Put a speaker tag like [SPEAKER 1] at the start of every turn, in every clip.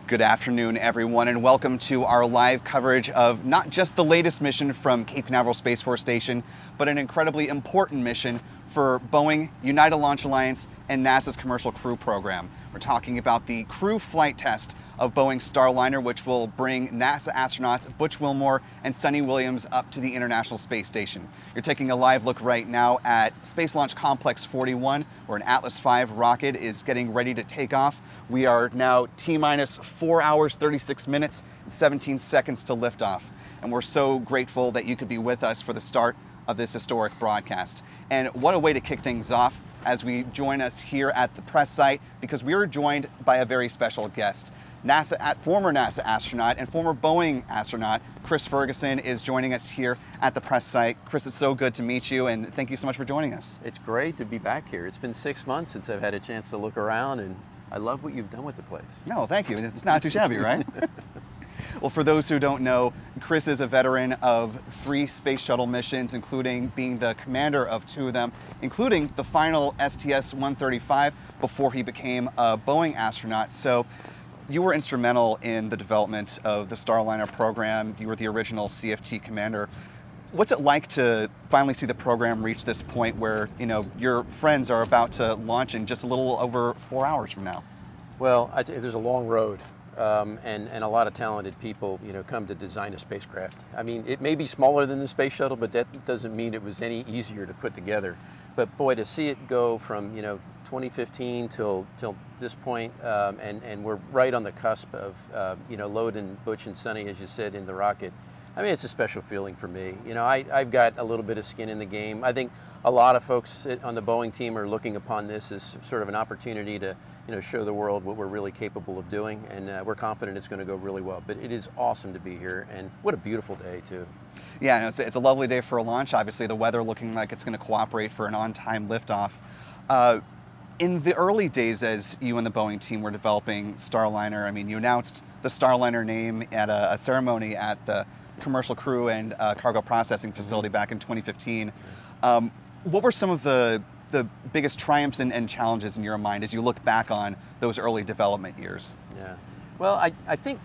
[SPEAKER 1] Good afternoon, everyone, and welcome to our live coverage of not just the latest mission from Cape Canaveral Space Force Station, but an incredibly important mission for Boeing, United Launch Alliance, and NASA's Commercial Crew Program. We're talking about the crew flight test of Boeing's Starliner, which will bring NASA astronauts Butch, Wilmore, and Sunita Williams up to the International Space Station. You're taking a live look right now at Space Launch Complex 41, where an Atlas V rocket is getting ready to take off. We are now T-minus 4 hours, 36 minutes, and 17 seconds to liftoff. And we're so grateful that you could be with us for the start of this historic broadcast. And what a way to kick things off as we join us here at the press site, because we are joined by a very special guest. Former NASA astronaut and former Boeing astronaut, Chris Ferguson, is joining us here at the press site. Chris, it's so good to meet you, and thank you so much for joining us.
[SPEAKER 2] It's great to be back here. It's been 6 months since I've had a chance to look around, and I love what you've done with the place.
[SPEAKER 1] No, thank you. It's not too shabby, right? Well, for those who don't know, Chris is a veteran of 3 space shuttle missions, including being the commander of 2 of them, including the final STS-135 before he became a Boeing astronaut. So you were instrumental in the development of the Starliner program. You were the original CFT commander. What's it like to finally see the program reach this point where, you know, your friends are about to launch in just a little over 4 hours from now?
[SPEAKER 2] Well, there's a long road. And a lot of talented people, come to design a spacecraft. I mean, it may be smaller than the space shuttle, but that doesn't mean it was any easier to put together. But boy, to see it go from 2015 till this point, and we're right on the cusp of loading Butch and Sunny, as you said, in the rocket. I mean, it's a special feeling for me. I've got a little bit of skin in the game. I think a lot of folks on the Boeing team are looking upon this as sort of an opportunity to show the world what we're really capable of doing, and we're confident it's going to go really well. But it is awesome to be here, and what a beautiful day, too.
[SPEAKER 1] Yeah, no, it's a lovely day for a launch. Obviously, the weather looking like it's going to cooperate for an on-time liftoff. In the early days, as you and the Boeing team were developing Starliner, I mean, you announced the Starliner name at a ceremony at the Commercial Crew and Cargo Processing Facility back in 2015. What were some of the biggest triumphs and challenges in your mind as you look back on those early development years?
[SPEAKER 2] Yeah, well, I think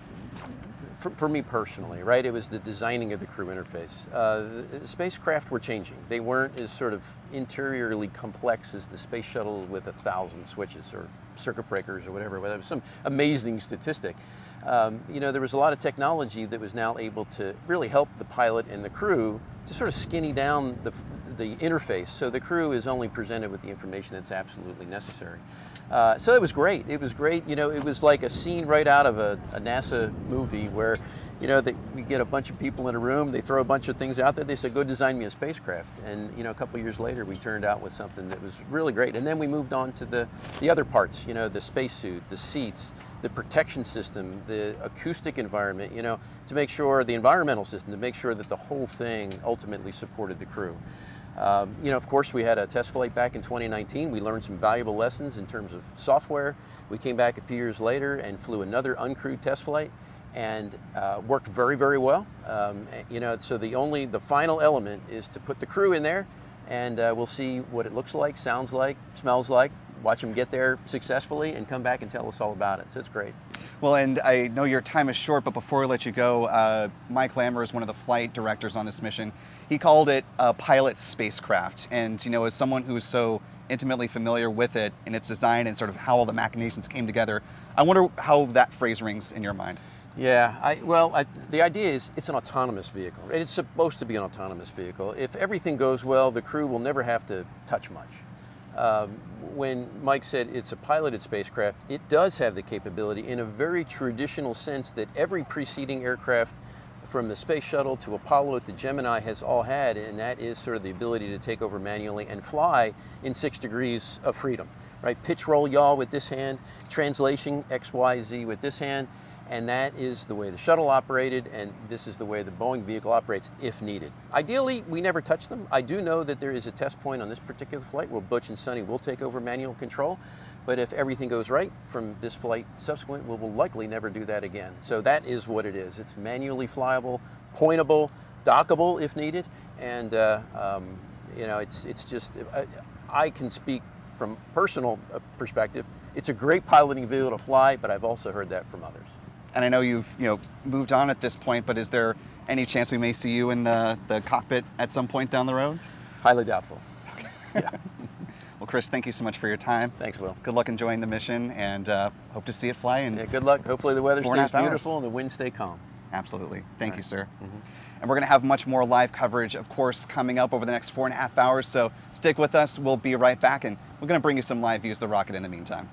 [SPEAKER 2] for me personally, right, it was the designing of the crew interface. The spacecraft were changing. They weren't as sort of interiorly complex as the space shuttle with 1,000 switches or circuit breakers or whatever. It was some amazing statistic. There was a lot of technology that was now able to really help the pilot and the crew to sort of skinny down the interface, so the crew is only presented with the information that's absolutely necessary. So it was great. It was great. It was like a scene right out of a NASA movie where, we get a bunch of people in a room, they throw a bunch of things out there, they say, go design me a spacecraft. And, a couple years later, we turned out with something that was really great. And then we moved on to the other parts, the spacesuit, the seats, the protection system, the acoustic environment, to make sure, the environmental system, to make sure that the whole thing ultimately supported the crew. Of course, we had a test flight back in 2019. We learned some valuable lessons in terms of software. We came back a few years later and flew another uncrewed test flight and worked very, very well. So the final element is to put the crew in there, and we'll see what it looks like, sounds like, smells like, watch them get there successfully and come back and tell us all about it. So it's great.
[SPEAKER 1] Well, and I know your time is short, but before we let you go, Mike Lammer is one of the flight directors on this mission. He called it a pilot's spacecraft. And, as someone who's so intimately familiar with it and its design and sort of how all the machinations came together, I wonder how that phrase rings in your mind.
[SPEAKER 2] Yeah, the idea is it's an autonomous vehicle. It's supposed to be an autonomous vehicle. If everything goes well, the crew will never have to touch much. When Mike said it's a piloted spacecraft, it does have the capability in a very traditional sense that every preceding aircraft from the space shuttle to Apollo to Gemini has all had, and that is sort of the ability to take over manually and fly in 6 degrees of freedom, right? Pitch, roll, yaw with this hand, translation, X, Y, Z with this hand, and that is the way the shuttle operated, and this is the way the Boeing vehicle operates if needed. Ideally, we never touch them. I do know that there is a test point on this particular flight where Butch and Sunny will take over manual control, but if everything goes right from this flight subsequent, we will likely never do that again. So that is what it is. It's manually flyable, pointable, dockable if needed, and it's just, I can speak from personal perspective. It's a great piloting vehicle to fly, but I've also heard that from others.
[SPEAKER 1] And I know you've moved on at this point, but is there any chance we may see you in the cockpit at some point down the road?
[SPEAKER 2] Highly doubtful. Yeah.
[SPEAKER 1] Well, Chris, thank you so much for your time.
[SPEAKER 2] Thanks, Will.
[SPEAKER 1] Good luck enjoying the mission, and hope to see it fly. And
[SPEAKER 2] yeah, good luck. Hopefully the weather stays
[SPEAKER 1] 4.5
[SPEAKER 2] beautiful
[SPEAKER 1] hours.
[SPEAKER 2] and the winds stay calm.
[SPEAKER 1] Absolutely. Thank you, sir.
[SPEAKER 2] Mm-hmm.
[SPEAKER 1] And we're going to have much more live coverage, of course, coming up over the next 4.5 hours. So stick with us. We'll be right back, and we're going to bring you some live views of the rocket in the meantime.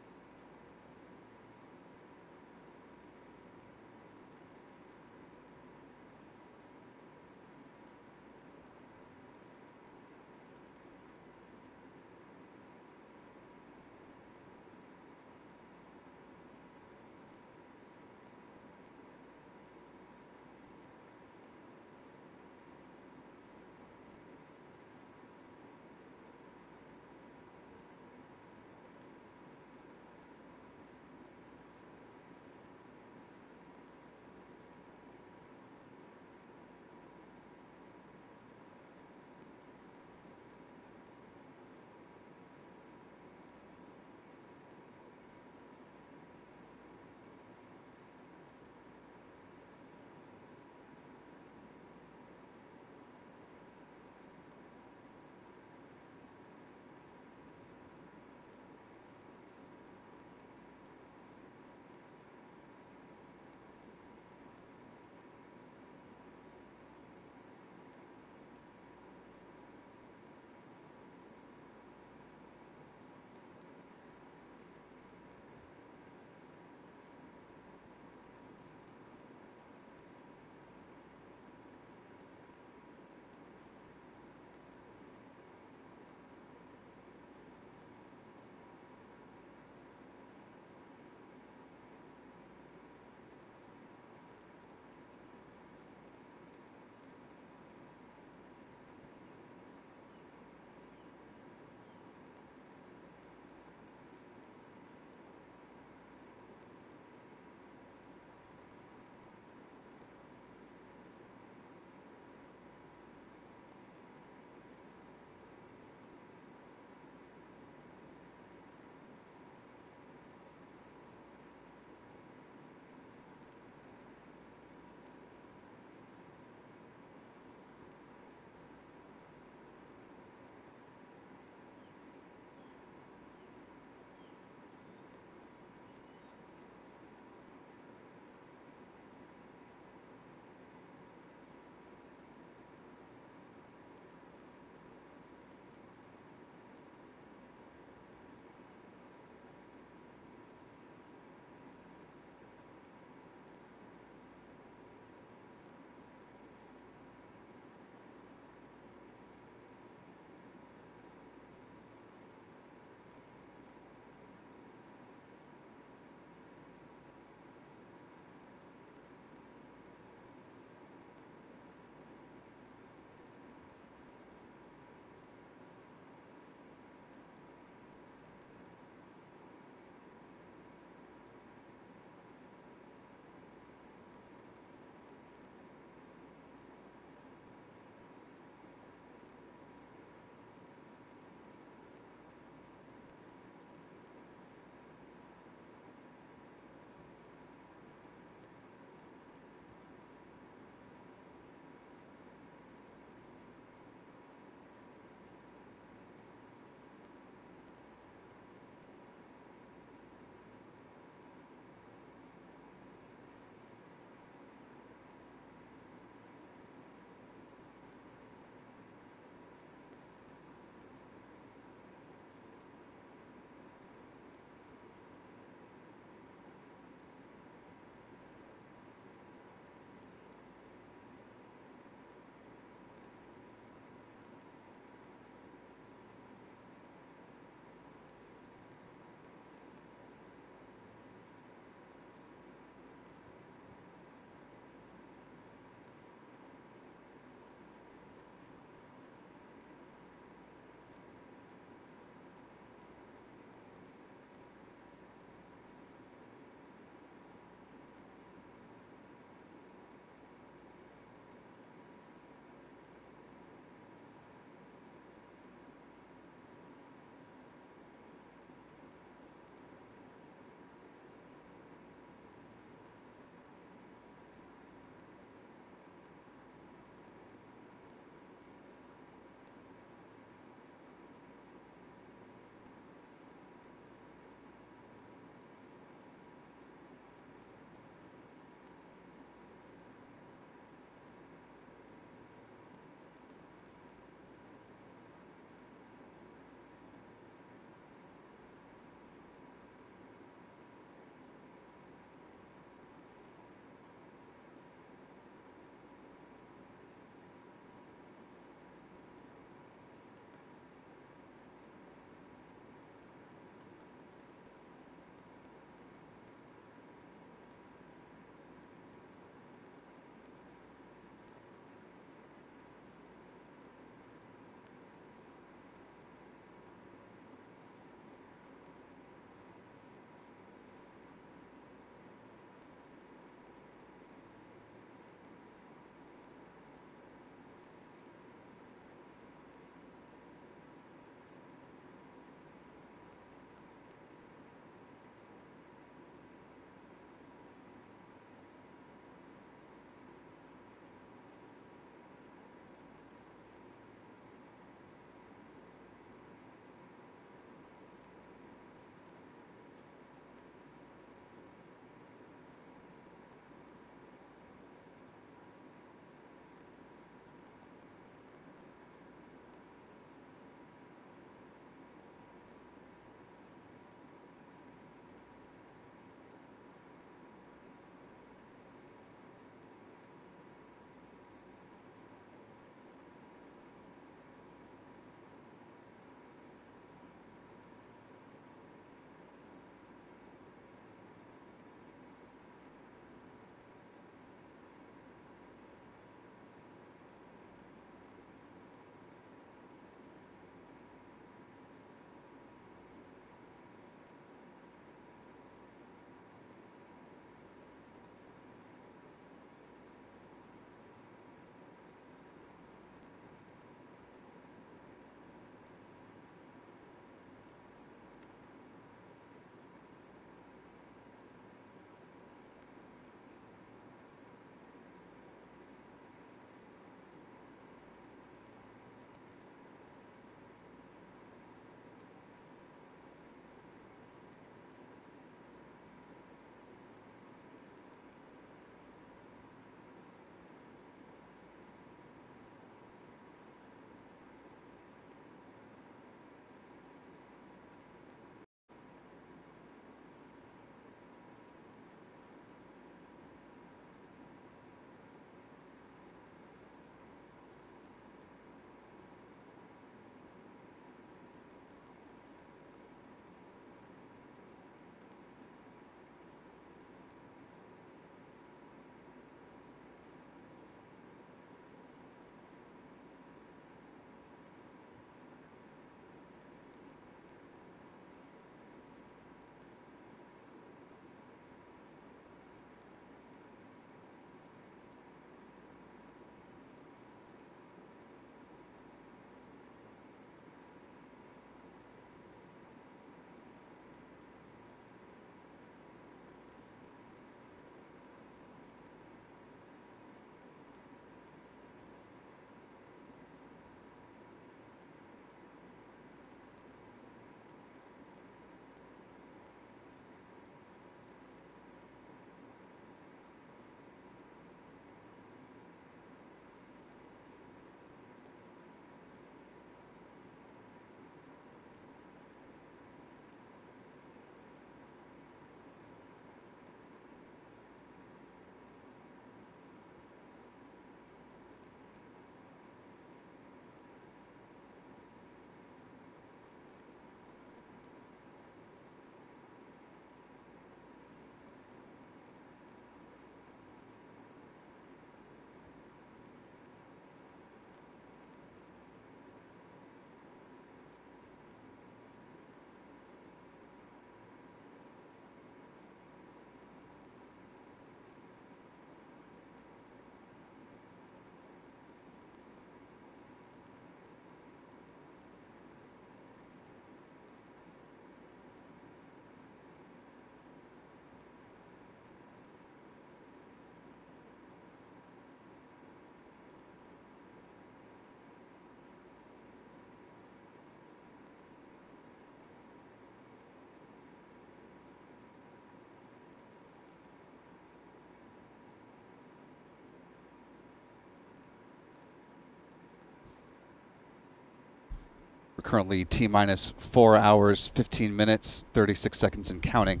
[SPEAKER 1] Currently T-minus 4 hours, 15 minutes, 36 seconds and counting.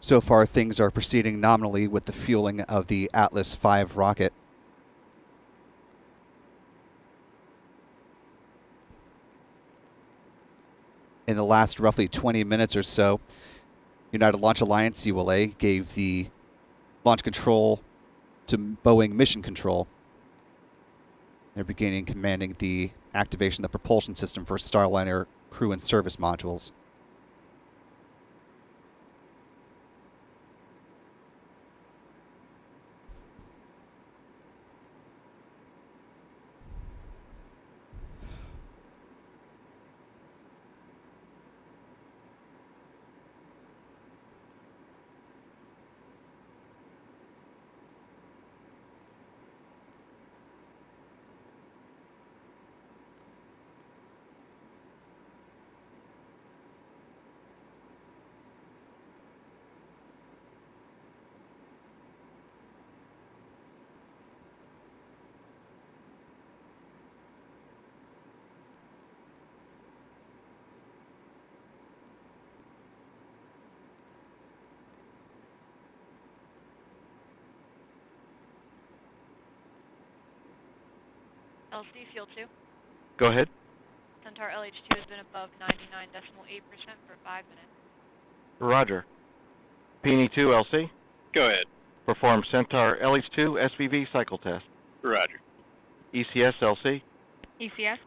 [SPEAKER 1] So far, things are proceeding nominally with the fueling of the Atlas V rocket. In the last roughly 20 minutes or so, United Launch Alliance, ULA, gave the launch control to Boeing Mission Control. They're beginning commanding the activation of the propulsion system for Starliner crew and service modules.
[SPEAKER 3] LC Fuel 2.
[SPEAKER 4] Go ahead.
[SPEAKER 3] Centaur LH2 has been above 99.8% for 5 minutes.
[SPEAKER 4] Roger. Peony 2 LC.
[SPEAKER 5] Go ahead.
[SPEAKER 4] Perform Centaur LH2 SVV cycle test.
[SPEAKER 5] Roger.
[SPEAKER 4] ECS LC.
[SPEAKER 3] ECS.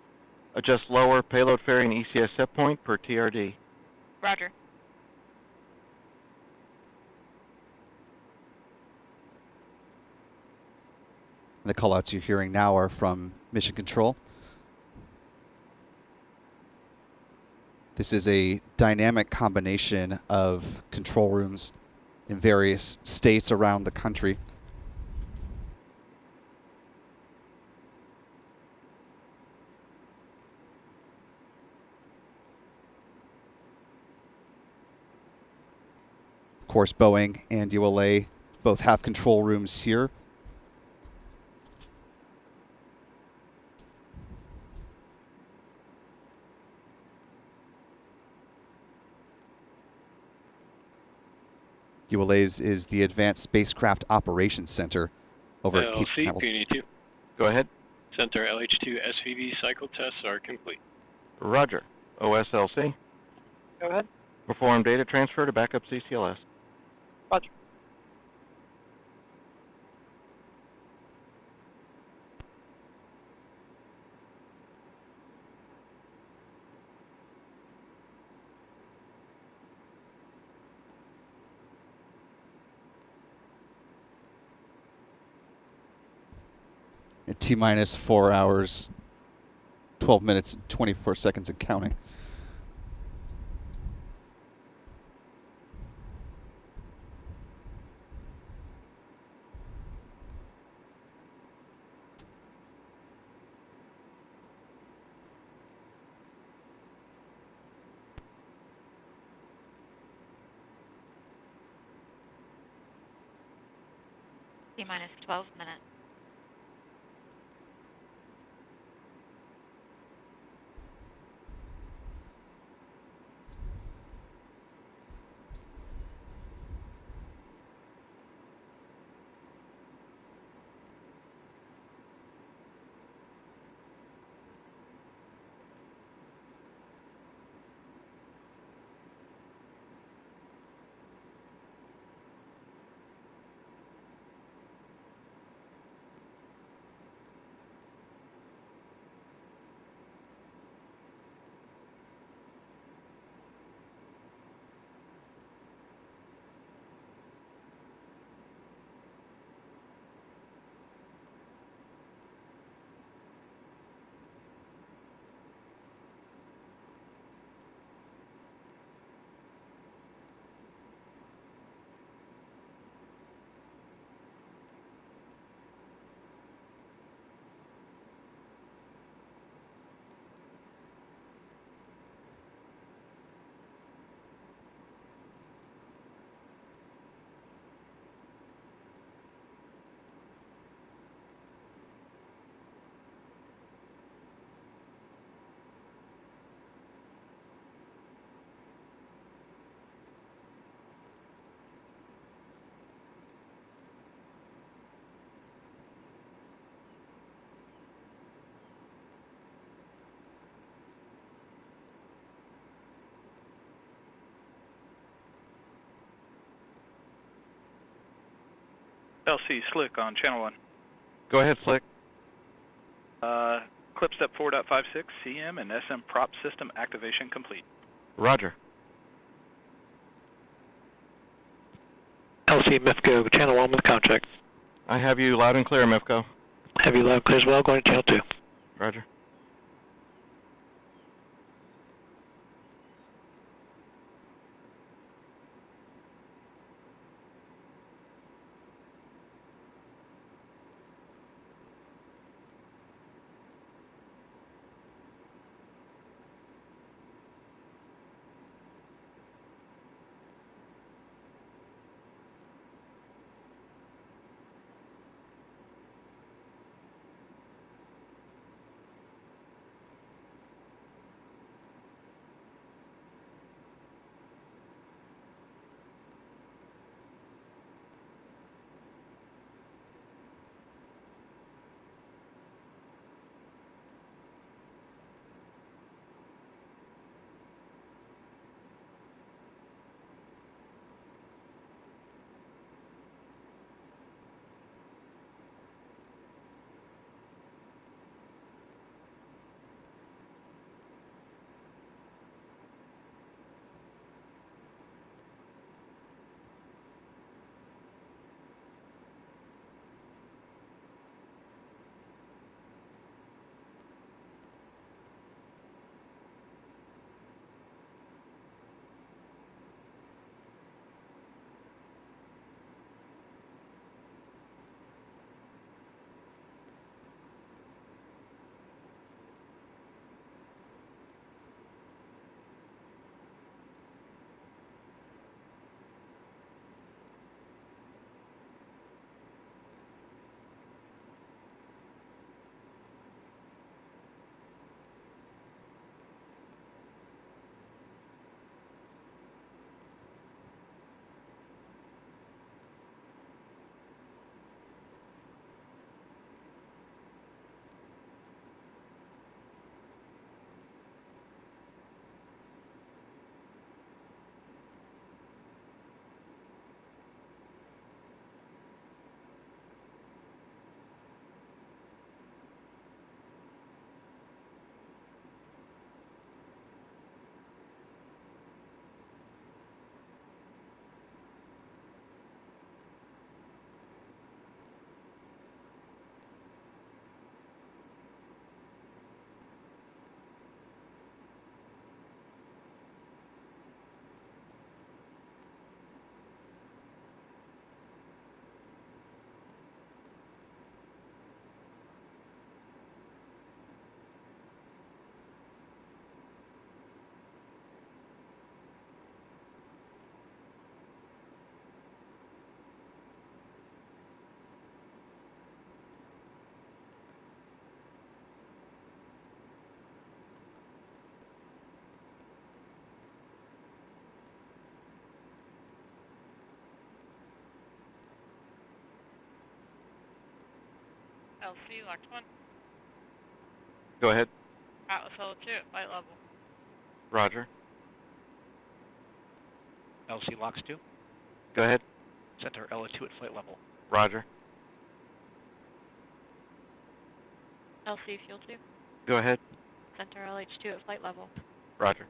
[SPEAKER 4] Adjust lower payload fairing ECS set point per TRD.
[SPEAKER 3] Roger.
[SPEAKER 1] The callouts you're hearing now are from Mission Control. This is a dynamic combination of control rooms in various states around the country. Of course, Boeing and ULA both have control rooms here. ULA's is the Advanced Spacecraft Operations Center over at Cape Canaveral.
[SPEAKER 5] Peony 2.
[SPEAKER 4] Go ahead.
[SPEAKER 5] Centaur LH2 SVV cycle tests are complete.
[SPEAKER 4] Roger. OSLC.
[SPEAKER 5] Go ahead.
[SPEAKER 4] Perform data transfer to backup CCLS.
[SPEAKER 5] Roger.
[SPEAKER 1] At T-minus 4 hours, 12 minutes, 24 seconds and counting.
[SPEAKER 3] T-minus 12 minutes.
[SPEAKER 6] LC Slick on channel 1.
[SPEAKER 4] Go ahead, Slick.
[SPEAKER 6] Clip step 4.56, CM and SM prop system activation complete.
[SPEAKER 4] Roger.
[SPEAKER 7] LC MIFCO, channel 1 with contact.
[SPEAKER 4] I have you loud and clear, MIFCO.
[SPEAKER 7] Have you loud and clear as well, going to channel 2.
[SPEAKER 4] Roger.
[SPEAKER 3] LC locked 1.
[SPEAKER 4] Go ahead.
[SPEAKER 3] Atlas L2 at flight level.
[SPEAKER 4] Roger.
[SPEAKER 7] LC locks 2.
[SPEAKER 4] Go ahead.
[SPEAKER 7] Center LA2 at flight level.
[SPEAKER 4] Roger.
[SPEAKER 3] LC fuel 2.
[SPEAKER 4] Go ahead.
[SPEAKER 3] Center LH2 at flight level.
[SPEAKER 4] Roger.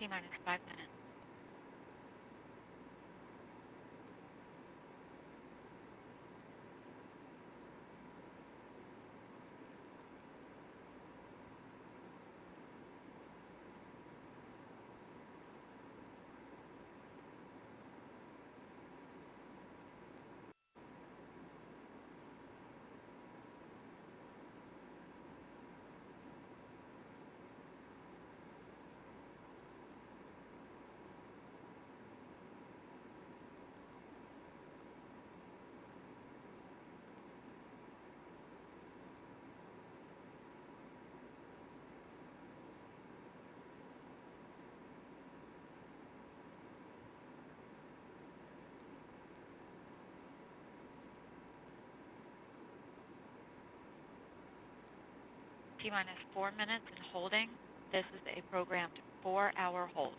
[SPEAKER 3] T-minus 5 minutes. T-minus 4 minutes and holding. This is a programmed 4-hour hold.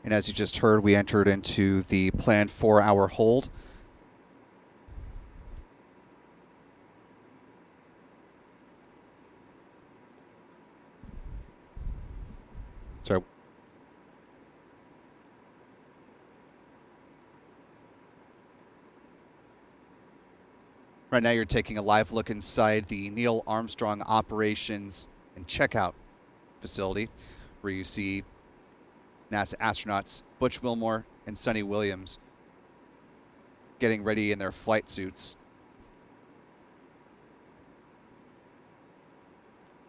[SPEAKER 1] And as you just heard, we entered into the planned 4-hour hold. Sorry. Right now you're taking a live look inside the Neil Armstrong Operations and Checkout facility, where you see NASA astronauts Butch Wilmore and Sunita Williams getting ready in their flight suits.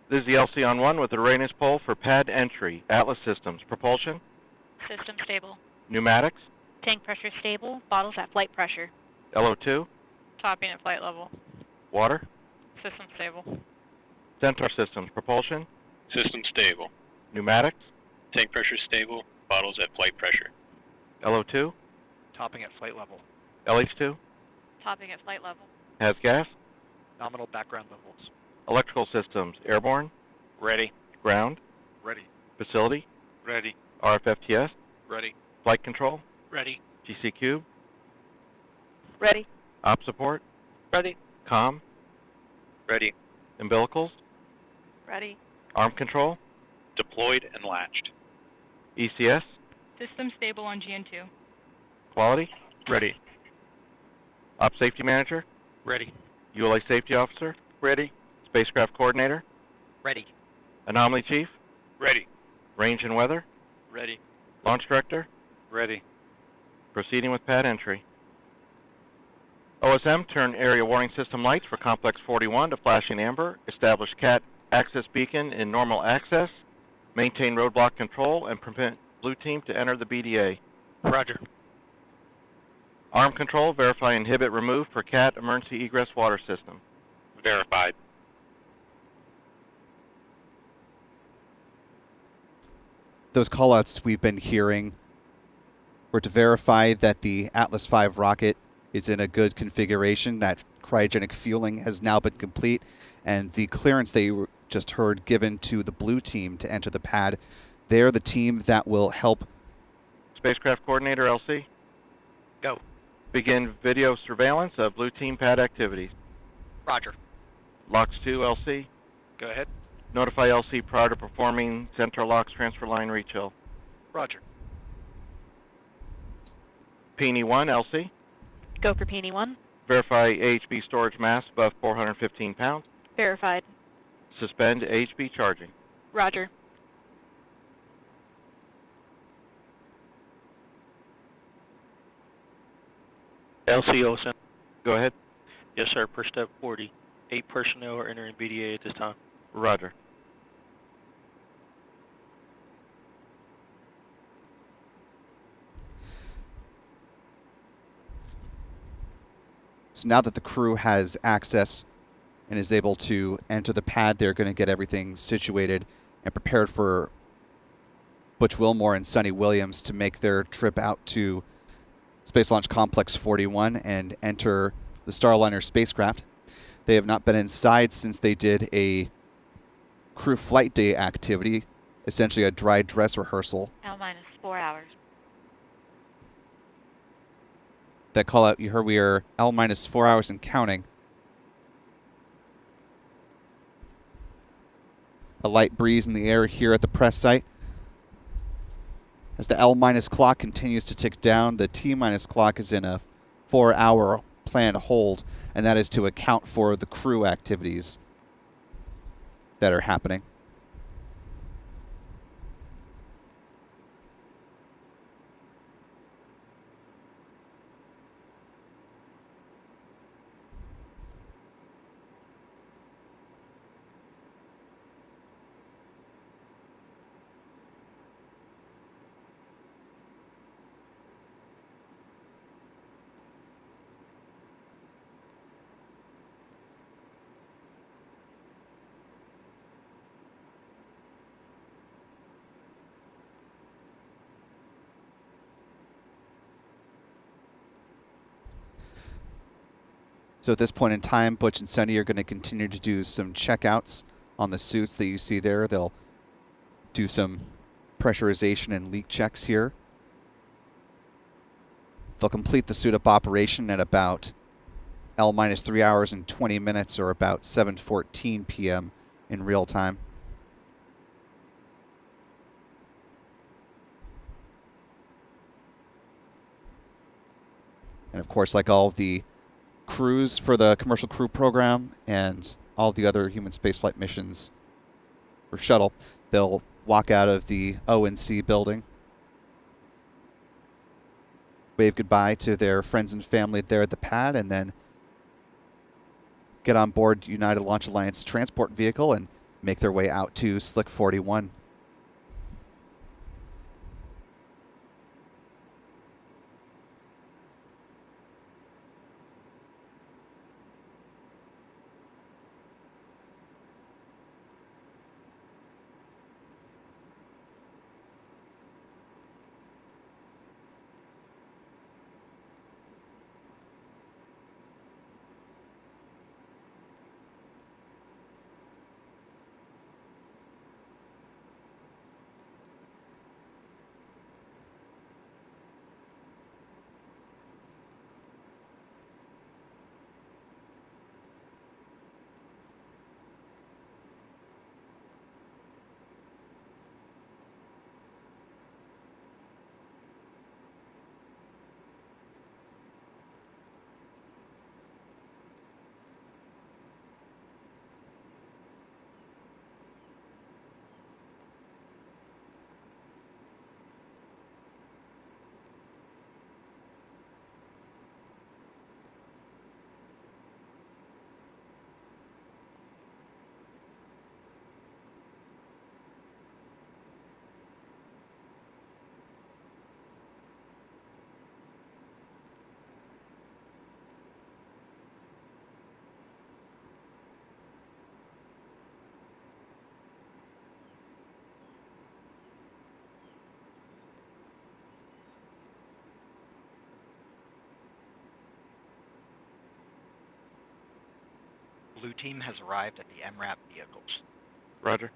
[SPEAKER 4] This is the LC on 1 with the readiness pole for pad entry. Atlas Systems. Propulsion.
[SPEAKER 3] System stable.
[SPEAKER 4] Pneumatics.
[SPEAKER 3] Tank pressure stable. Bottles at flight pressure.
[SPEAKER 4] LO2.
[SPEAKER 3] Topping at flight level.
[SPEAKER 4] Water.
[SPEAKER 3] System stable.
[SPEAKER 4] Centaur Systems. Propulsion.
[SPEAKER 5] System stable.
[SPEAKER 4] Pneumatics.
[SPEAKER 5] Tank pressure stable. Bottles at flight pressure.
[SPEAKER 4] LO2.
[SPEAKER 7] Topping at flight level.
[SPEAKER 4] LH2.
[SPEAKER 3] Topping at flight level.
[SPEAKER 4] Has gas.
[SPEAKER 7] Nominal background levels.
[SPEAKER 4] Electrical Systems. Airborne.
[SPEAKER 5] Ready.
[SPEAKER 4] Ground.
[SPEAKER 7] Ready.
[SPEAKER 4] Facility.
[SPEAKER 5] Ready.
[SPEAKER 4] RFFTS.
[SPEAKER 5] Ready.
[SPEAKER 4] Flight Control.
[SPEAKER 7] Ready.
[SPEAKER 4] GC Cube.
[SPEAKER 3] Ready.
[SPEAKER 4] Op Support.
[SPEAKER 7] Ready.
[SPEAKER 4] Com.
[SPEAKER 5] Ready.
[SPEAKER 4] Umbilicals.
[SPEAKER 3] Ready.
[SPEAKER 4] Arm Control.
[SPEAKER 5] Deployed and latched.
[SPEAKER 4] ECS.
[SPEAKER 3] System stable on GN2.
[SPEAKER 4] Quality.
[SPEAKER 5] Ready.
[SPEAKER 4] Op Safety Manager.
[SPEAKER 7] Ready.
[SPEAKER 4] ULA Safety Officer.
[SPEAKER 5] Ready.
[SPEAKER 4] Spacecraft Coordinator.
[SPEAKER 7] Ready.
[SPEAKER 4] Anomaly Chief.
[SPEAKER 5] Ready.
[SPEAKER 4] Range and Weather.
[SPEAKER 5] Ready.
[SPEAKER 4] Launch Director.
[SPEAKER 5] Ready.
[SPEAKER 4] Proceeding with pad entry. OSM, turn area warning system lights for Complex 41 to flashing amber. Establish CAT access beacon in normal access. Maintain roadblock control and permit Blue Team to enter the BDA.
[SPEAKER 7] Roger.
[SPEAKER 4] Arm control, verify inhibit remove for CAT emergency egress water system.
[SPEAKER 5] Verified.
[SPEAKER 1] Those callouts we've been hearing were to verify that the Atlas V rocket is in a good configuration, that cryogenic fueling has now been complete, and the clearance that you just heard given to the Blue Team to enter the pad. They're the team that will help.
[SPEAKER 4] Spacecraft Coordinator, LC.
[SPEAKER 7] Go.
[SPEAKER 4] Begin video surveillance of Blue Team pad activities.
[SPEAKER 7] Roger.
[SPEAKER 4] LOX 2, LC.
[SPEAKER 7] Go ahead.
[SPEAKER 4] Notify LC prior to performing Centaur LOX transfer line rechill.
[SPEAKER 7] Roger.
[SPEAKER 4] Peony 1, LC.
[SPEAKER 3] Go for Peony 1.
[SPEAKER 4] Verify AHB storage mass above 415 pounds.
[SPEAKER 3] Verified.
[SPEAKER 4] Suspend AHB charging.
[SPEAKER 3] Roger.
[SPEAKER 7] LC OSM.
[SPEAKER 4] Go ahead.
[SPEAKER 7] Yes, sir. Per step 40. 8 personnel are entering BDA at this time.
[SPEAKER 4] Roger.
[SPEAKER 1] So now that the crew has access and is able to enter the pad, they're going to get everything situated and prepared for Butch Wilmore and Sunita Williams to make their trip out to Space Launch Complex 41 and enter the Starliner spacecraft. They have not been inside since they did a crew flight day activity, essentially a dry dress rehearsal.
[SPEAKER 3] L-minus 4 hours.
[SPEAKER 1] That call out you heard, we are L-minus 4 hours and counting. A light breeze in the air here at the press site. As the L-minus clock continues to tick down, the T-minus clock is in a 4-hour planned hold, and that is to account for the crew activities that are happening. So at this point in time, Butch and Sunny are going to continue to do some checkouts on the suits that you see there. They'll do some pressurization and leak checks here. They'll complete the suit up operation at about L-minus 3 hours and 20 minutes, or about 7:14 p.m. in real time. And of course, like all the crews for the commercial crew program and all the other human spaceflight missions for shuttle, they'll walk out of the O&C building, wave goodbye to their friends and family there at the pad, and then get on board United Launch Alliance transport vehicle and make their way out to Slick 41.
[SPEAKER 8] Blue team has arrived at the MRAP vehicles.
[SPEAKER 4] Roger.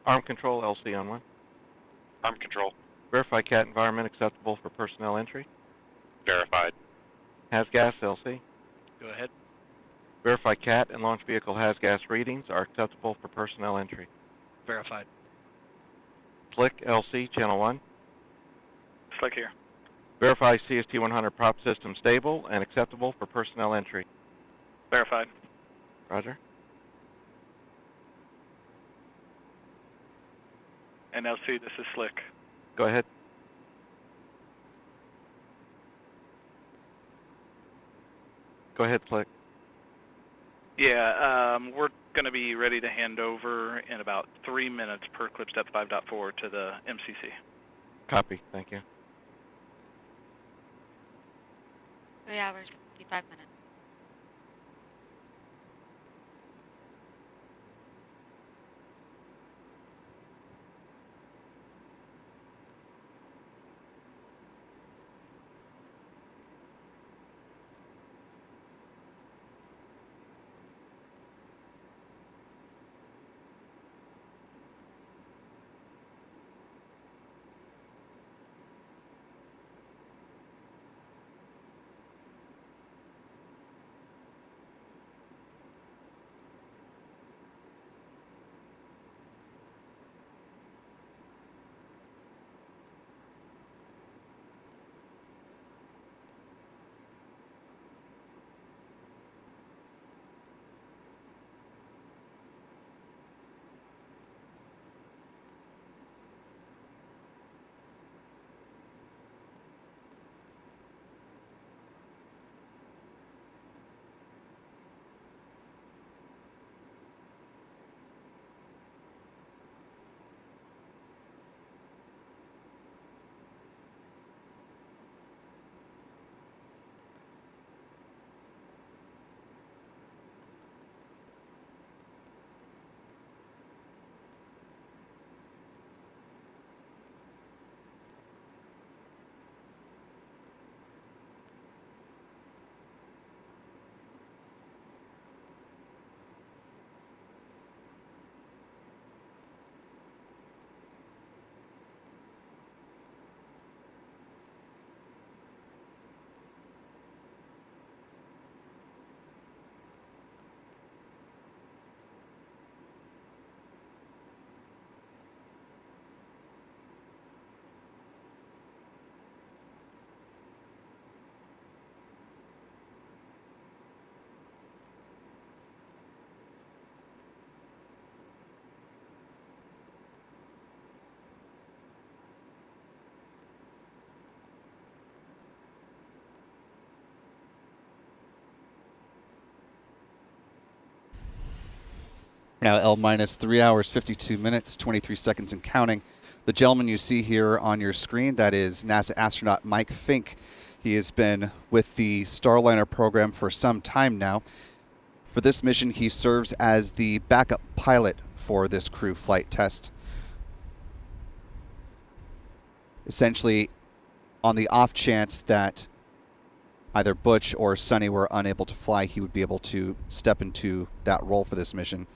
[SPEAKER 4] Arm control LC on 1.
[SPEAKER 5] Arm control.
[SPEAKER 4] Verify CAT environment acceptable for personnel entry.
[SPEAKER 5] Verified.
[SPEAKER 4] Has gas LC.
[SPEAKER 8] Go ahead.
[SPEAKER 4] Verify CAT and launch vehicle has gas readings are acceptable for personnel entry.
[SPEAKER 8] Verified.
[SPEAKER 4] Slick LC channel 1.
[SPEAKER 6] Slick here.
[SPEAKER 4] Verify CST-100 prop system stable and acceptable for personnel entry.
[SPEAKER 6] Verified.
[SPEAKER 4] Roger.
[SPEAKER 6] NLC, this is Slick.
[SPEAKER 4] Go ahead. Go ahead, Slick.
[SPEAKER 6] Yeah, we're going to be ready to hand over in about 3 minutes per clip step 5.4 to the MCC.
[SPEAKER 4] Copy. Thank you.
[SPEAKER 3] 3 hours, 55 minutes.
[SPEAKER 1] Now L minus 3 hours, 52 minutes, 23 seconds and counting. The gentleman you see here on your screen, that is NASA astronaut Mike Fink. He has been with the Starliner program for some time now. For this mission, he serves as the backup pilot for this crew flight test. Essentially, on the off chance that either Butch or Sunny were unable to fly, he would be able to step into that role for this mission.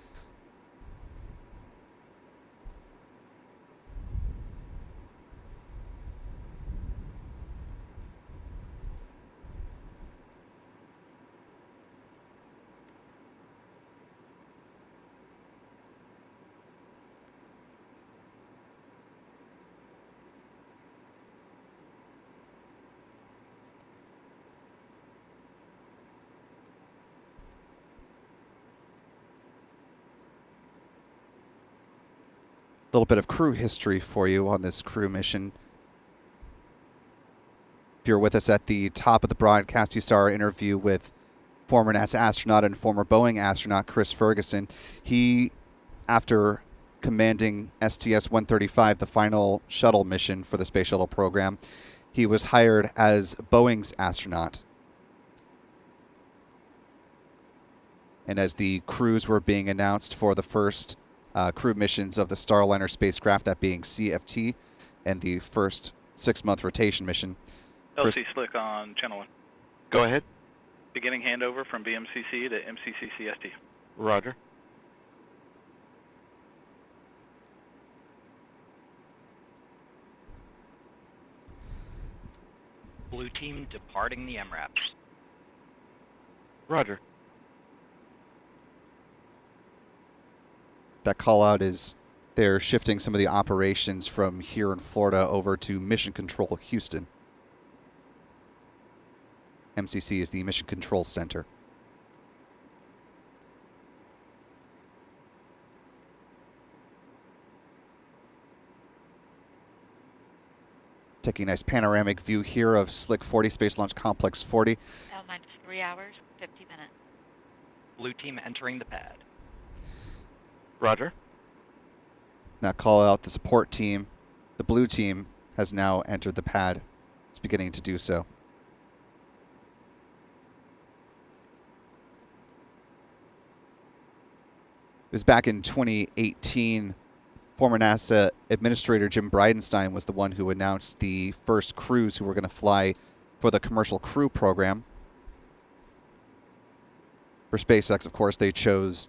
[SPEAKER 1] A little bit of crew history for you on this crew mission. If you're with us at the top of the broadcast, you saw our interview with former NASA astronaut and former Boeing astronaut Chris Ferguson. He, after commanding STS-135, the final shuttle mission for the Space Shuttle program, he was hired as Boeing's astronaut. And as the crews were being announced for the first crew missions of the Starliner spacecraft, that being CFT and the first 6-month rotation mission.
[SPEAKER 6] LC Slick on channel 1.
[SPEAKER 4] Go ahead.
[SPEAKER 6] Beginning handover from BMCC to MCC-CST.
[SPEAKER 4] Roger.
[SPEAKER 8] Blue team departing the MRAPs.
[SPEAKER 4] Roger.
[SPEAKER 1] That call out is they're shifting some of the operations from here in Florida over to Mission Control Houston. MCC is the Mission Control Center. Taking a nice panoramic view here of Slick 40, Space Launch Complex 40.
[SPEAKER 3] L minus 3 hours, 50
[SPEAKER 8] Blue team entering the pad.
[SPEAKER 4] Roger.
[SPEAKER 1] Now call out the support team. The blue team has now entered the pad. It's beginning to do so. It was back in 2018, former NASA Administrator Jim Bridenstine was the one who announced the first crews who were going to fly for the Commercial Crew program. For SpaceX, of course, they chose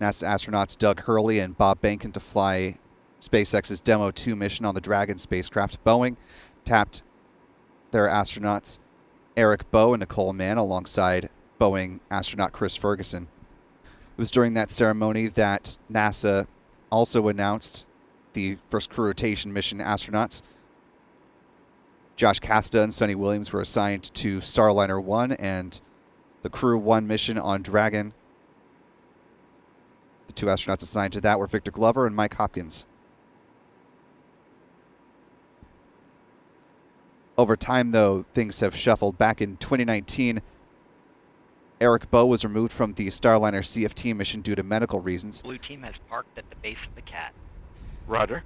[SPEAKER 1] NASA astronauts Doug Hurley and Bob Behnken to fly SpaceX's Demo 2 mission on the Dragon spacecraft. Boeing tapped their astronauts Eric Boe and Nicole Mann alongside Boeing astronaut Chris Ferguson. It was during that ceremony that NASA also announced the first crew rotation mission astronauts. Josh Casta and Sunita Williams were assigned to Starliner 1 and the Crew 1 mission on Dragon. The two astronauts assigned to that were Victor Glover and Mike Hopkins. Over time, though, things have shuffled. Back in 2019, Eric Boe was removed from the Starliner CFT mission due to medical reasons.
[SPEAKER 8] Blue team has parked at the base of the cat.
[SPEAKER 4] Roger.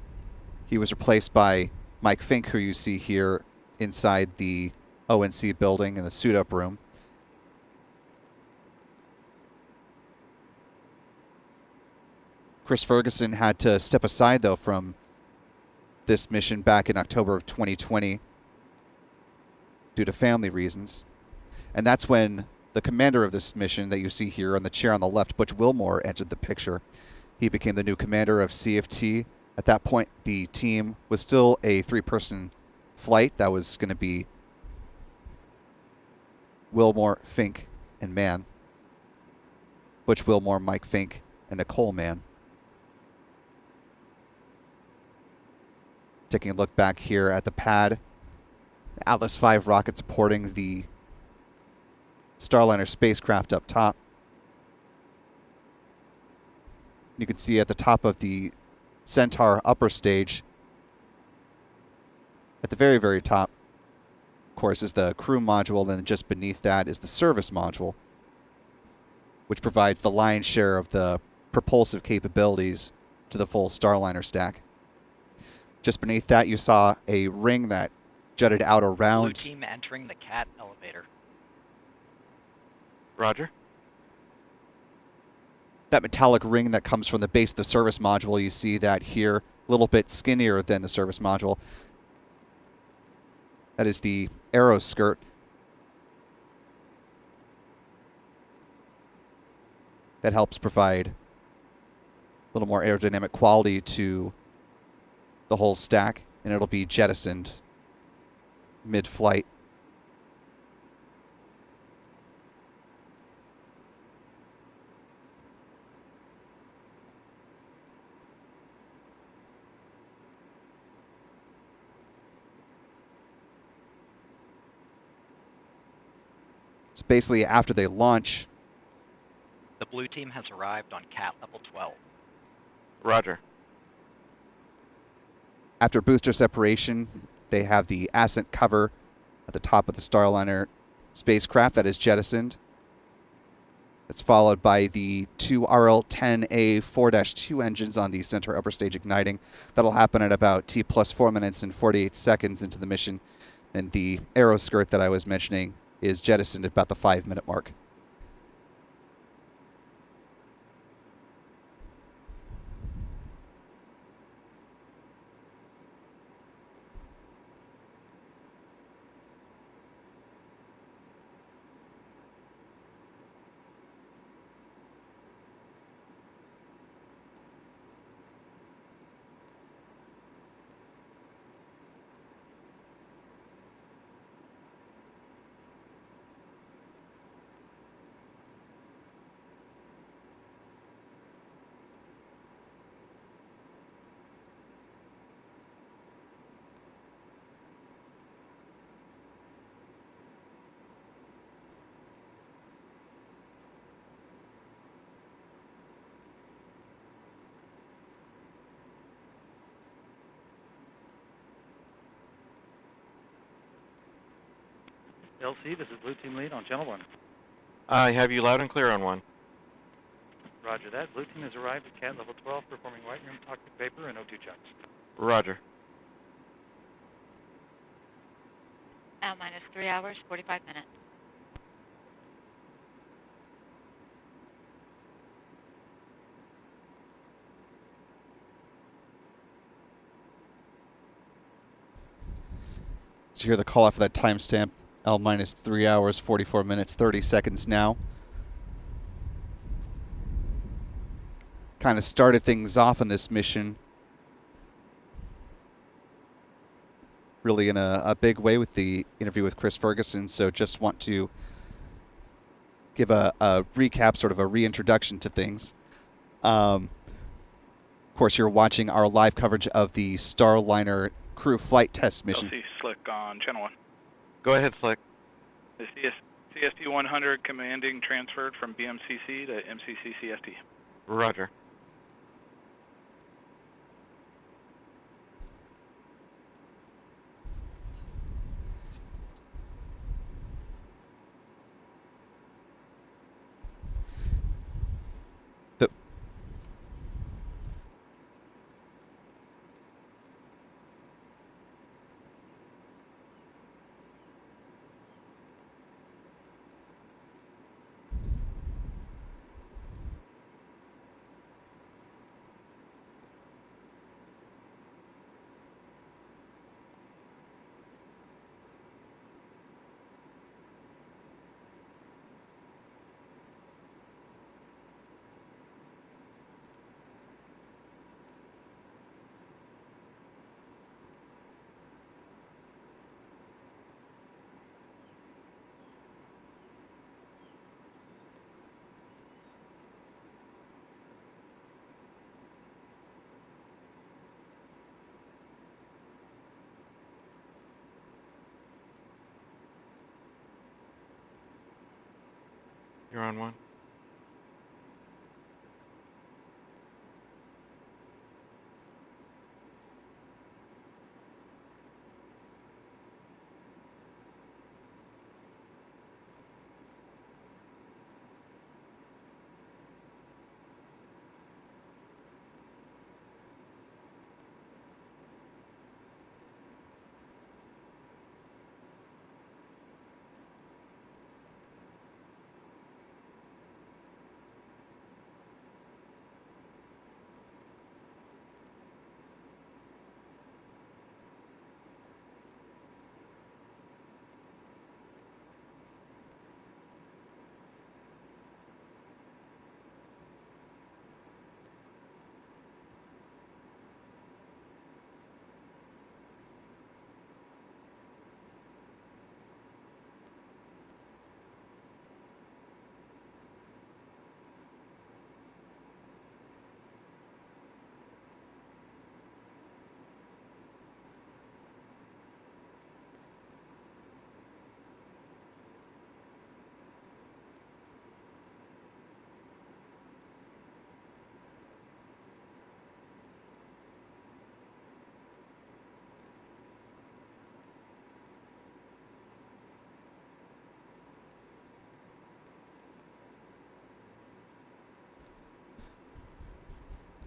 [SPEAKER 1] He was replaced by Mike Fink, who you see here inside the ONC building in the suit-up room. Chris Ferguson had to step aside, though, from this mission back in October of 2020 due to family reasons. And that's when the commander of this mission that you see here on the chair on the left, Butch Wilmore, entered the picture. He became the new commander of CFT. At that point, the team was still a three-person flight. That was going to be Wilmore, Fink, and Mann. Butch Wilmore, Mike Fink, and Nicole Mann. Taking a look back here at the pad, the Atlas V rocket supporting the Starliner spacecraft up top. You can see at the top of the Centaur upper stage, at the very, very top, of course, is the crew module, and then just beneath that is the service module, which provides the lion's share of the propulsive capabilities to the full Starliner stack. Just beneath that, you saw a ring that jutted out around.
[SPEAKER 8] Blue team entering the cat elevator.
[SPEAKER 4] Roger.
[SPEAKER 1] That metallic ring that comes from the base of the service module, you see that here, a little bit skinnier than the service module. That is the aero skirt. That helps provide a little more aerodynamic quality to the whole stack, and it'll be jettisoned mid-flight. So basically, after they launch,
[SPEAKER 8] The blue team has arrived on cat level 12.
[SPEAKER 4] Roger.
[SPEAKER 1] after booster separation, they have the ascent cover at the top of the Starliner spacecraft that is jettisoned. It's followed by the two RL-10A 4-2 engines on the center upper stage igniting. That'll happen at about T plus 4 minutes and 48 seconds into the mission. And the aero skirt that I was mentioning is jettisoned at about the 5-minute mark.
[SPEAKER 9] LC, this is Blue Team Lead on Channel 1.
[SPEAKER 4] I have you loud and clear on 1.
[SPEAKER 9] Roger that. Blue team has arrived at CAT level 12, performing white room toxic vapor and O2 checks.
[SPEAKER 4] Roger.
[SPEAKER 3] Now minus 3 hours, 45 minutes.
[SPEAKER 1] So you hear the call out for that timestamp, L minus 3 hours, 44 minutes, 30 seconds now. Kind of started things off on this mission really in a big way with the interview with Chris Ferguson. So just want to give a recap, sort of a reintroduction to things. Of course, you're watching our live coverage of the Starliner crew flight test mission.
[SPEAKER 6] LC Slick on channel 1.
[SPEAKER 4] Go ahead, Slick.
[SPEAKER 6] The CST 100 commanding transferred from BMCC to MCC CST.
[SPEAKER 4] Roger. You're on one.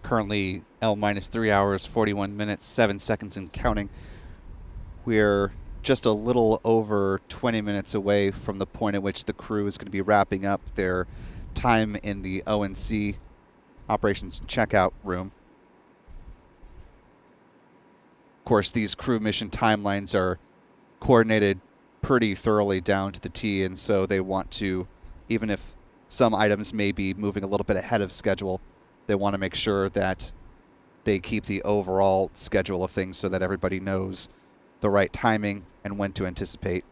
[SPEAKER 1] Currently L minus 3 hours, 41 minutes, 7 seconds and counting. We're just a little over 20 minutes away from the point at which the crew is going to be wrapping up their time in the ONC operations checkout room. Of course, these crew mission timelines are coordinated pretty thoroughly down to the T, and so they want to, even if some items may be moving a little bit ahead of schedule, they want to make sure that they keep the overall schedule of things so that everybody knows the right timing and when to anticipate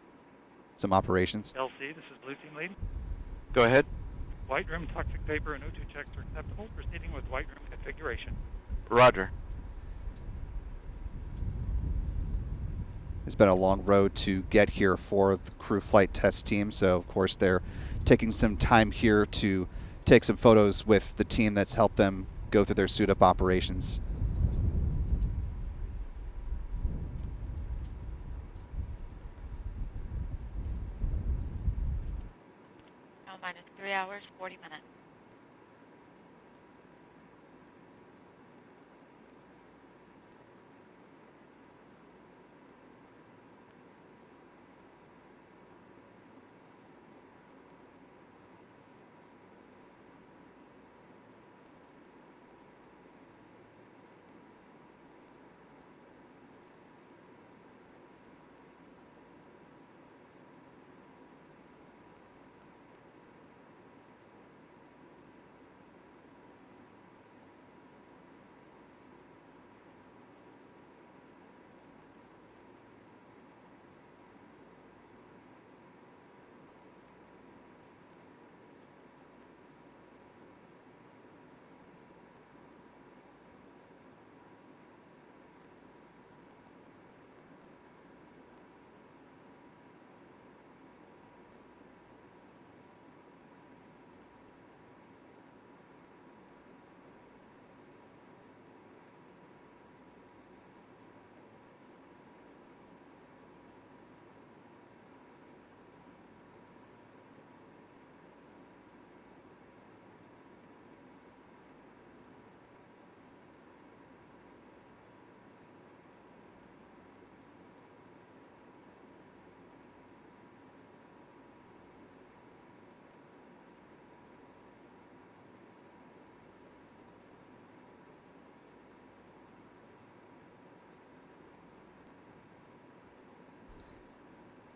[SPEAKER 1] some operations.
[SPEAKER 9] LC, this is Blue Team Lead.
[SPEAKER 4] Go ahead.
[SPEAKER 9] White room toxic vapor and O2 checks are acceptable. Proceeding with white room configuration.
[SPEAKER 4] Roger.
[SPEAKER 1] It's been a long road to get here for the crew flight test team, so of course they're taking some time here to take some photos with the team that's helped them go through their suit-up operations.
[SPEAKER 3] Now minus 3 hours, 40 minutes.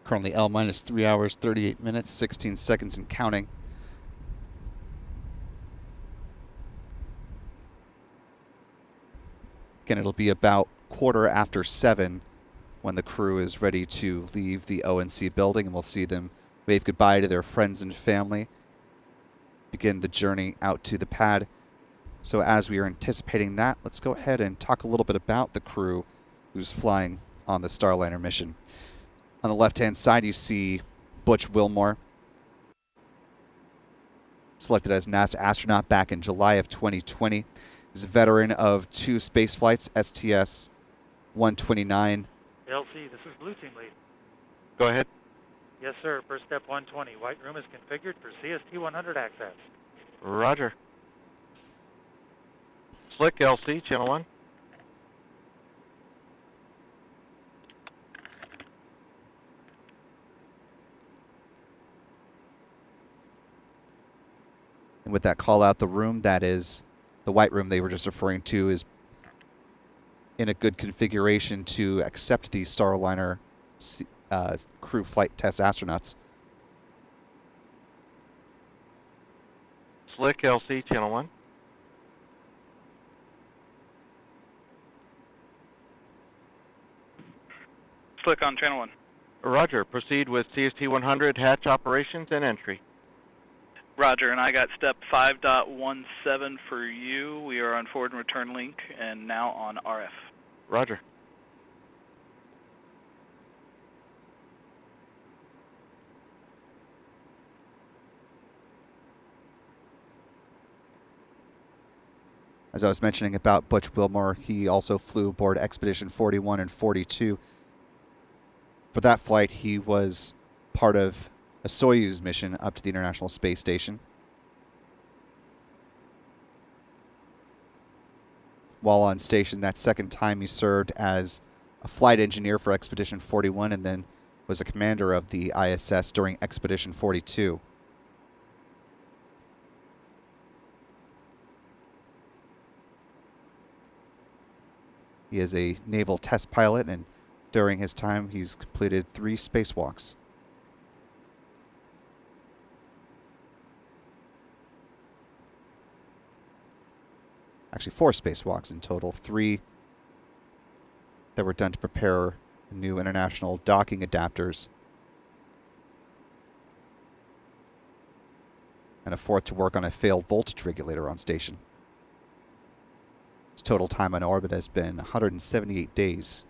[SPEAKER 1] Currently L minus 3 hours, 38 minutes, 16 seconds and counting. Again, it'll be about 7:15 when the crew is ready to leave the O&C building, and we'll see them wave goodbye to their friends and family, begin the journey out to the pad. So as we are anticipating that, let's go ahead and talk a little bit about the crew who's flying on the Starliner mission. On the left-hand side, you see Butch Wilmore, selected as NASA astronaut back in July of 2020. He's a veteran of 2 space flights, STS-129.
[SPEAKER 9] LC, this is Blue Team Lead.
[SPEAKER 4] Go ahead.
[SPEAKER 9] Yes, sir. First step 120. White room is configured for CST-100 access.
[SPEAKER 4] Roger. Slick LC, channel 1.
[SPEAKER 1] And with that call out, the room that is the white room they were just referring to is in a good configuration to accept the Starliner crew flight test astronauts.
[SPEAKER 4] Slick LC, channel 1.
[SPEAKER 6] Slick on channel 1.
[SPEAKER 4] Roger. Proceed with CST-100 hatch operations and entry.
[SPEAKER 6] Roger, and I got step 5.17 for you. We are on forward and return link and now on RF.
[SPEAKER 4] Roger.
[SPEAKER 1] As I was mentioning about Butch Wilmore, he also flew aboard Expedition 41 and 42. For that flight, he was part of a Soyuz mission up to the International Space Station. While on station, that second time he served as a flight engineer for Expedition 41 and then was a commander of the ISS during Expedition 42. He is a naval test pilot, and during his time, he's completed 3 spacewalks. Actually, 4 spacewalks in total, 3 that were done to prepare new international docking adapters, and a 4th to work on a failed voltage regulator on station. His total time on orbit has been 178 days.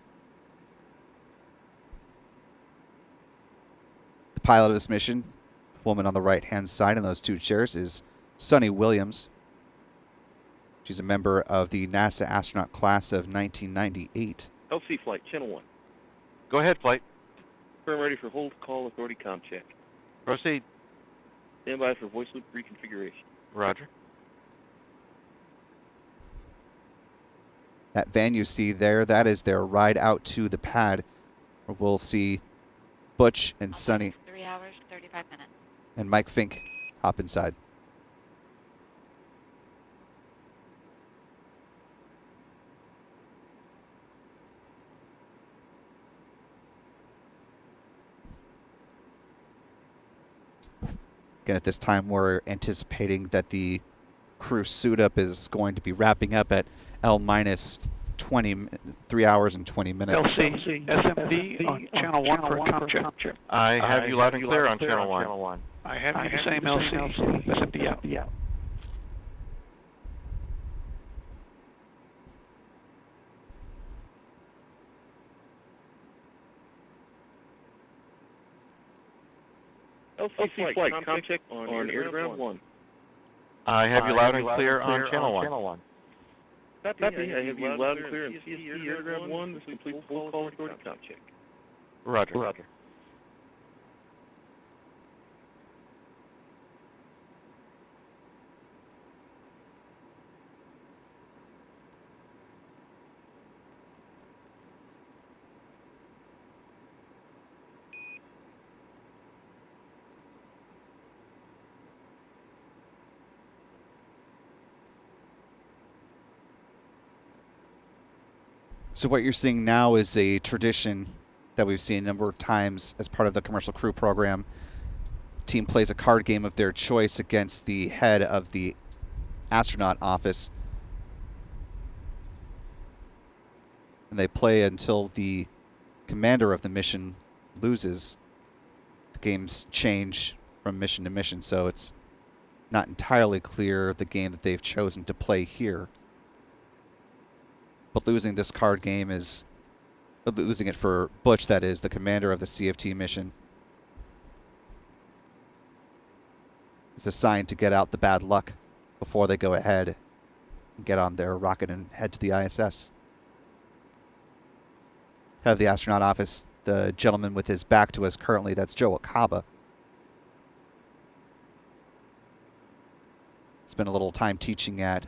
[SPEAKER 1] The pilot of this mission, the woman on the right-hand side in those 2 chairs, is Sunita Williams. She's a member of the NASA astronaut class of 1998.
[SPEAKER 10] LC flight, channel 1.
[SPEAKER 4] Go ahead, flight.
[SPEAKER 10] Firm ready for hold call authority comm check.
[SPEAKER 4] Proceed.
[SPEAKER 10] Stand by for voice loop reconfiguration.
[SPEAKER 4] Roger.
[SPEAKER 1] That van you see there, that is their ride out to the pad, where we'll see Butch and Sunny
[SPEAKER 3] 3 hours, 35 minutes.
[SPEAKER 1] and Mike Fink hop inside. Again, at this time, we're anticipating that the crew suit up is going to be wrapping up at L minus 3 hours and 20 minutes.
[SPEAKER 11] LC, SMD on channel 1 for a comm check.
[SPEAKER 4] I have you loud and clear on channel 1.
[SPEAKER 11] I have you the same LC, SMD out.
[SPEAKER 10] LC flight, comm check on airground 1.
[SPEAKER 4] I have you loud and clear on channel 1.
[SPEAKER 10] Copy, I have you loud and clear on CST airground 1. This completes full call authority comm check.
[SPEAKER 4] Roger.
[SPEAKER 10] Roger.
[SPEAKER 1] So what you're seeing now is a tradition that we've seen a number of times as part of the commercial crew program. The team plays a card game of their choice against the head of the astronaut office. And they play until the commander of the mission loses. The games change from mission to mission, so it's not entirely clear the game that they've chosen to play here. But losing this card game is losing it for Butch, that is, the commander of the CFT mission. It's a sign to get out the bad luck before they go ahead and get on their rocket and head to the ISS. Head of the astronaut office, the gentleman with his back to us currently, that's Joe Akaba. Spent a little time teaching at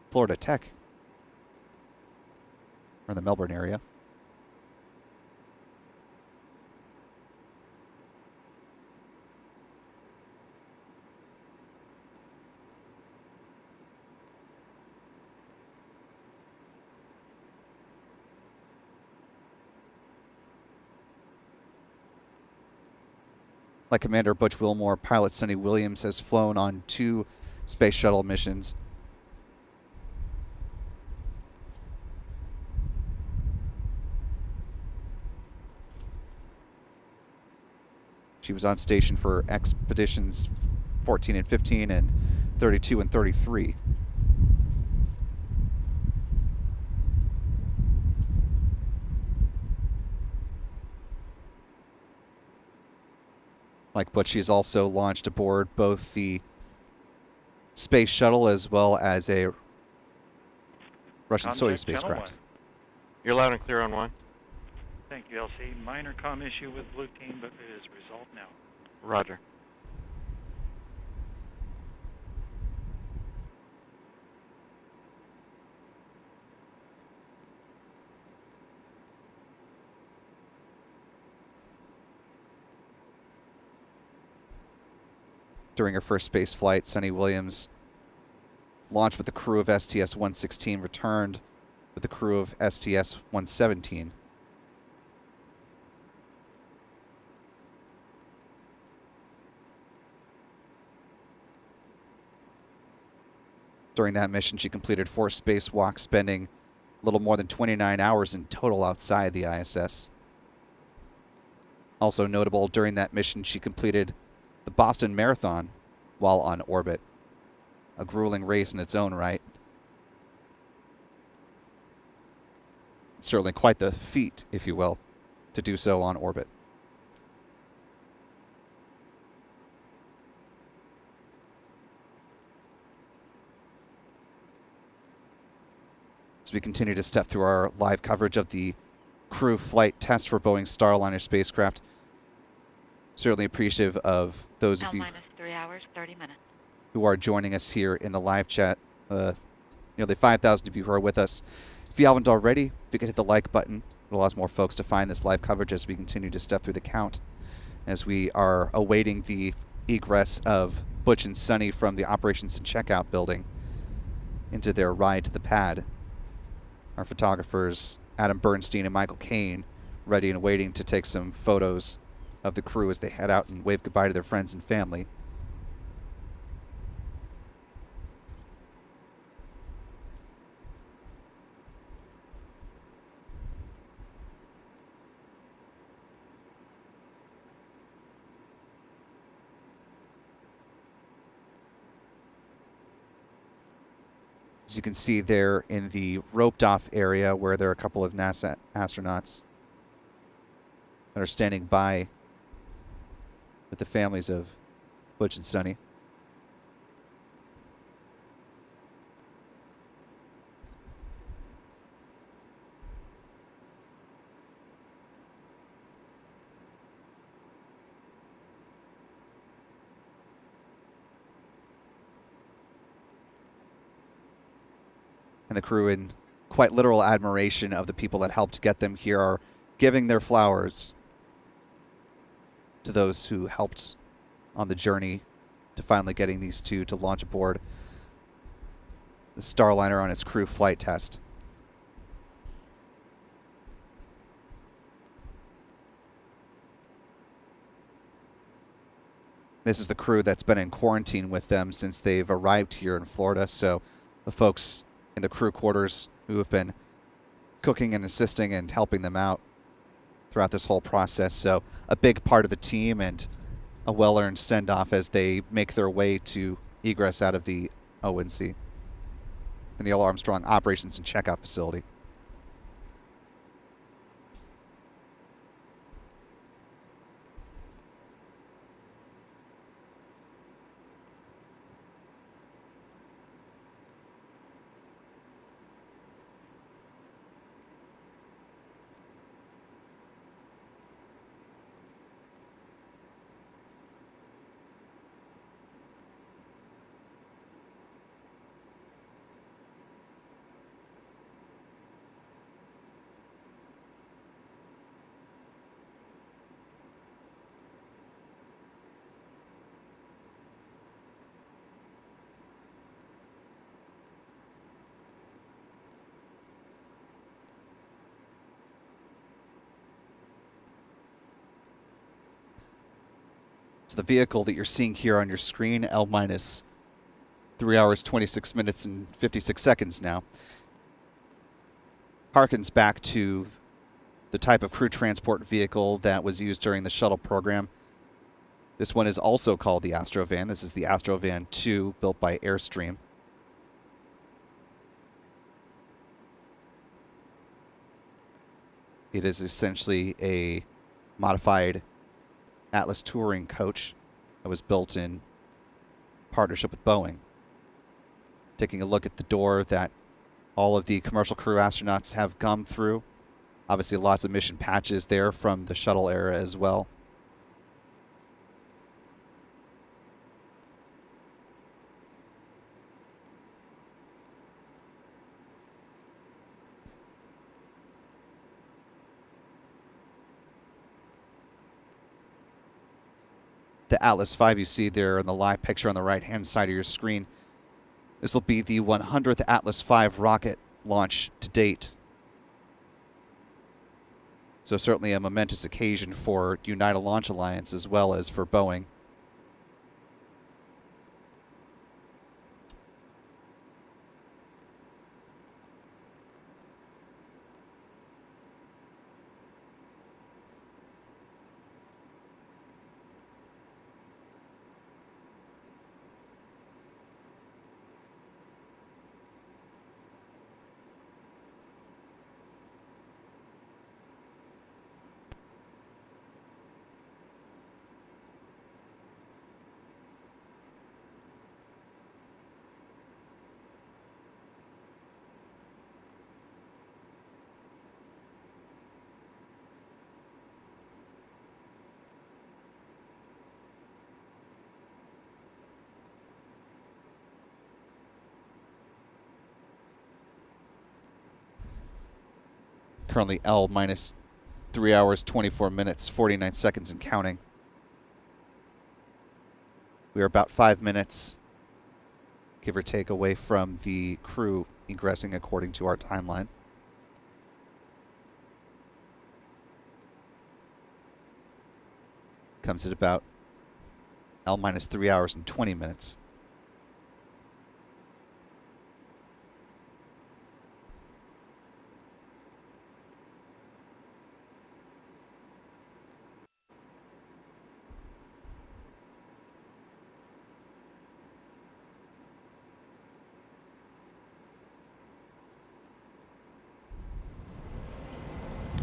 [SPEAKER 1] Florida Tech, or in the Melbourne area. Like Commander Butch Wilmore, pilot Sunita Williams has flown on 2 space shuttle missions. She was on station for expeditions 14 and 15 and 32 and 33. Like Butch, she's also launched aboard both the space shuttle as well as a Russian Soyuz spacecraft.
[SPEAKER 4] You're loud and clear on 1.
[SPEAKER 9] Thank you, LC. Minor comm issue with blue team, but it is resolved now.
[SPEAKER 4] Roger.
[SPEAKER 1] During her first space flight, Sunita Williams launched with the crew of STS-116, returned with the crew of STS-117. During that mission, she completed 4 spacewalks, spending a little more than 29 hours in total outside the ISS. Also notable, during that mission, she completed the Boston Marathon while on orbit. A grueling race in its own right. Certainly quite the feat, if you will, to do so on orbit. As we continue to step through our live coverage of the crew flight test for Boeing Starliner spacecraft, certainly appreciative of those of you
[SPEAKER 3] minus 3 hours, 30 minutes.
[SPEAKER 1] Who are joining us here in the live chat. Nearly 5,000 of you who are with us. If you haven't already, if you could hit the like button, it allows more folks to find this live coverage as we continue to step through the count, as we are awaiting the egress of Butch and Sunny from the operations and checkout building into their ride to the pad. Our photographers, Adam Bernstein and Michael Kane, ready and waiting to take some photos of the crew as they head out and wave goodbye to their friends and family. As you can see there in the roped off area where there are a couple of NASA astronauts that are standing by with the families of Butch and Sunny. And the crew, in quite literal admiration of the people that helped get them here, are giving their flowers to those who helped on the journey to finally getting these two to launch aboard the Starliner on its crew flight test. This is the crew that's been in quarantine with them since they've arrived here in Florida. So the folks in the crew quarters who have been cooking and assisting and helping them out throughout this whole process. So a big part of the team and a well-earned send-off as they make their way to egress out of the ONC, the Neil Armstrong Operations and Checkout Facility. So the vehicle that you're seeing here on your screen, L minus 3 hours, 26 minutes, and 56 seconds now, harkens back to the type of crew transport vehicle that was used during the shuttle program. This one is also called the Astrovan. This is the Astrovan 2, built by Airstream. It is essentially a modified Atlas touring coach that was built in partnership with Boeing. Taking a look at the door that all of the commercial crew astronauts have gone through. Obviously lots of mission patches there from the shuttle era as well. The Atlas V you see there in the live picture on the right-hand side of your screen. This will be the 100th Atlas V rocket launch to date. So certainly a momentous occasion for United Launch Alliance as well as for Boeing. Currently L minus 3 hours, 24 minutes, 49 seconds and counting. We are about 5 minutes, give or take, away from the crew egressing according to our timeline. Comes at about L minus 3 hours and 20 minutes.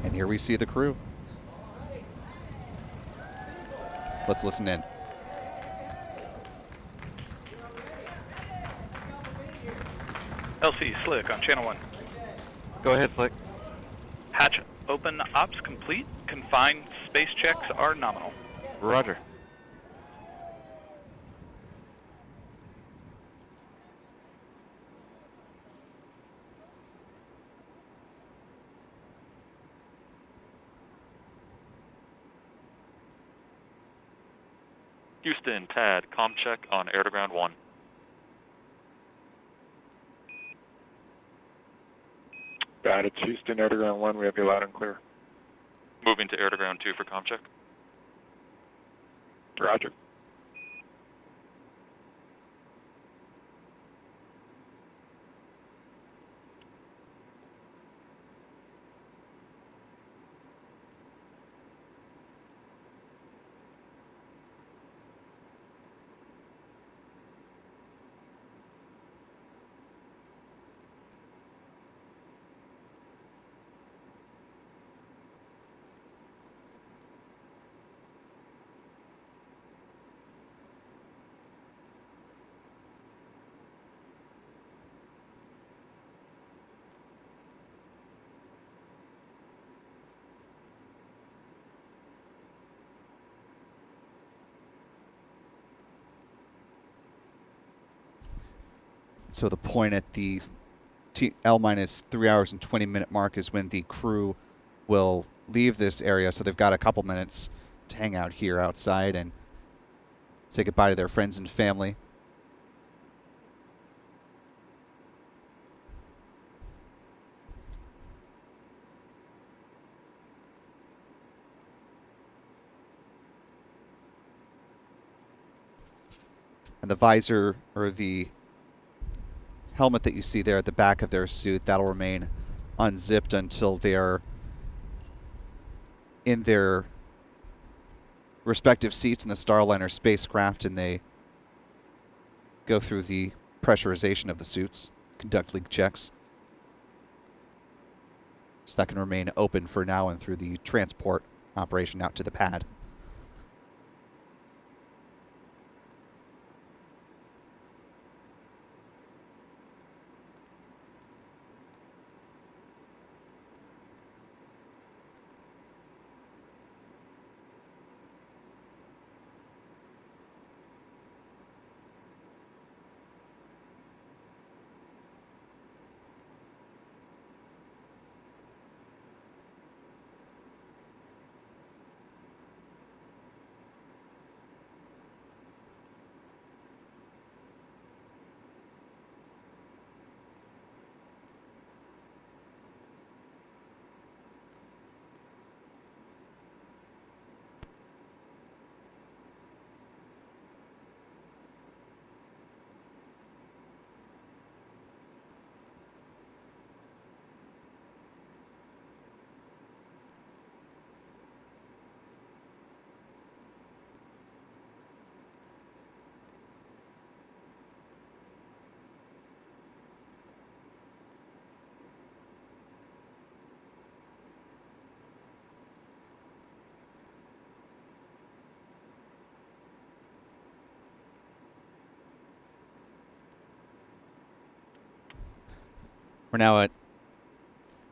[SPEAKER 1] And here we see the crew. Let's listen in.
[SPEAKER 6] LC Slick on channel 1.
[SPEAKER 4] Go ahead, Slick.
[SPEAKER 6] Hatch open, ops complete. Confined space checks are nominal.
[SPEAKER 4] Roger.
[SPEAKER 12] Houston, TAD, comm check on air-to-ground 1.
[SPEAKER 10] Got it, Houston, air-to-ground 1, we have you loud and clear.
[SPEAKER 12] Moving to air-to-ground 2 for comm check.
[SPEAKER 10] Roger.
[SPEAKER 1] So the point at the L minus 3 hours and 20-minute mark is when the crew will leave this area. So they've got a couple minutes to hang out here outside and say goodbye to their friends and family. And the visor, or the helmet that you see there at the back of their suit, that'll remain unzipped until they're in their respective seats in the Starliner spacecraft and they go through the pressurization of the suits, conduct leak checks. So that can remain open for now and through the transport operation out to the pad. We're now at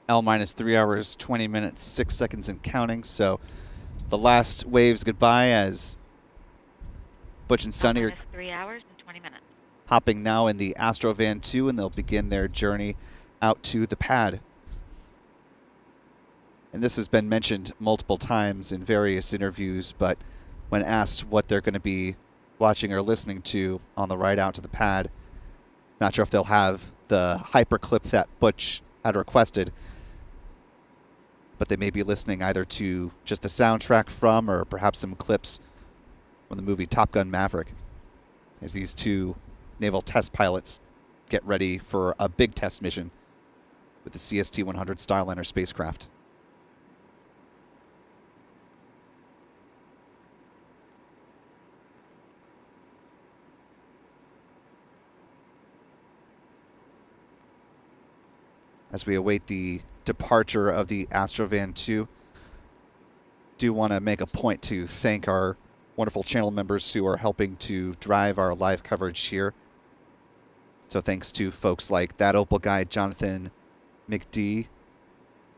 [SPEAKER 1] L minus 3 hours, 20 minutes, 6 seconds and counting. So the last waves goodbye as Butch and Sunny are
[SPEAKER 3] 3 hours and 20 minutes.
[SPEAKER 1] Hopping now in the Astrovan 2, and they'll begin their journey out to the pad. And this has been mentioned multiple times in various interviews, but when asked what they're going to be watching or listening to on the ride out to the pad, not sure if they'll have the hyperclip that Butch had requested, but they may be listening either to just the soundtrack from or perhaps some clips from the movie Top Gun Maverick as these two naval test pilots get ready for a big test mission with the CST-100 Starliner spacecraft. As we await the departure of the Astrovan 2, do want to make a point to thank our wonderful channel members who are helping to drive our live coverage here. So thanks to folks like That Opal Guy, Jonathan McD,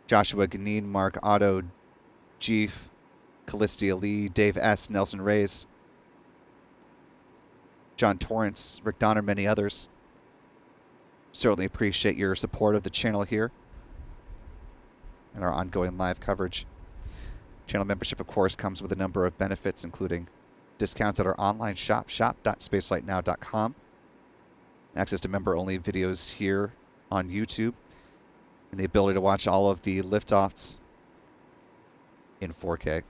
[SPEAKER 1] Joshua Ganin, Mark Otto, Jeef, Callistia Lee, Dave S., Nelson Reyes, John Torrance, Rick Donner, many others. Certainly appreciate your support of the channel here and our ongoing live coverage. Channel membership, of course, comes with a number of benefits, including discounts at our online shop, shop.spaceflightnow.com, access to member-only videos here on YouTube, and the ability to watch all of the liftoffs in 4K.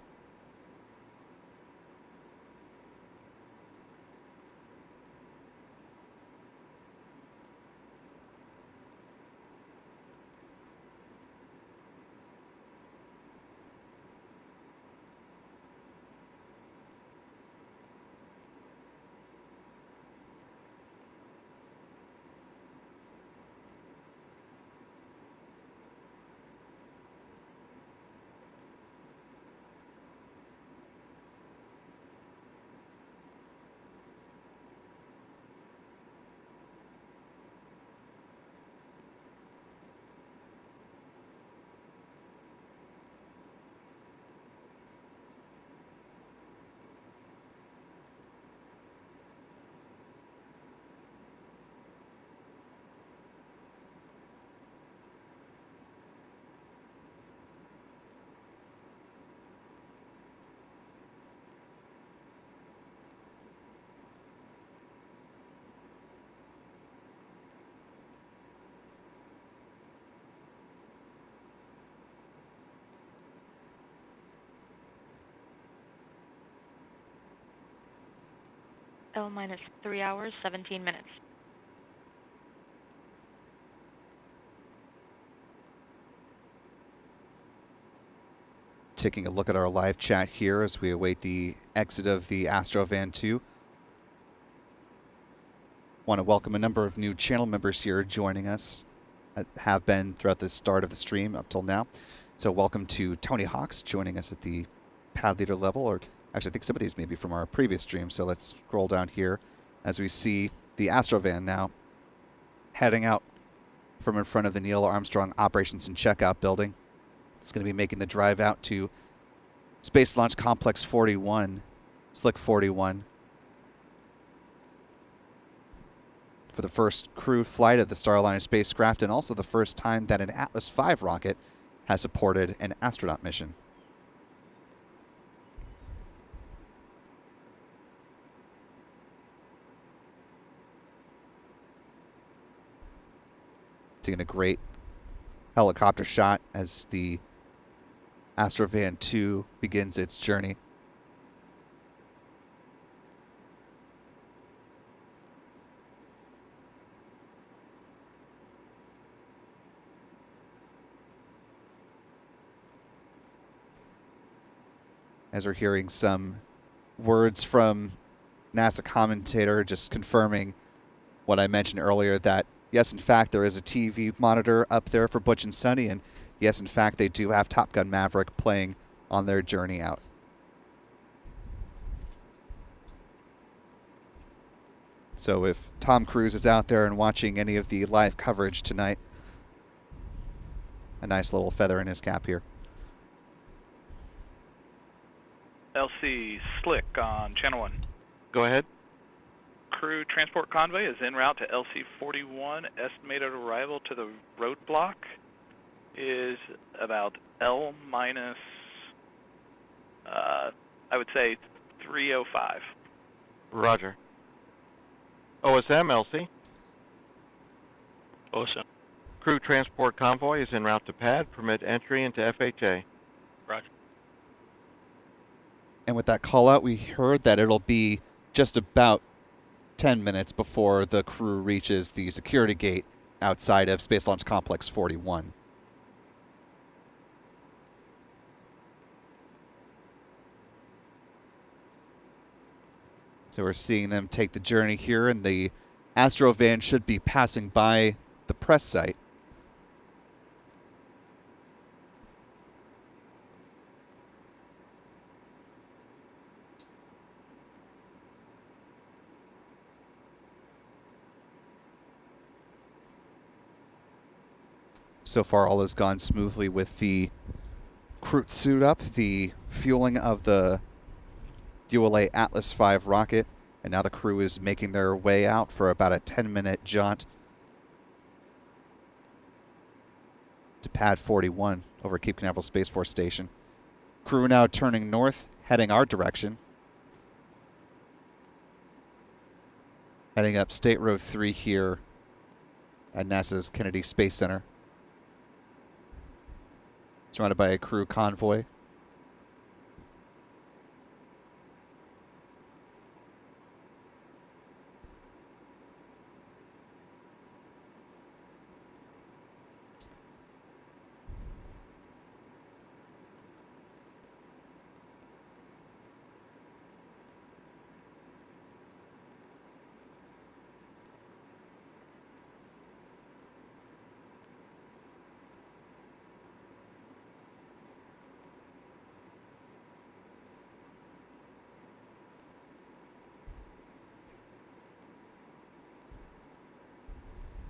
[SPEAKER 3] L minus 3 hours, 17 minutes.
[SPEAKER 1] Taking a look at our live chat here as we await the exit of the Astrovan 2. Want to welcome a number of new channel members here joining us, have been throughout the start of the stream up till now. So welcome to Tony Hawks joining us at the pad leader level, or actually I think some of these may be from our previous stream. So let's scroll down here as we see the Astrovan now heading out from in front of the Neil Armstrong Operations and Checkout building. It's going to be making the drive out to Space Launch Complex 41, Slick 41, for the first crewed flight of the Starliner spacecraft, and also the first time that an Atlas V rocket has supported an astronaut mission. Taking a great helicopter shot as the Astrovan 2 begins its journey. As we're hearing some words from NASA commentator just confirming what I mentioned earlier, that yes, in fact, there is a TV monitor up there for Butch and Sunny, and yes, in fact, they do have Top Gun Maverick playing on their journey out. So if Tom Cruise is out there and watching any of the live coverage tonight, a nice little feather in his cap here.
[SPEAKER 6] LC Slick on Channel 1.
[SPEAKER 4] Go ahead.
[SPEAKER 6] Crew transport convoy is en route to LC-41. Estimated arrival to the roadblock is about L minus, I would say 3:05.
[SPEAKER 4] Roger. OSM, LC.
[SPEAKER 7] OSM.
[SPEAKER 4] Crew transport convoy is en route to pad. Permit entry into FHA.
[SPEAKER 7] Roger.
[SPEAKER 1] And with that call out, we heard that it'll be just about 10 minutes before the crew reaches the security gate outside of Space Launch Complex 41. So we're seeing them take the journey here, and the Astrovan should be passing by the press site. So far, all has gone smoothly with the crew suit up, the fueling of the ULA Atlas V rocket, and now the crew is making their way out for about a 10-minute jaunt to pad 41 over Cape Canaveral Space Force Station. Crew now turning north, heading our direction, heading up State Road 3 here at NASA's Kennedy Space Center. Surrounded by a crew convoy.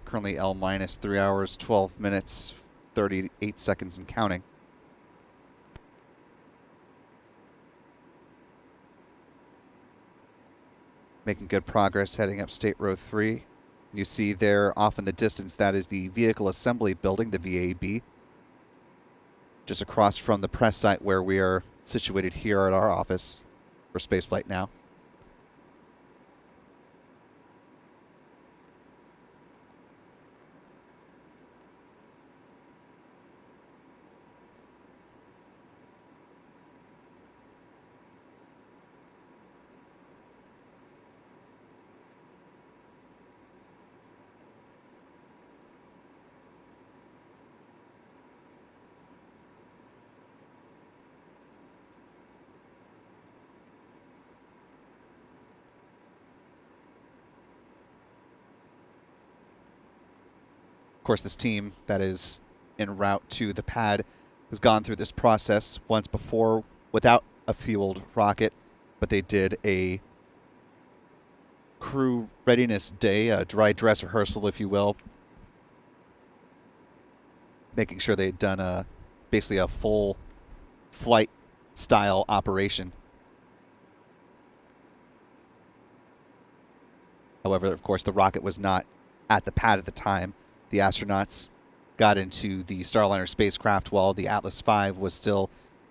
[SPEAKER 1] Currently L minus 3 hours, 12 minutes, 38 seconds and counting. Making good progress heading up State Road 3. You see there off in the distance, that is the Vehicle Assembly Building, the VAB. Just across from the press site where we are situated here at our office for Spaceflight now. Of course, this team that is en route to the pad has gone through this process once before without a fueled rocket, but they did a crew readiness day, a dry dress rehearsal, if you will, making sure they had done basically a full flight style operation. However, of course, the rocket was not at the pad at the time. The astronauts got into the Starliner spacecraft while the Atlas V was still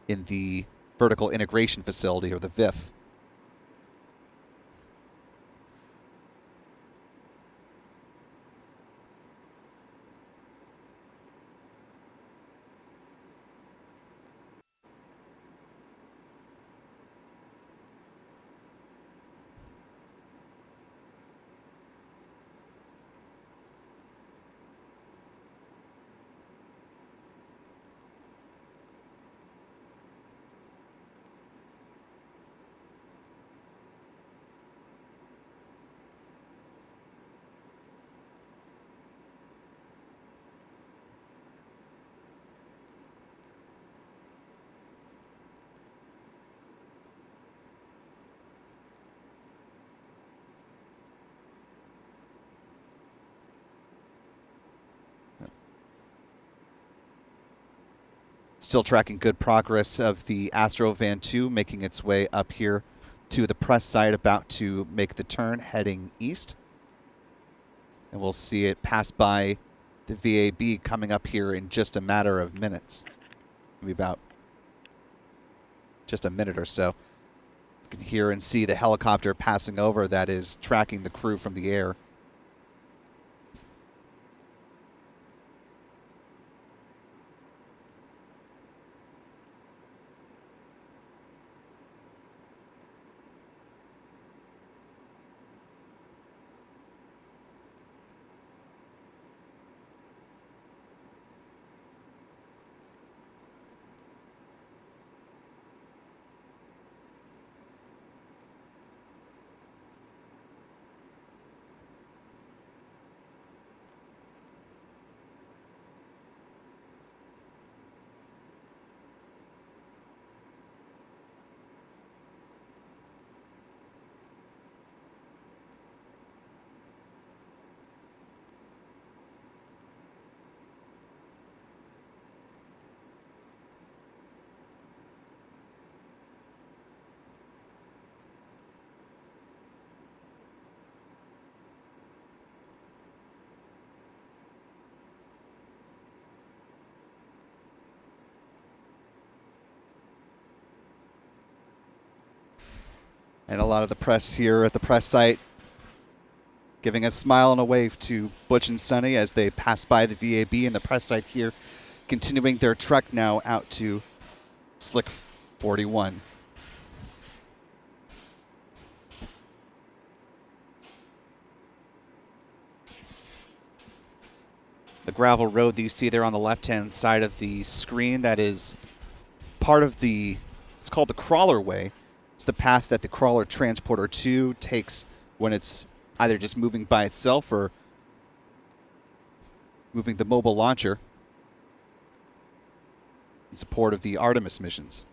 [SPEAKER 1] in the vertical integration facility, or the VIF. Still tracking good progress of the Astro Van 2, making its way up here to the press site, about to make the turn, heading east. And we'll see it pass by the VAB coming up here in just a matter of minutes. Maybe about just a minute or so. You can hear and see the helicopter passing over that is tracking the crew from the air. And a lot of the press here at the press site giving a smile and a wave to Butch and Sunny as they pass by the VAB and the press site here, continuing their trek now out to Slick 41. The gravel road that you see there on the left-hand side of the screen, that is part of the, it's called the crawler way. It's the path that the crawler transporter 2 takes when it's either just moving by itself or moving the mobile launcher in support of the Artemis missions.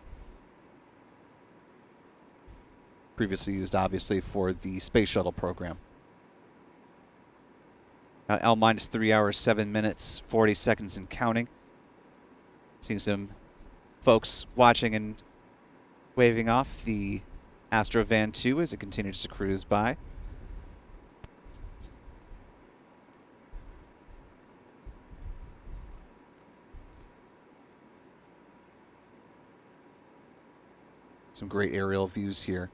[SPEAKER 1] Previously used, obviously, for the space shuttle program. L minus 3 hours, 7 minutes, 40 seconds and counting. Seeing some folks watching and waving off the Astro Van 2 as it continues to cruise by. Some great aerial views here.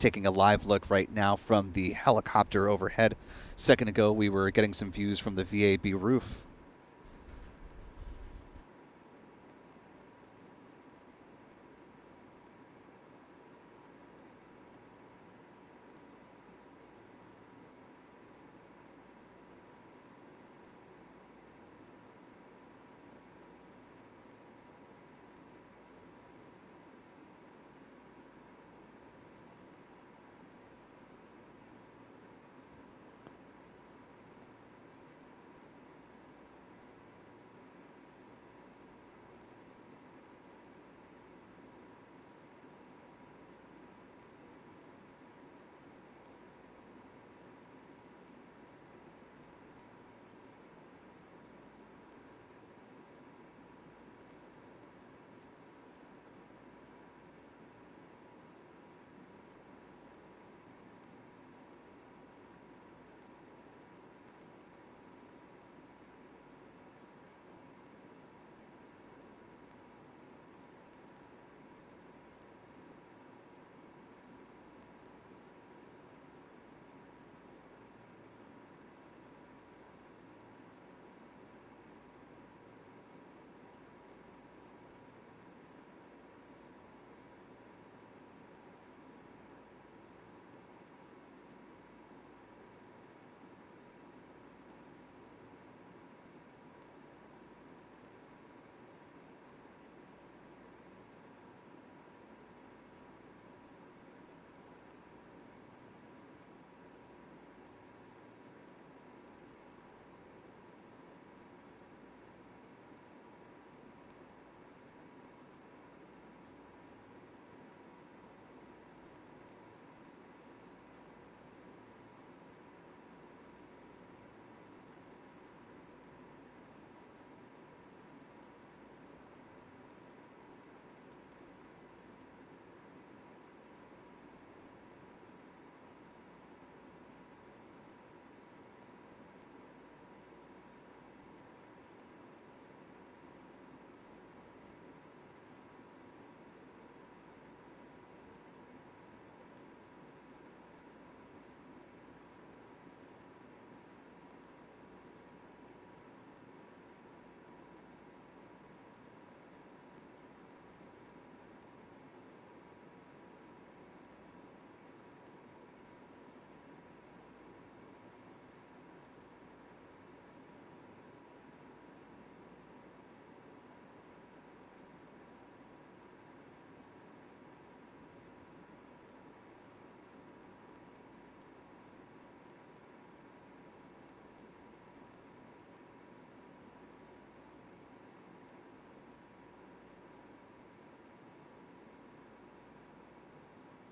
[SPEAKER 1] Taking a live look right now from the helicopter overhead. A second ago, we were getting some views from the VAB roof.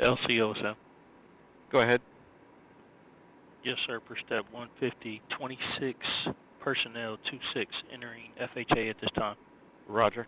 [SPEAKER 7] LCOSM.
[SPEAKER 4] Go ahead.
[SPEAKER 7] Yes, sir. Per step 150, 26 personnel 26 entering FHA at this time.
[SPEAKER 4] Roger.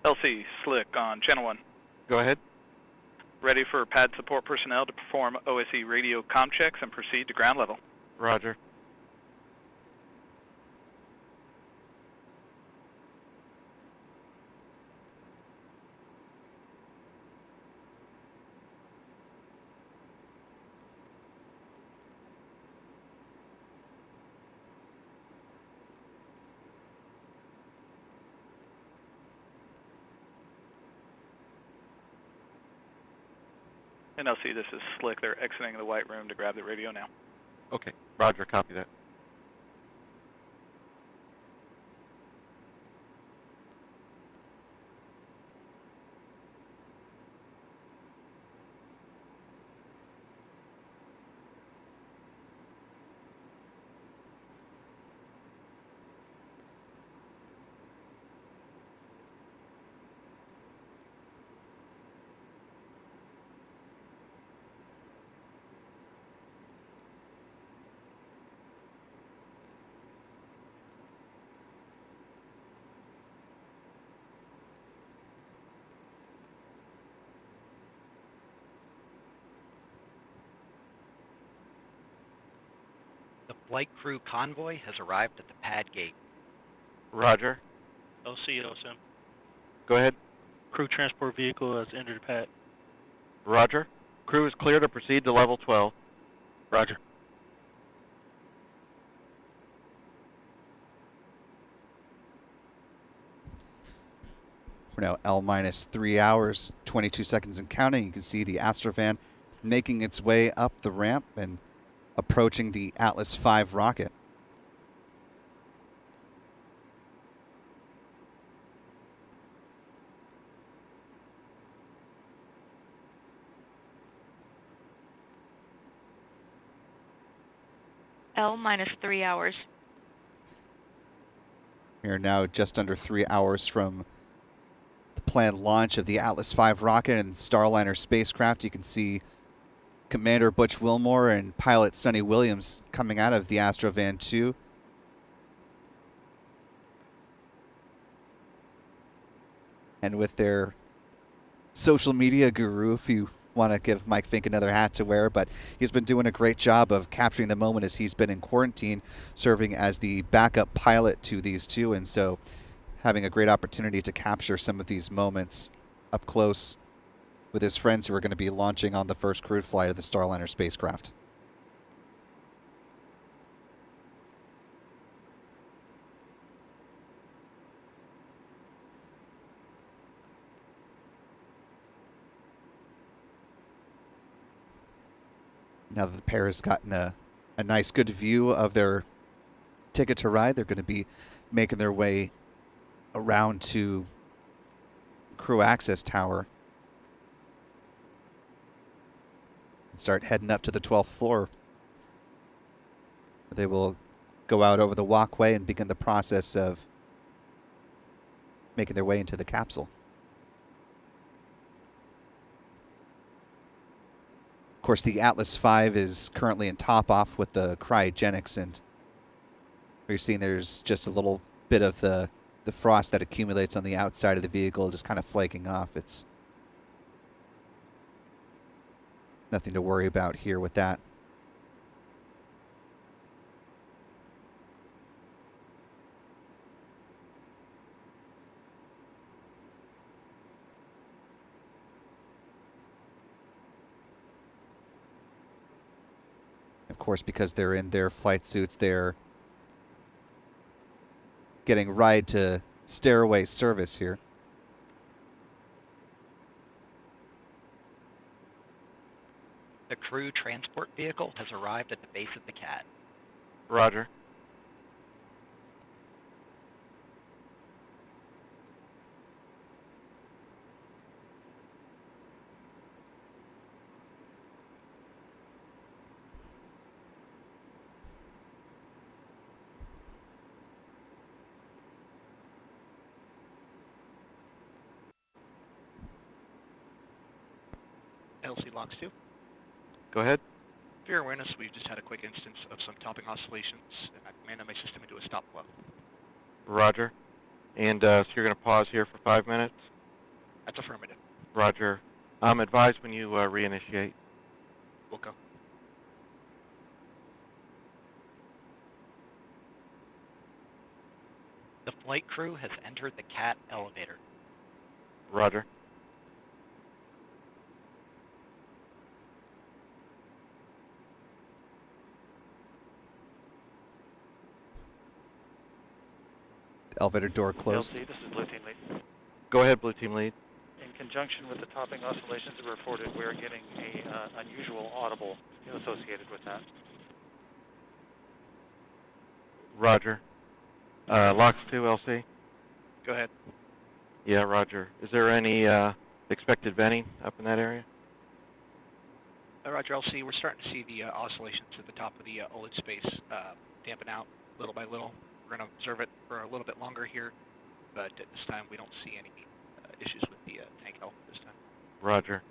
[SPEAKER 6] LC, Slick on Channel 1.
[SPEAKER 4] Go ahead.
[SPEAKER 6] Ready for pad support personnel to perform OSE radio comm checks and proceed to ground level.
[SPEAKER 4] Roger.
[SPEAKER 6] And LC, this is Slick. They're exiting the white room to grab the radio now.
[SPEAKER 4] Okay. Roger. Copy that.
[SPEAKER 8] The flight crew convoy has arrived at the pad gate.
[SPEAKER 4] Roger.
[SPEAKER 7] LCOSM.
[SPEAKER 4] Go ahead.
[SPEAKER 7] Crew transport vehicle has entered the pad.
[SPEAKER 4] Roger. Crew is clear to proceed to level 12.
[SPEAKER 7] Roger.
[SPEAKER 1] We're now L minus 3 hours, 22 seconds and counting. You can see the Astrovan making its way up the ramp and approaching the Atlas V rocket.
[SPEAKER 3] L minus 3 hours.
[SPEAKER 1] We are now just under 3 hours from the planned launch of the Atlas V rocket and Starliner spacecraft. You can see Commander Butch Wilmore and pilot Sunita Williams coming out of the Astrovan 2. And with their social media guru, if you want to give Mike Fink another hat to wear, but he's been doing a great job of capturing the moment as he's been in quarantine, serving as the backup pilot to these two, and so having a great opportunity to capture some of these moments up close with his friends who are going to be launching on the first crewed flight of the Starliner spacecraft. Now that the pair has gotten a nice good view of their ticket to ride, they're going to be making their way around to crew access tower and start heading up to the 12th floor. They will go out over the walkway and begin the process of making their way into the capsule. course, the Atlas V is currently in top off with the cryogenics, and you're seeing there's just a little bit of the frost that accumulates on the outside of the vehicle just kind of flaking off. It's nothing to worry about here with that. Of course, because they're in their flight suits, they're getting ride to stairway service here.
[SPEAKER 8] The crew transport vehicle has arrived at the base of the CAT.
[SPEAKER 4] Roger.
[SPEAKER 7] LC locks 2.
[SPEAKER 4] Go ahead.
[SPEAKER 7] For your awareness, we've just had a quick instance of some topping oscillations, and I command my system into a stop flow.
[SPEAKER 4] Roger. And so you're going to pause here for 5 minutes?
[SPEAKER 7] That's affirmative.
[SPEAKER 4] Roger. Advise when you reinitiate.
[SPEAKER 7] We'll go.
[SPEAKER 8] The flight crew has entered the CAT elevator.
[SPEAKER 4] Roger.
[SPEAKER 1] Elevator door closed.
[SPEAKER 9] LC, this is Blue Team Lead.
[SPEAKER 4] Go ahead, Blue Team Lead.
[SPEAKER 9] In conjunction with the topping oscillations that were reported, we're getting a unusual audible associated with that.
[SPEAKER 4] Roger. Locks 2, LC.
[SPEAKER 7] Go ahead.
[SPEAKER 4] Yeah, Roger. Is there any expected venting up in that area?
[SPEAKER 7] Roger, LC, we're starting to see the oscillations at the top of the OLED space dampen out little by little. We're going to observe it for a little bit longer here, but at this time we don't see any issues with the tank health this time.
[SPEAKER 4] Roger.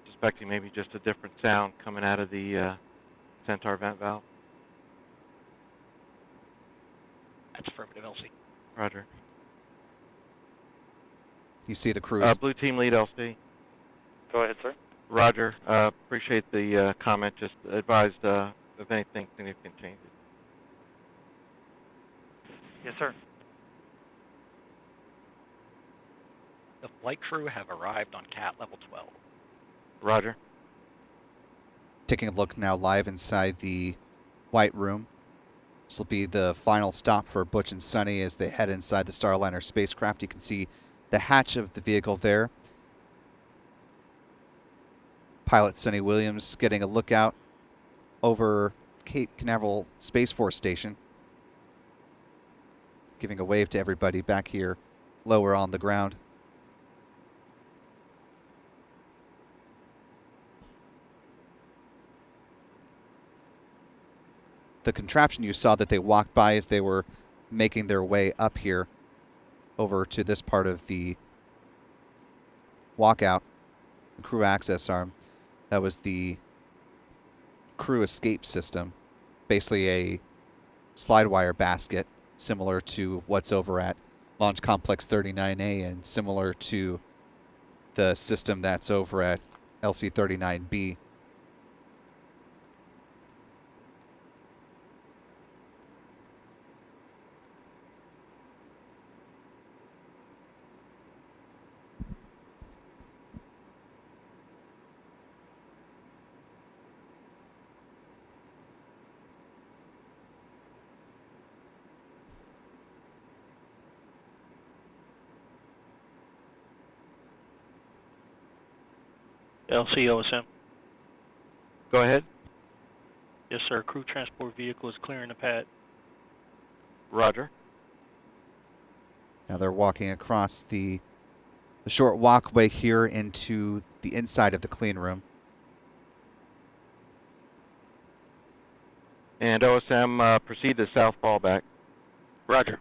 [SPEAKER 4] Suspecting maybe just a different sound coming out of the Centaur vent valve.
[SPEAKER 7] That's affirmative, LC.
[SPEAKER 4] Roger.
[SPEAKER 1] You see the cruise.
[SPEAKER 4] Blue Team Lead, LC.
[SPEAKER 9] Go ahead, sir.
[SPEAKER 4] Roger. Appreciate the comment. Just advised if anything significant changes.
[SPEAKER 9] Yes, sir.
[SPEAKER 8] The flight crew have arrived on CAT level 12.
[SPEAKER 4] Roger.
[SPEAKER 1] Taking a look now live inside the White Room. This will be the final stop for Butch and Sunny as they head inside the Starliner spacecraft. You can see the hatch of the vehicle there. Pilot Sunita Williams getting a look out over Cape Canaveral Space Force Station, giving a wave to everybody back here lower on the ground. The contraption you saw that they walked by as they were making their way up here over to this part of the walkout, the crew access arm, that was the crew escape system, basically a slide wire basket similar to what's over at Launch Complex 39A and similar to the system that's over at LC-39B.
[SPEAKER 7] LC OSM.
[SPEAKER 4] Go ahead.
[SPEAKER 7] Yes, sir. Crew transport vehicle is clearing the pad.
[SPEAKER 4] Roger.
[SPEAKER 1] Now they're walking across the short walkway here into the inside of the clean room.
[SPEAKER 4] And OSM, proceed to south fallback.
[SPEAKER 7] Roger.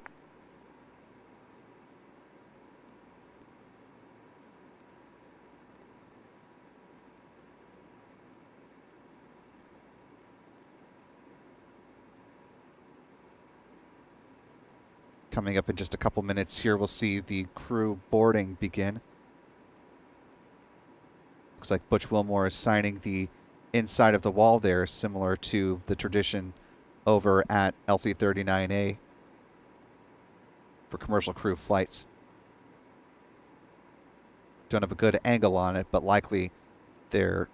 [SPEAKER 1] Coming up in just a couple minutes here, we'll see the crew boarding begin. Looks like Butch Wilmore is signing the inside of the wall there, similar to the tradition over at LC-39A for commercial crew flights. Don't have a good angle on it, but likely they're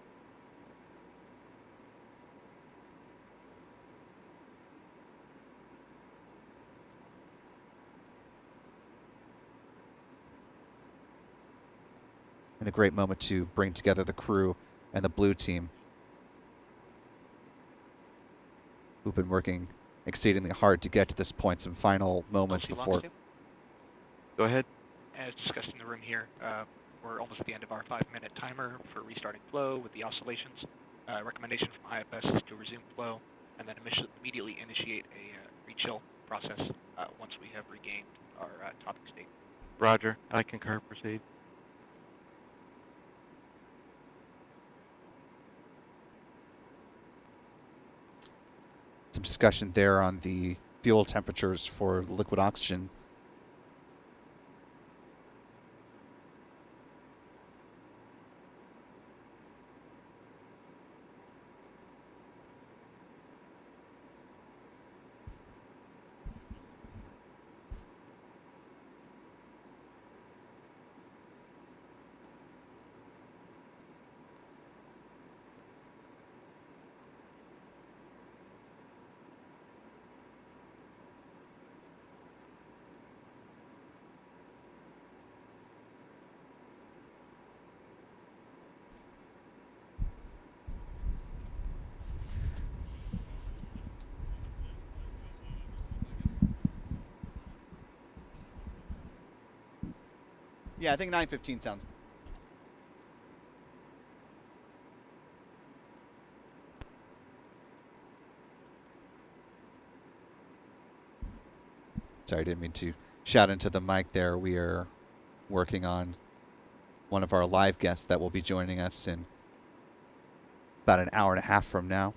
[SPEAKER 1] and a great moment to bring together the crew and the blue team, who've been working exceedingly hard to get to this point. Some final moments before.
[SPEAKER 4] Go ahead.
[SPEAKER 7] As discussed in the room here, we're almost at the end of our 5-minute timer for restarting flow with the oscillations. Recommendation from IFS is to resume flow and then immediately initiate a rechill process once we have regained our topic state.
[SPEAKER 4] Roger. I concur. Proceed.
[SPEAKER 1] Some discussion there on the fuel temperatures for liquid oxygen. Yeah, I think 9:15 sounds. Sorry, I didn't mean to shout into the mic there. We are working on one of our live guests that will be joining us in about an hour and a half from now.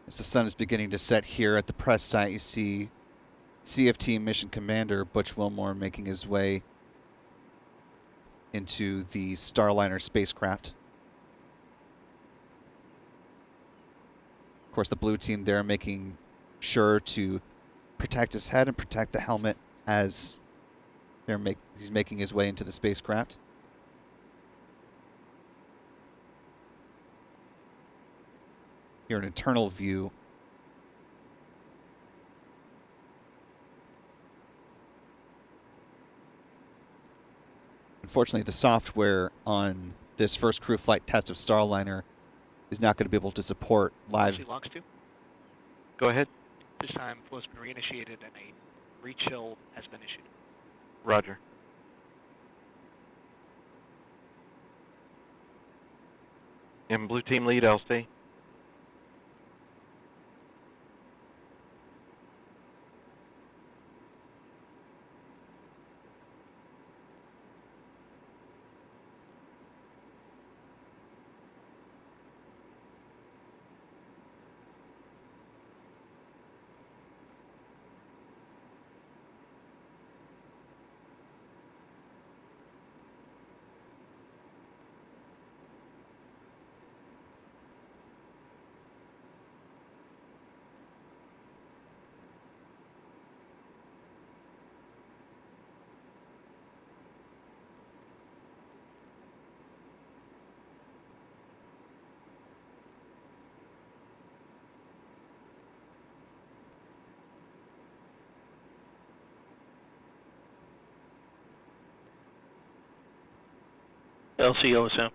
[SPEAKER 1] As the sun is beginning to set here at the press site, you see CFT Mission Commander Butch Wilmore making his way into the Starliner spacecraft. Of course, the blue team there making sure to protect his head and protect the helmet as he's making his way into the spacecraft. Here, an internal view. Unfortunately, the software on this first crew flight test of Starliner is not going to be able to support live.
[SPEAKER 7] Logs 2.
[SPEAKER 4] Go ahead.
[SPEAKER 7] This time, flow's been reinitiated and a rechill has been issued.
[SPEAKER 4] Roger. And blue team lead, LC.
[SPEAKER 10] LCOSM.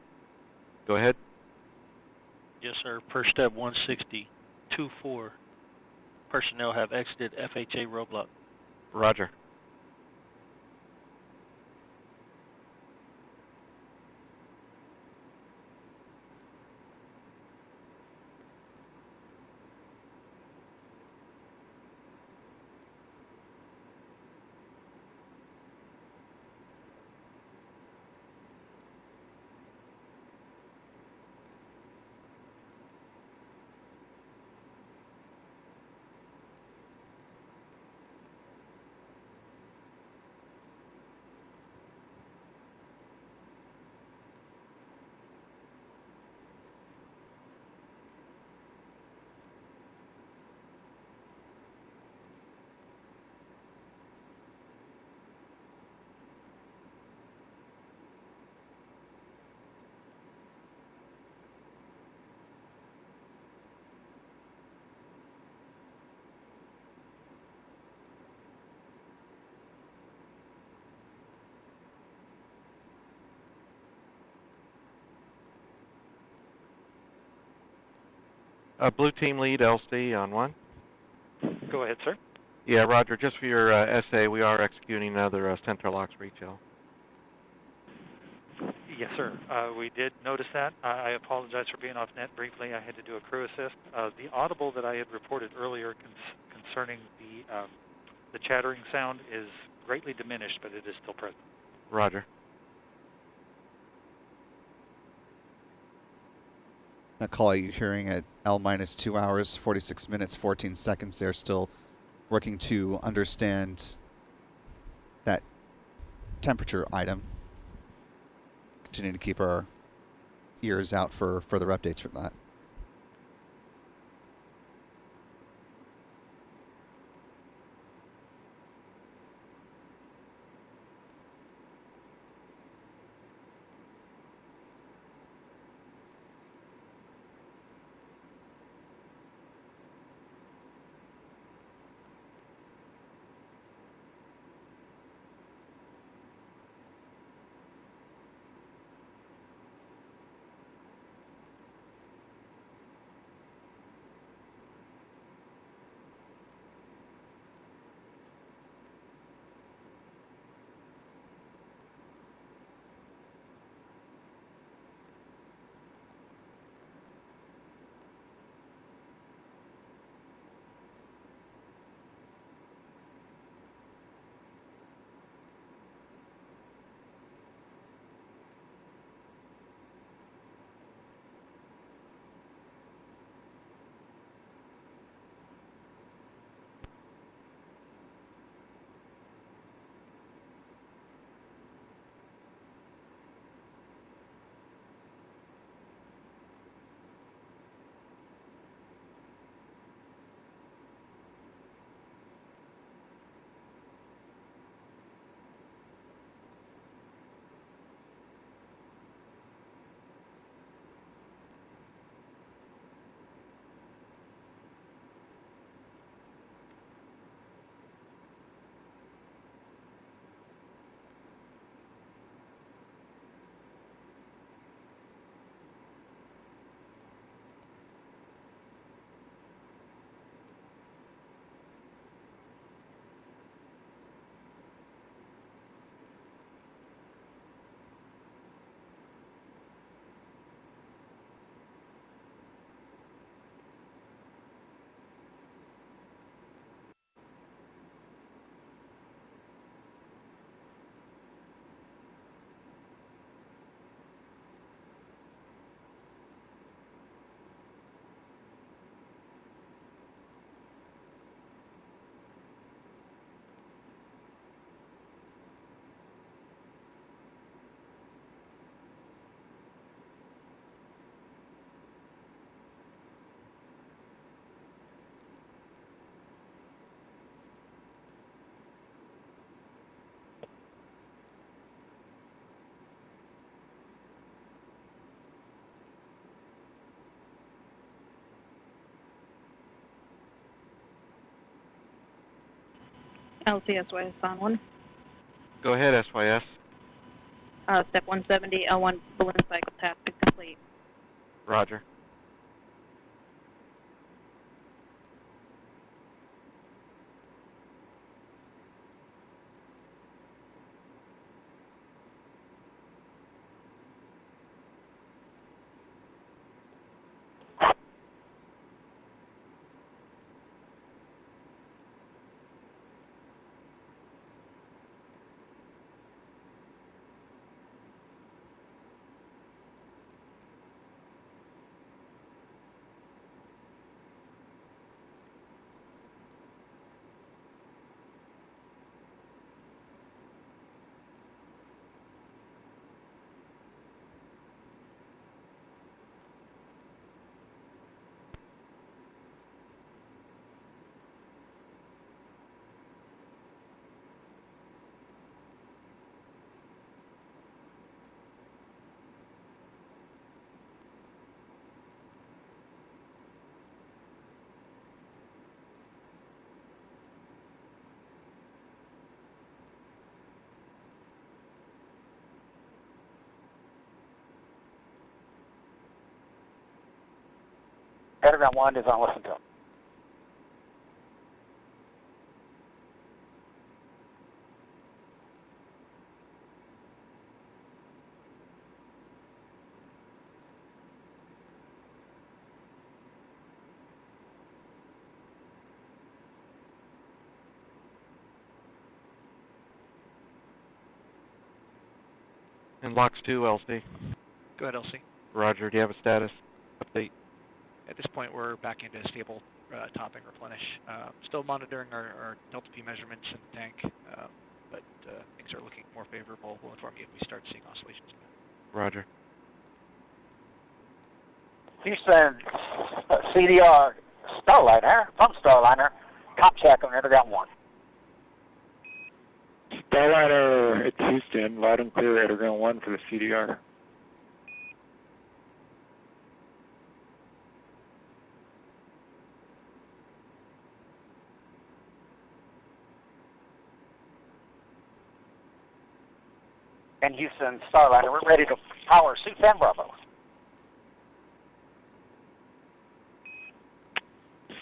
[SPEAKER 4] Go ahead.
[SPEAKER 10] Yes, sir. Per step 160.24. Personnel have exited FHA roadblock.
[SPEAKER 4] Roger. Blue team lead LC on 1.
[SPEAKER 9] Go ahead, sir.
[SPEAKER 4] Yeah, Roger. Just for your essay, we are executing another center locks retail.
[SPEAKER 9] Yes, sir. We did notice that. I apologize for being off net briefly. I had to do a crew assist. The audible that I had reported earlier concerning the chattering sound is greatly diminished, but it is still present.
[SPEAKER 4] Roger.
[SPEAKER 1] That call you're hearing at L-2 hours, 46 minutes, 14 seconds. They're still working to understand that temperature item. Continue to keep our ears out for further updates from that.
[SPEAKER 13] LCSYS on 1.
[SPEAKER 4] Go ahead, SYS.
[SPEAKER 13] Step 170, L1 balloon cycle task is complete.
[SPEAKER 4] Roger.
[SPEAKER 14] Pentagram 1 is on listen to.
[SPEAKER 4] And LOX 2, LC.
[SPEAKER 7] Go ahead, LC.
[SPEAKER 4] Roger, do you have a status update?
[SPEAKER 7] At this point, we're back into stable topping replenish. Still monitoring our delta P measurements in the tank, but things are looking more favorable. We'll inform you if we start seeing oscillations.
[SPEAKER 4] Roger.
[SPEAKER 14] Houston, CDR, Starliner, from Starliner, comp check on Pentagram 1.
[SPEAKER 11] Starliner, it's Houston, loud and clear, Pentagram 1 for the CDR.
[SPEAKER 14] And Houston, Starliner, we're ready to power Suit Fan Bravo.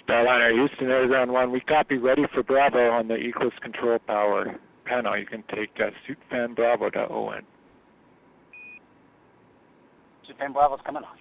[SPEAKER 11] Starliner, Houston, Pentagram 1, we copy, ready for Bravo on the egress control power panel. You can take Suit Fan Bravo to ON.
[SPEAKER 14] Suit Fan Bravo's coming on.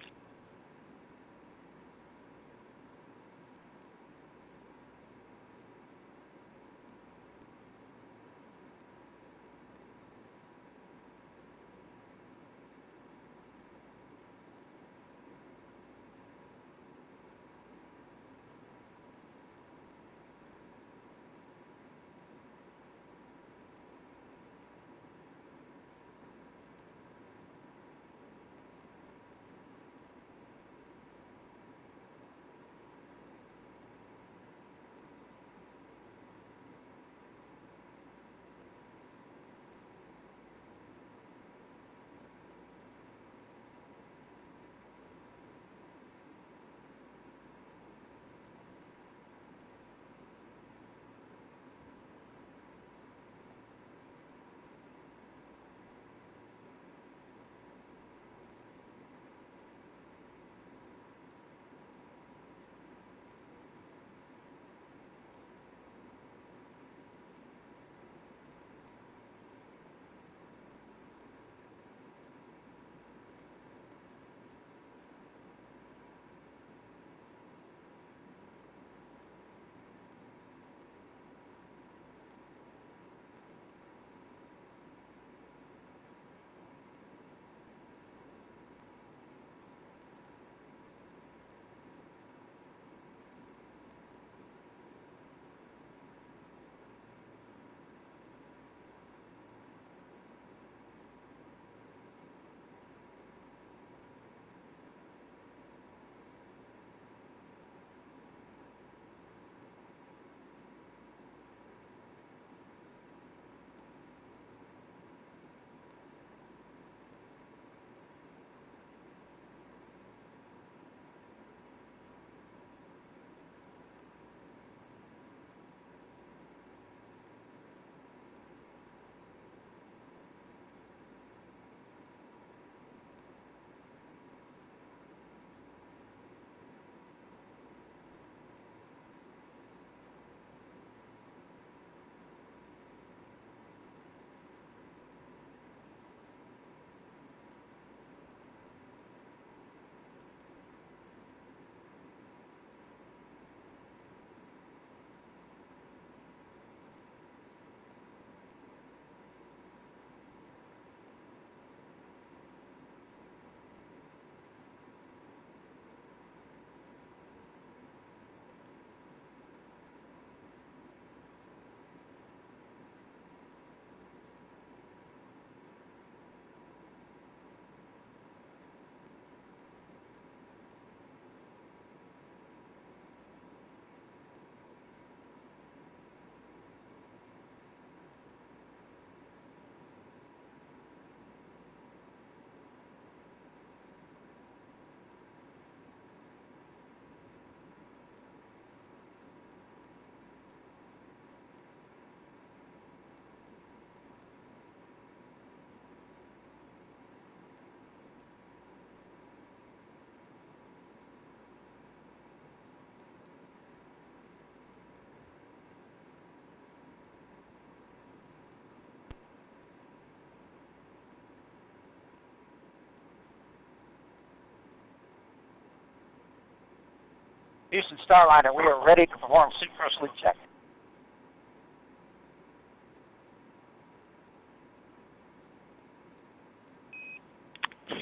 [SPEAKER 14] Houston Starliner, we are ready to perform suit gross leak check.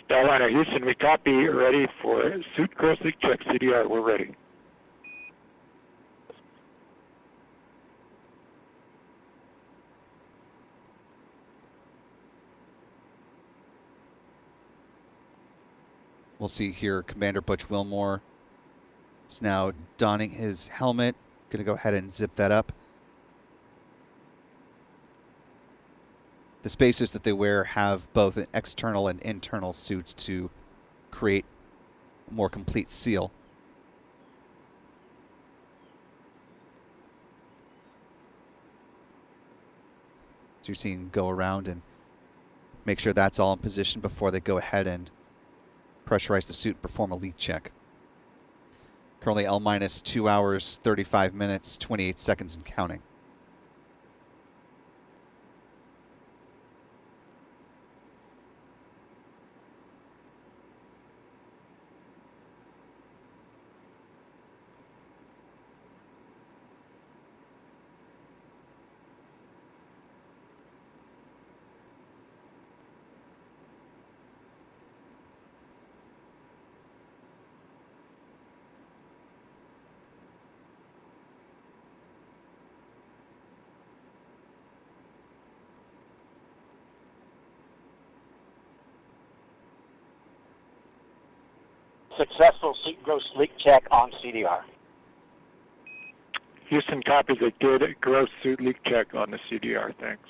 [SPEAKER 11] Starliner Houston, we copy. Ready for suit gross leak check. CDR, we're ready.
[SPEAKER 1] We'll see here Commander Butch Wilmore is now donning his helmet. Going to go ahead and zip that up. The spacesuits that they wear have both an external and internal suits to create a more complete seal. So you're seeing them go around and make sure that's all in position before they go ahead and pressurize the suit and perform a leak check. Currently L minus 2 hours, 35 minutes, 28 seconds and counting.
[SPEAKER 14] Successful suit gross leak check on CDR.
[SPEAKER 11] Houston copies a good gross suit leak check on the CDR. Thanks.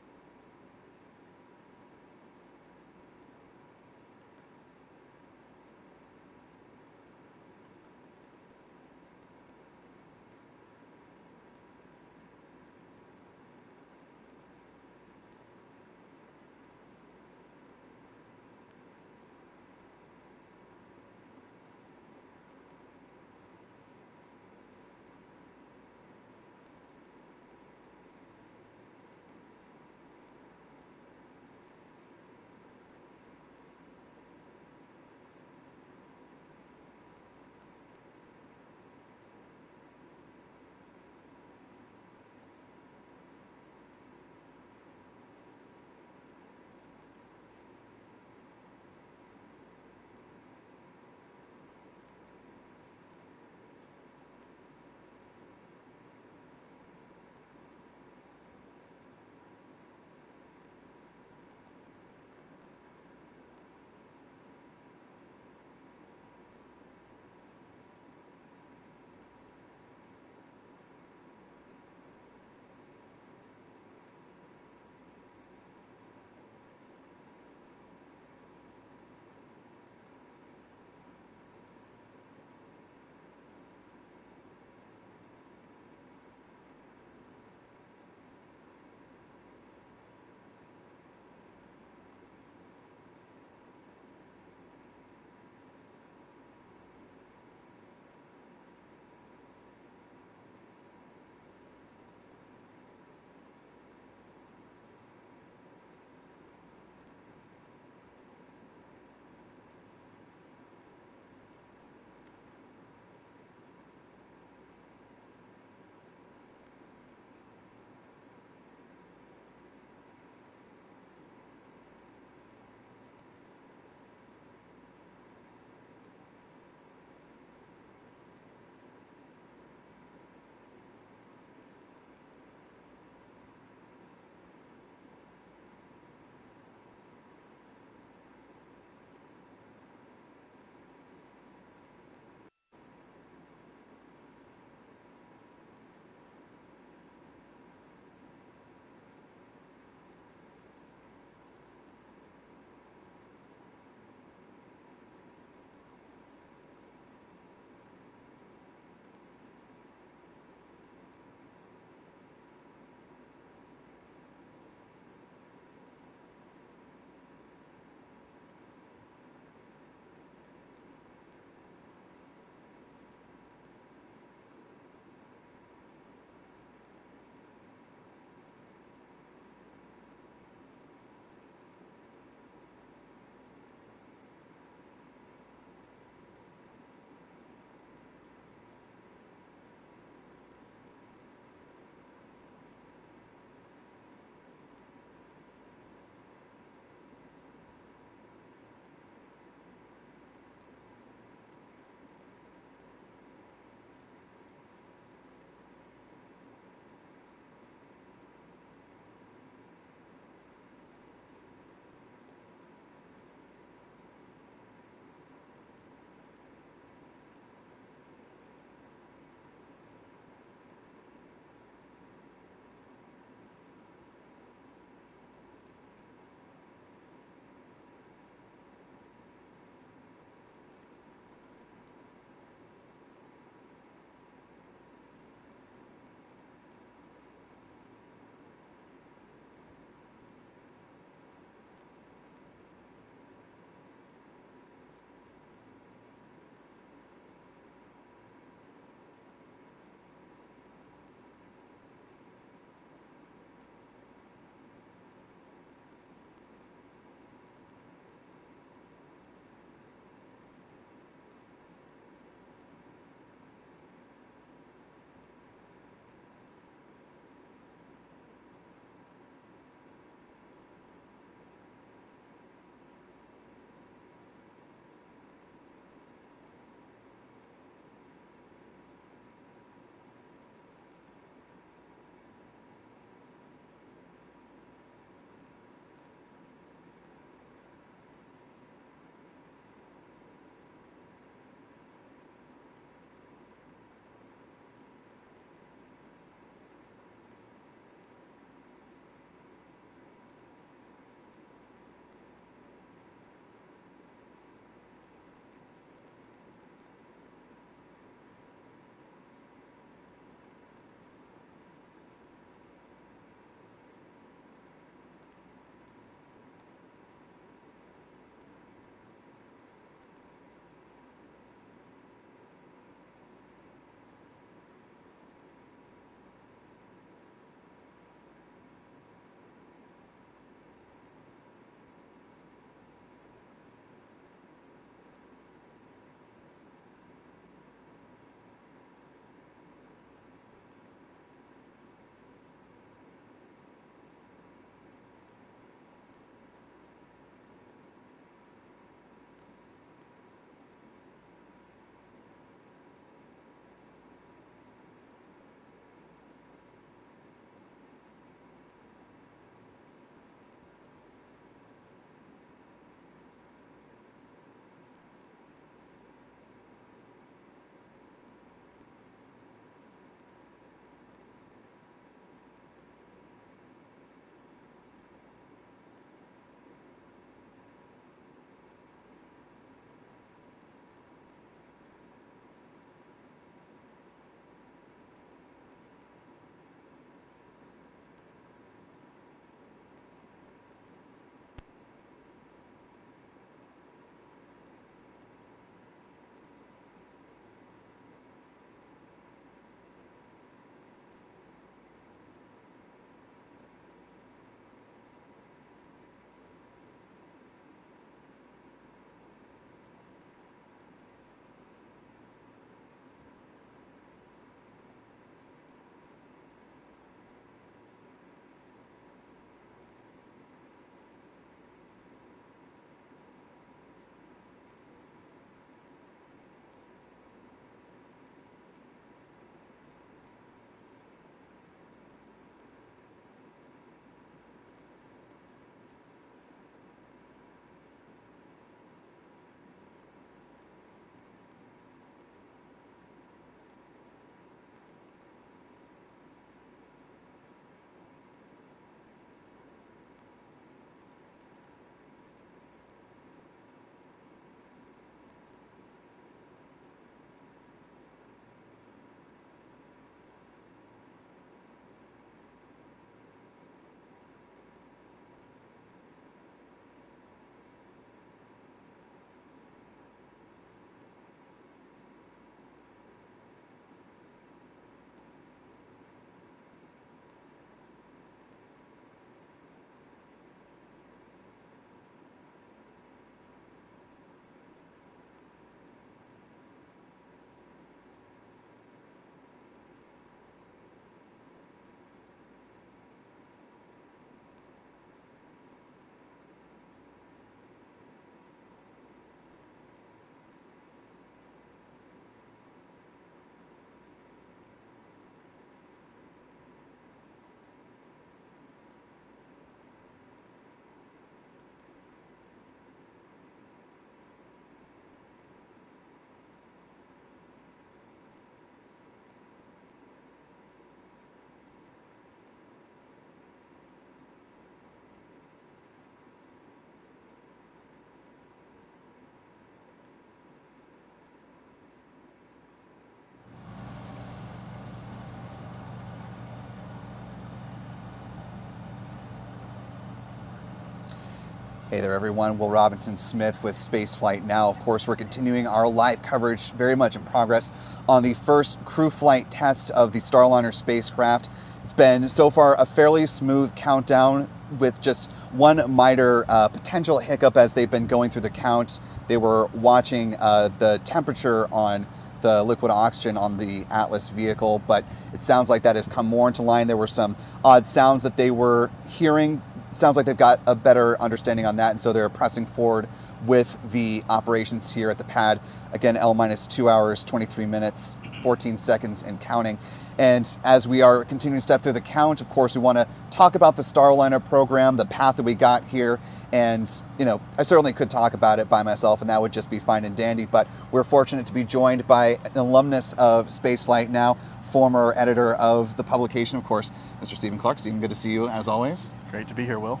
[SPEAKER 1] Hey there everyone, Will Robinson Smith with Spaceflight Now. Of course, we're continuing our live coverage, very much in progress, on the first crew flight test of the Starliner spacecraft. It's been so far a fairly smooth countdown with just one minor potential hiccup as they've been going through the count. They were watching the temperature on the liquid oxygen on the Atlas vehicle, but it sounds like that has come more into line. There were some odd sounds that they were hearing. Sounds like they've got a better understanding on that, and so they're pressing forward with the operations here at the pad. Again, L-2 hours, 23 minutes, 14 seconds and counting. And as we are continuing to step through the count, of course, we want to talk about the Starliner program, the path that we got here. And, you know, I certainly could talk about it by myself, and that would just be fine and dandy. But we're fortunate to be joined by an alumnus of Spaceflight Now, former editor of the publication, of course, Mr. Stephen Clark. Stephen, good to see you, as always.
[SPEAKER 15] Great to be here, Will.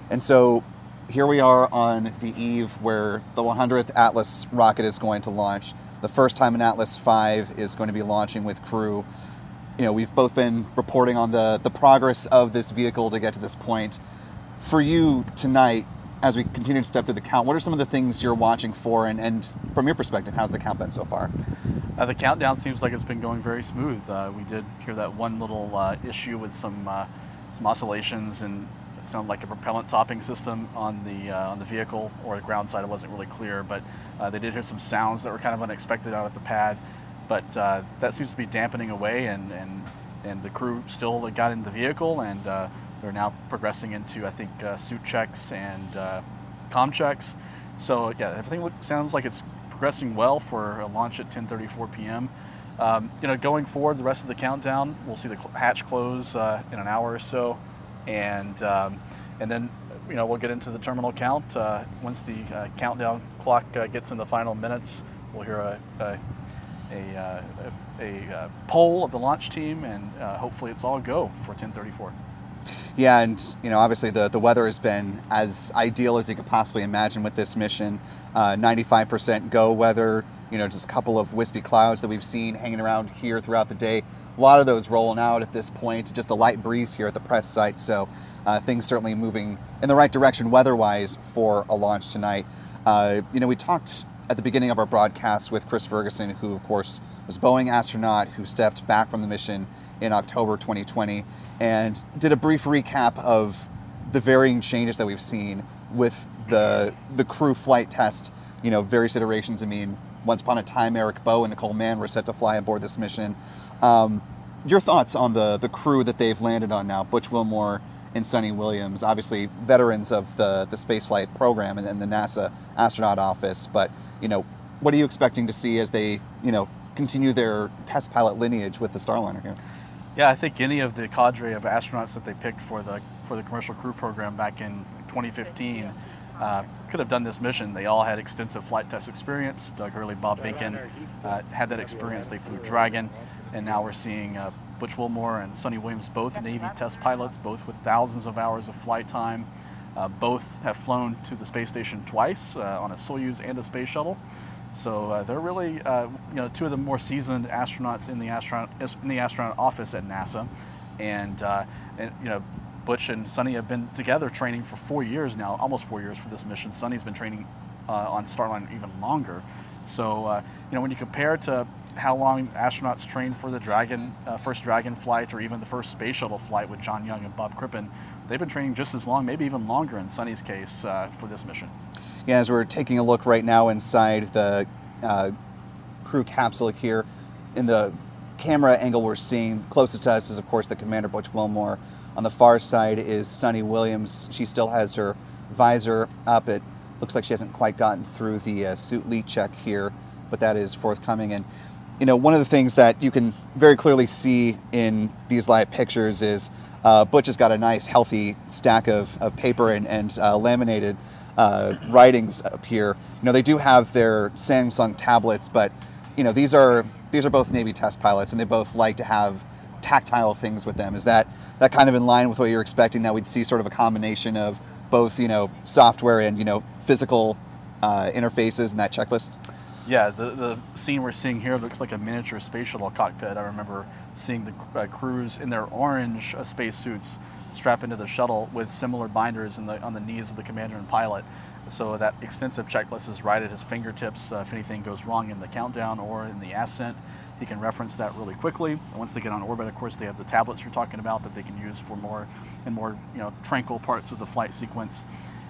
[SPEAKER 1] And so here we are on the eve where the 100th Atlas rocket is going to launch. The first time an Atlas V is going to be launching with crew. You know, we've both been reporting on the progress of this vehicle to get to this point. For you tonight, as we continue to step through the count, what are some of the things you're watching for, and from your perspective, how's the count been so far?
[SPEAKER 15] The countdown seems like it's been going very smooth. We did hear that one little issue with some oscillations, and it sounded like a propellant topping system on the vehicle, or the ground side. It wasn't really clear, but they did hear some sounds that were kind of unexpected out at the pad. But that seems to be dampening away, and the crew still got in the vehicle, and they're now progressing into, I think, suit checks and comm checks. So yeah, everything sounds like it's progressing well for a launch at 10:34 p.m. You know, going forward, the rest of the countdown, we'll see the hatch close in an hour or so, and then you know, we'll get into the terminal count. Once the countdown clock gets in the final minutes, we'll hear a poll of the launch team, and hopefully it's all go for 10:34.
[SPEAKER 1] Yeah, and you know, obviously the weather has been as ideal as you could possibly imagine with this mission. 95% go weather, you know, just a couple of wispy clouds that we've seen hanging around here throughout the day. A lot of those rolling out at this point, just a light breeze here at the press site, so things certainly moving in the right direction weather-wise for a launch tonight. You know, we talked at the beginning of our broadcast with Chris Ferguson, who of course was a Boeing astronaut who stepped back from the mission in October 2020, and did a brief recap of the varying changes that we've seen with the crew flight test, you know, various iterations. I mean, once upon a time, Eric Boe and Nicole Mann were set to fly aboard this mission. Your thoughts on the crew that they've landed on now, Butch Wilmore and Sunita Williams, obviously veterans of the spaceflight program and the NASA astronaut office, but, you know, what are you expecting to see as they, you know, continue their test pilot lineage with the Starliner here?
[SPEAKER 15] Yeah, I think any of the cadre of astronauts that they picked for the commercial crew program back in 2015 could have done this mission. They all had extensive flight test experience. Doug Hurley, Bob Behnken had that experience. They flew Dragon, and now we're seeing Butch Wilmore and Sunita Williams, both Navy test pilots, both with thousands of hours of flight time. Both have flown to the space station twice on a Soyuz and a space shuttle. So they're really, you know, two of the more seasoned astronauts in the astronaut office at NASA, and you know, Butch and Sunny have been together training for 4 years now, almost 4 years for this mission. Sunny's been training on Starliner even longer. So you know, when you compare to how long astronauts trained for the Dragon, first Dragon flight, or even the first space shuttle flight with John Young and Bob Crippen, they've been training just as long, maybe even longer in Sunny's case, for this mission.
[SPEAKER 1] Yeah, as we're taking a look right now inside the crew capsule here, in the camera angle we're seeing, closest to us is of course the commander, Butch Wilmore. On the far side is Sunita Williams. She still has her visor up. It looks like she hasn't quite gotten through the suit leak check here, but that is forthcoming. And you know, one of the things that you can very clearly see in these live pictures is Butch has got a nice healthy stack of paper and laminated writings up here. You know, they do have their Samsung tablets, but you know, these are both Navy test pilots, and they both like to have tactile things with them. Is that kind of in line with what you're expecting, that we'd see sort of a combination of both, you know, software and, you know, physical interfaces in that checklist?
[SPEAKER 15] Yeah, the scene we're seeing here looks like a miniature space shuttle cockpit. I remember seeing the crews in their orange spacesuits strapped into the shuttle with similar binders on the knees of the commander and pilot. So that extensive checklist is right at his fingertips. If anything goes wrong in the countdown or in the ascent, he can reference that really quickly. And once they get on orbit, of course, they have the tablets you're talking about that they can use for more tranquil parts of the flight sequence.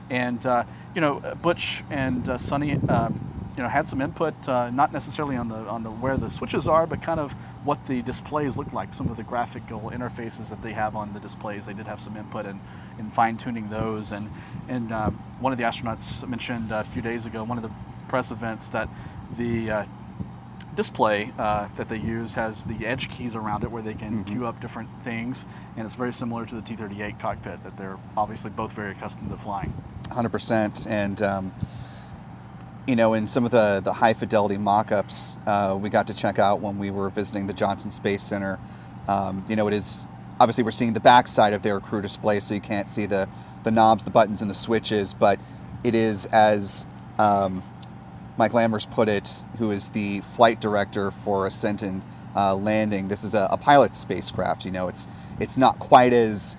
[SPEAKER 15] And Butch and Sunny, had some input, not necessarily on the where the switches are, but kind of what the displays look like. Some of the graphical interfaces that they have on the displays, they did have some input in fine-tuning those. And one of the astronauts mentioned a few days ago, one of the press events, that the display that they use has the edge keys around it where they can queue up different things, and it's very similar to the T-38 cockpit that they're obviously both very accustomed to flying. 100%.
[SPEAKER 1] And in some of the high fidelity mock-ups we got to check out when we were visiting the Johnson Space Center, it is obviously we're seeing the backside of their crew display, so you can't see the knobs, the buttons, and the switches, but it is, as Mike Lammers put it, who is the flight director for Ascent and Landing, this is a pilot spacecraft. It's not quite as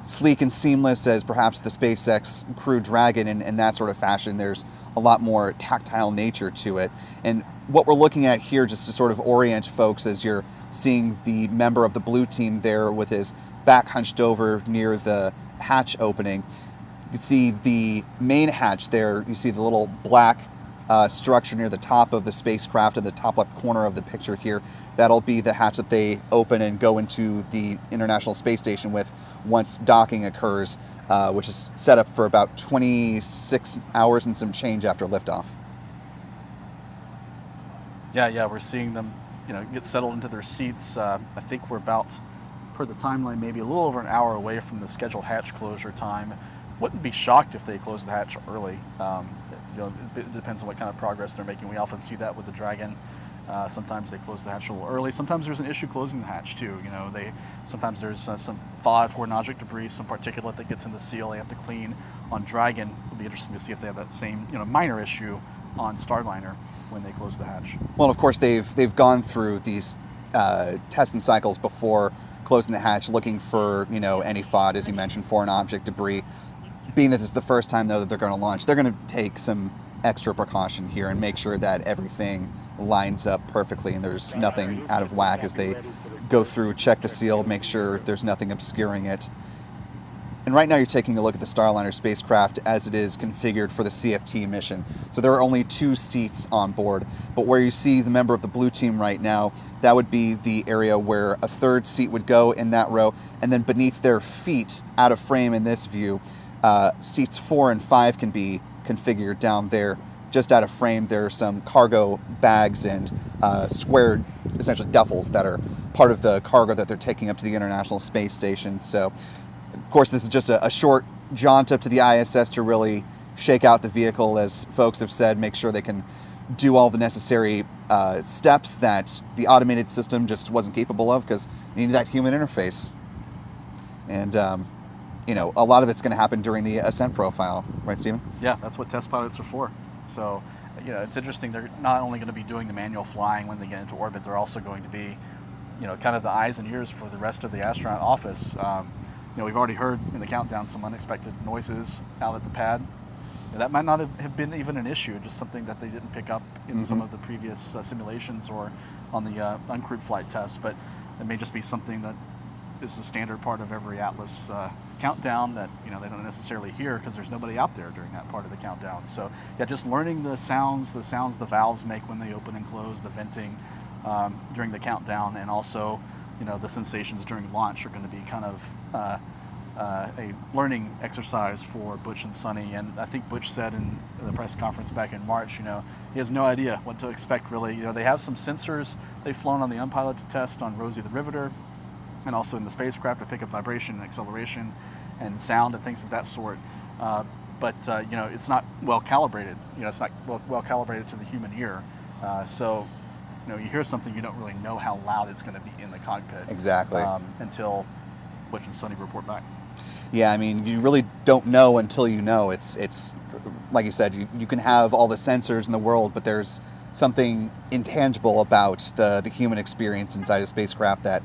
[SPEAKER 1] sleek and seamless as perhaps the SpaceX Crew Dragon in that sort of fashion. There's a lot more tactile nature to it. And what we're looking at here, just to sort of orient folks, as you're seeing the member of the blue team there with his back hunched over near the hatch opening, you can see the main hatch there. You see the little black structure near the top of the spacecraft in the top left corner of the picture here. That'll be the hatch that they open and go into the International Space Station with once docking occurs, which is set up for about 26 hours and some change after liftoff.
[SPEAKER 15] Yeah, we're seeing them, get settled into their seats. I think we're about, per the timeline, maybe a little over an hour away from the scheduled hatch closure time. Wouldn't be shocked if they closed the hatch early. It depends on what kind of progress they're making. We often see that with the Dragon. Sometimes they close the hatch a little early. Sometimes there's an issue closing the hatch too. Sometimes there's some thawed foreign object debris, some particulate that gets in the seal they have to clean. On Dragon, it'll be interesting to see if they have that same minor issue on Starliner when they close the hatch.
[SPEAKER 1] Well, of course, they've gone through these tests and cycles before closing the hatch, looking for any FOD, as you mentioned, foreign object debris. Being that this is the first time, though, that they're going to launch, they're going to take some extra precaution here and make sure that everything lines up perfectly and there's nothing out of whack as they go through, check the seal, make sure there's nothing obscuring it. And right now you're taking a look at the Starliner spacecraft as it is configured for the CFT mission. So there are only 2 seats on board, but where you see the member of the blue team right now, that would be the area where a 3rd seat would go in that row, and then beneath their feet, out of frame in this view, seats 4 and 5 can be configured down there. Just out of frame, there are some cargo bags and squared, essentially duffels, that are part of the cargo that they're taking up to the International Space Station. So, of course, this is just a short jaunt up to the ISS to really shake out the vehicle, as folks have said, make sure they can do all the necessary steps that the automated system just wasn't capable of, because you need that human interface. And a lot of it's going to happen during the ascent profile, right, Stephen?
[SPEAKER 15] Yeah, that's what test pilots are for. So, it's interesting. They're not only going to be doing the manual flying when they get into orbit, they're also going to be, kind of the eyes and ears for the rest of the astronaut office. We've already heard in the countdown some unexpected noises out at the pad. That might not have been even an issue, just something that they didn't pick up in some of the previous simulations or on the uncrewed flight test, but it may just be something that is a standard part of every Atlas countdown that they don't necessarily hear because there's nobody out there during that part of the countdown. So yeah, just learning the sounds the valves make when they open and close, the venting during the countdown, and also the sensations during launch are going to be kind of a learning exercise for Butch and Sunny. And I think Butch said in the press conference back in March, he has no idea what to expect really. They have some sensors they've flown on the unpiloted test on Rosie the Riveter, and also in the spacecraft to pick up vibration and acceleration and sound and things of that sort. But it's not well calibrated. It's not well calibrated to the human ear. So you hear something, you don't really know how loud it's going to be in the cockpit.
[SPEAKER 1] Exactly.
[SPEAKER 15] Until Butch and Sunny report back.
[SPEAKER 1] Yeah, I mean, you really don't know until you know. It's like you said, you can have all the sensors in the world, but there's something intangible about the human experience inside a spacecraft that,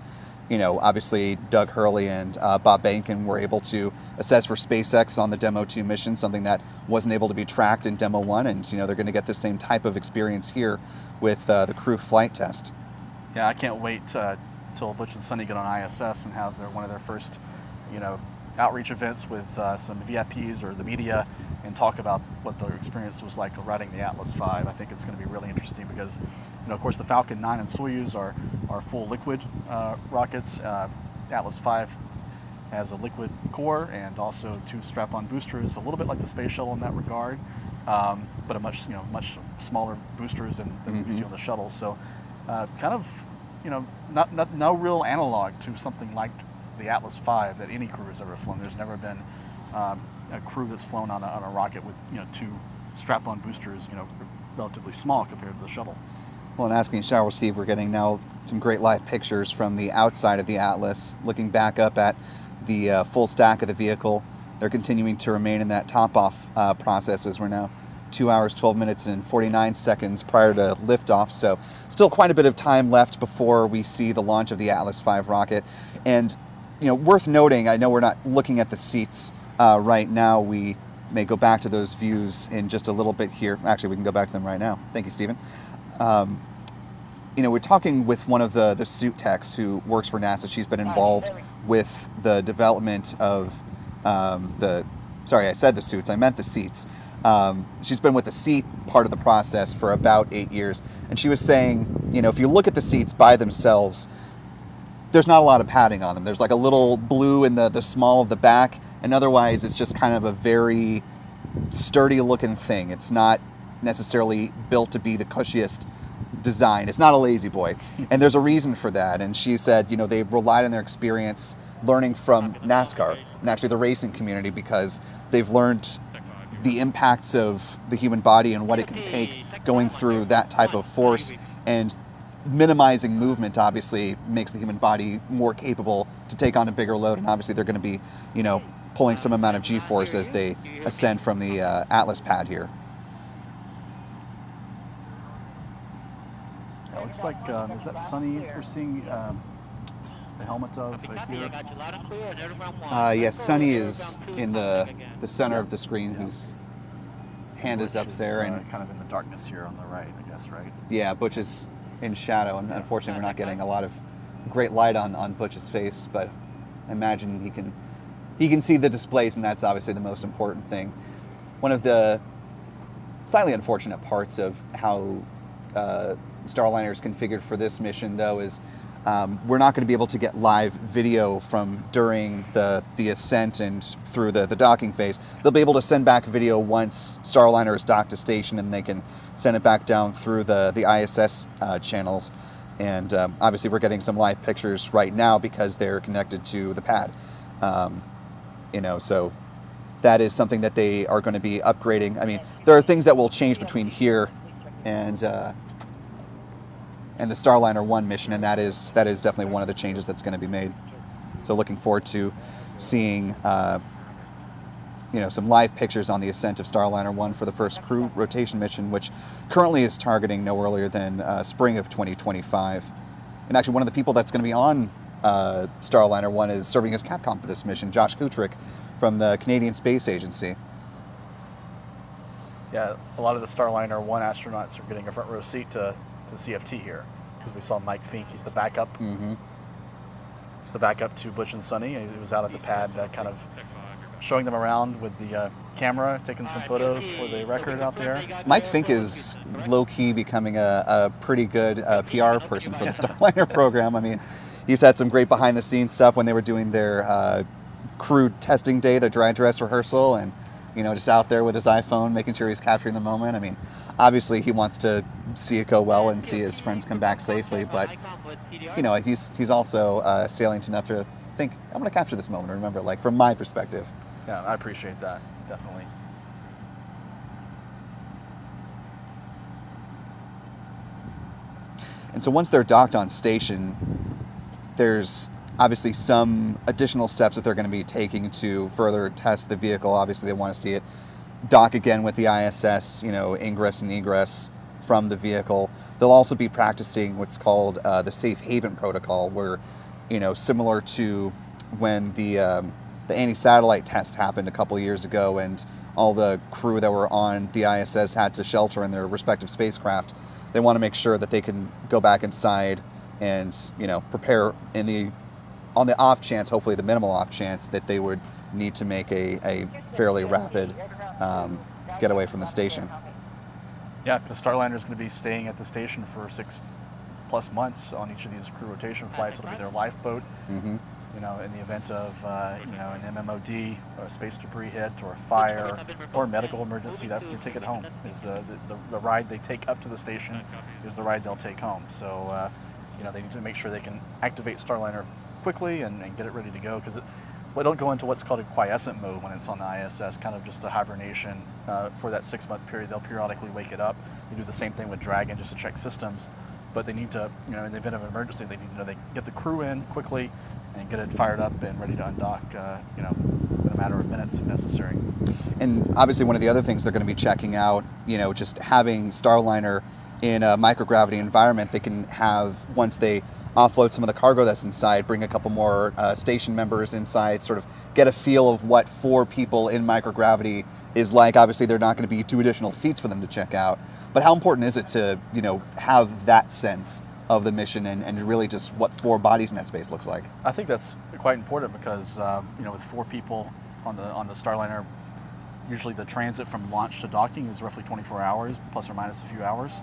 [SPEAKER 1] you know, obviously Doug Hurley and Bob Behnken were able to assess for SpaceX on the Demo 2 mission, something that wasn't able to be tracked in Demo 1, and, you know, they're going to get the same type of experience here with the crew flight test.
[SPEAKER 15] Yeah, I can't wait till Butch and Sunny get on ISS and have one of their first, you know, outreach events with some VIPs or the media and talk about what the experience was like riding the Atlas V. I think it's going to be really interesting because, you know, of course the Falcon 9 and Soyuz are full liquid rockets. Atlas V has a liquid core and also 2 strap-on boosters, a little bit like the space shuttle in that regard, but a much smaller boosters than we see on the shuttle. So kind of, you know, no real analog to something like the Atlas V that any crew has ever flown. There's never been a crew that's flown on a rocket with, you know, 2 strap-on boosters, you know, relatively small compared to the shuttle.
[SPEAKER 1] Well, and asking Shao Steve, we're getting now some great live pictures from the outside of the Atlas, looking back up at the full stack of the vehicle. They're continuing to remain in that top-off process as we're now 2 hours, 12 minutes, and 49 seconds prior to liftoff. So still quite a bit of time left before we see the launch of the Atlas V rocket. And, you know, worth noting, I know we're not looking at the seats right now. We may go back to those views in just a little bit here. Actually, we can go back to them right now. Thank you, Stephen. You know, we're talking with one of the suit techs who works for NASA. She's been involved with the development of sorry, I said the suits, I meant the seats. She's been with the seat part of the process for about 8 years. And she was saying, you know, if you look at the seats by themselves, there's not a lot of padding on them. There's like a little blue in the small of the back, and otherwise it's just kind of a very sturdy looking thing. It's not necessarily built to be the cushiest design. It's not a lazy boy. And there's a reason for that. And she said, you know, they relied on their experience learning from NASCAR and actually the racing community, because they've learned the impacts of the human body and what it can take going through that type of force, and minimizing movement obviously makes the human body more capable to take on a bigger load. And obviously they're going to be, you know, pulling some amount of G-force as they ascend from the Atlas pad here.
[SPEAKER 15] It looks like, is that Sunny we're seeing the helmet of here?
[SPEAKER 1] Yes, Sunny is in the center of the screen, whose hand is up there. And
[SPEAKER 15] kind of in the darkness here on the right, I guess, right?
[SPEAKER 1] Yeah, Butch is in shadow, and unfortunately we're not getting a lot of great light on Butch's face, but I imagine he can see the displays, and that's obviously the most important thing. One of the slightly unfortunate parts of how Starliner is configured for this mission, though, is we're not going to be able to get live video from during the ascent and through the docking phase. They'll be able to send back video once Starliner is docked to station, and they can send it back down through the ISS channels. And obviously we're getting some live pictures right now because they're connected to the pad. You know, so that is something that they are going to be upgrading. I mean, there are things that will change between here and the Starliner 1 mission, and that is definitely one of the changes that's going to be made. So looking forward to seeing you know, some live pictures on the ascent of Starliner 1 for the first crew rotation mission, which currently is targeting no earlier than spring of 2025. And actually one of the people that's going to be on Starliner 1 is serving as Capcom for this mission, Josh Kutrick from the Canadian Space Agency.
[SPEAKER 15] Yeah, a lot of the Starliner 1 astronauts are getting a front row seat to CFT here, because we saw Mike Fink. He's the backup. He's the backup to Butch and Sunny. He was out at the pad kind of showing them around with the camera, taking some photos for the record out there.
[SPEAKER 1] Mike Fink is low-key becoming a pretty good PR person for the Starliner program. I mean, he's had some great behind-the-scenes stuff when they were doing their crew testing day, their dry dress rehearsal, and, you know, just out there with his iPhone, making sure he's capturing the moment. I mean, obviously he wants to see it go well and see his friends come back safely, but, you know, he's also salient enough to think, I'm going to capture this moment and remember, like, from my perspective.
[SPEAKER 15] Yeah, I appreciate that, definitely.
[SPEAKER 1] And so once they're docked on station, there's obviously some additional steps that they're going to be taking to further test the vehicle. Obviously they want to see it dock again with the ISS, you know, ingress and egress from the vehicle. They'll also be practicing what's called the safe haven protocol, where, similar to when the anti-satellite test happened a couple of years ago and all the crew that were on the ISS had to shelter in their respective spacecraft, they want to make sure that they can go back inside and, prepare on the off chance, hopefully the minimal off chance, that they would need to make a fairly rapid getaway from the station.
[SPEAKER 15] Yeah, because Starliner is going to be staying at the station for 6+ months on each of these crew rotation flights. It'll be their lifeboat.
[SPEAKER 1] Mm-hmm.
[SPEAKER 15] In the event of an MMOD or a space debris hit or a fire or a medical emergency, that's their ticket home. Is the ride they take up to the station is the ride they'll take home. So they need to make sure they can activate Starliner quickly and get it ready to go, because it'll go into what's called a quiescent mode when it's on the ISS, kind of just a hibernation for that 6-month period. They'll periodically wake it up. They do the same thing with Dragon just to check systems, but they need to, in the event of an emergency, they need to know they get the crew in quickly and get it fired up and ready to undock, in a matter of minutes if necessary.
[SPEAKER 1] And obviously one of the other things they're going to be checking out, just having Starliner in a microgravity environment, they can have, once they offload some of the cargo that's inside, bring a couple more station members inside, sort of get a feel of what 4 people in microgravity is like. Obviously there are not going to be 2 additional seats for them to check out, but how important is it to, have that sense of the mission and really just what 4 bodies in that space looks like?
[SPEAKER 15] I think that's quite important because, with 4 people on the Starliner, usually the transit from launch to docking is roughly 24 hours, plus or minus a few hours.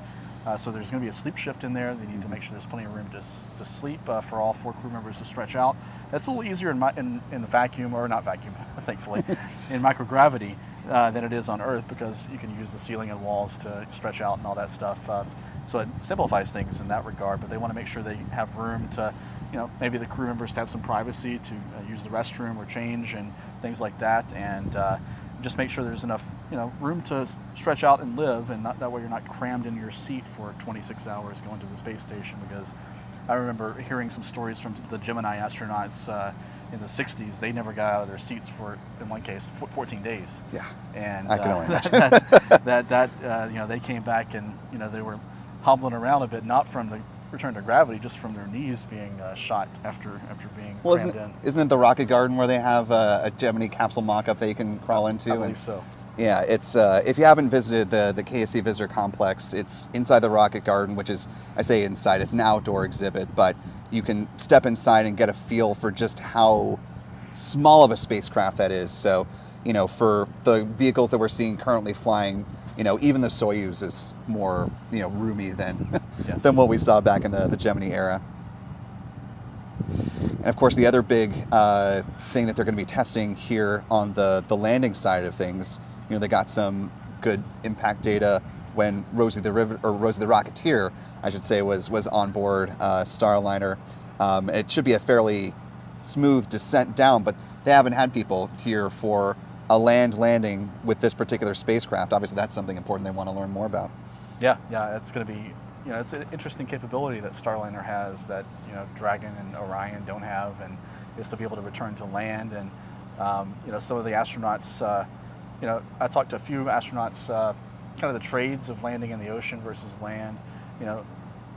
[SPEAKER 15] So there's going to be a sleep shift in there. They need to make sure there's plenty of room to sleep for all 4 crew members to stretch out. That's a little easier in the vacuum, or not vacuum, thankfully, in microgravity than it is on Earth, because you can use the ceiling and walls to stretch out and all that stuff. So it simplifies things in that regard, but they want to make sure they have room to, maybe the crew members to have some privacy to use the restroom or change and things like that, and just make sure there's enough, room to stretch out and live, and that way you're not crammed in your seat for 26 hours going to the space station. Because I remember hearing some stories from the Gemini astronauts in the 60s. They never got out of their seats for, in one case, 14 days.
[SPEAKER 1] Yeah,
[SPEAKER 15] and
[SPEAKER 1] I can only imagine.
[SPEAKER 15] They came back and they were hobbling around a bit, not from the return to gravity, just from their knees being shot after being crammed in.
[SPEAKER 1] Isn't it the Rocket Garden where they have a Gemini capsule mock-up that you can crawl into?
[SPEAKER 15] I believe so.
[SPEAKER 1] Yeah, it's if you haven't visited the KSC Visitor Complex, it's inside the Rocket Garden, which is, I say inside, it's an outdoor exhibit, but you can step inside and get a feel for just how small of a spacecraft that is. So, for the vehicles that we're seeing currently flying, even the Soyuz is more, roomy than
[SPEAKER 15] yes.
[SPEAKER 1] than what we saw back in the Gemini era. And of course, the other big thing that they're going to be testing here on the landing side of things, they got some good impact data when Rosie the Rocketeer, I should say, was on board Starliner. It should be a fairly smooth descent down, but they haven't had people here for a land landing with this particular spacecraft. Obviously, that's something important they want to learn more about.
[SPEAKER 15] Yeah, it's going to be, it's an interesting capability that Starliner has that, Dragon and Orion don't have, and is to be able to return to land. And, some of the astronauts, I talked to a few astronauts, kind of the trades of landing in the ocean versus land.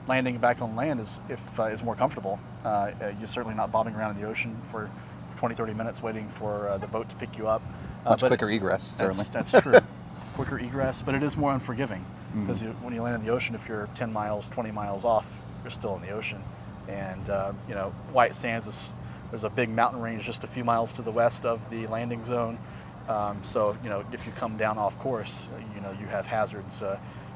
[SPEAKER 15] Landing back on land is more comfortable. You're certainly not bobbing around in the ocean for 20-30 minutes waiting for the boat to pick you up.
[SPEAKER 1] Much quicker egress, certainly.
[SPEAKER 15] That's true. Quicker egress, but it is more unforgiving, because when you land in the ocean, if you're 10 miles, 20 miles off, you're still in the ocean. And White Sands there's a big mountain range just a few miles to the west of the landing zone. So if you come down off course, you have hazards,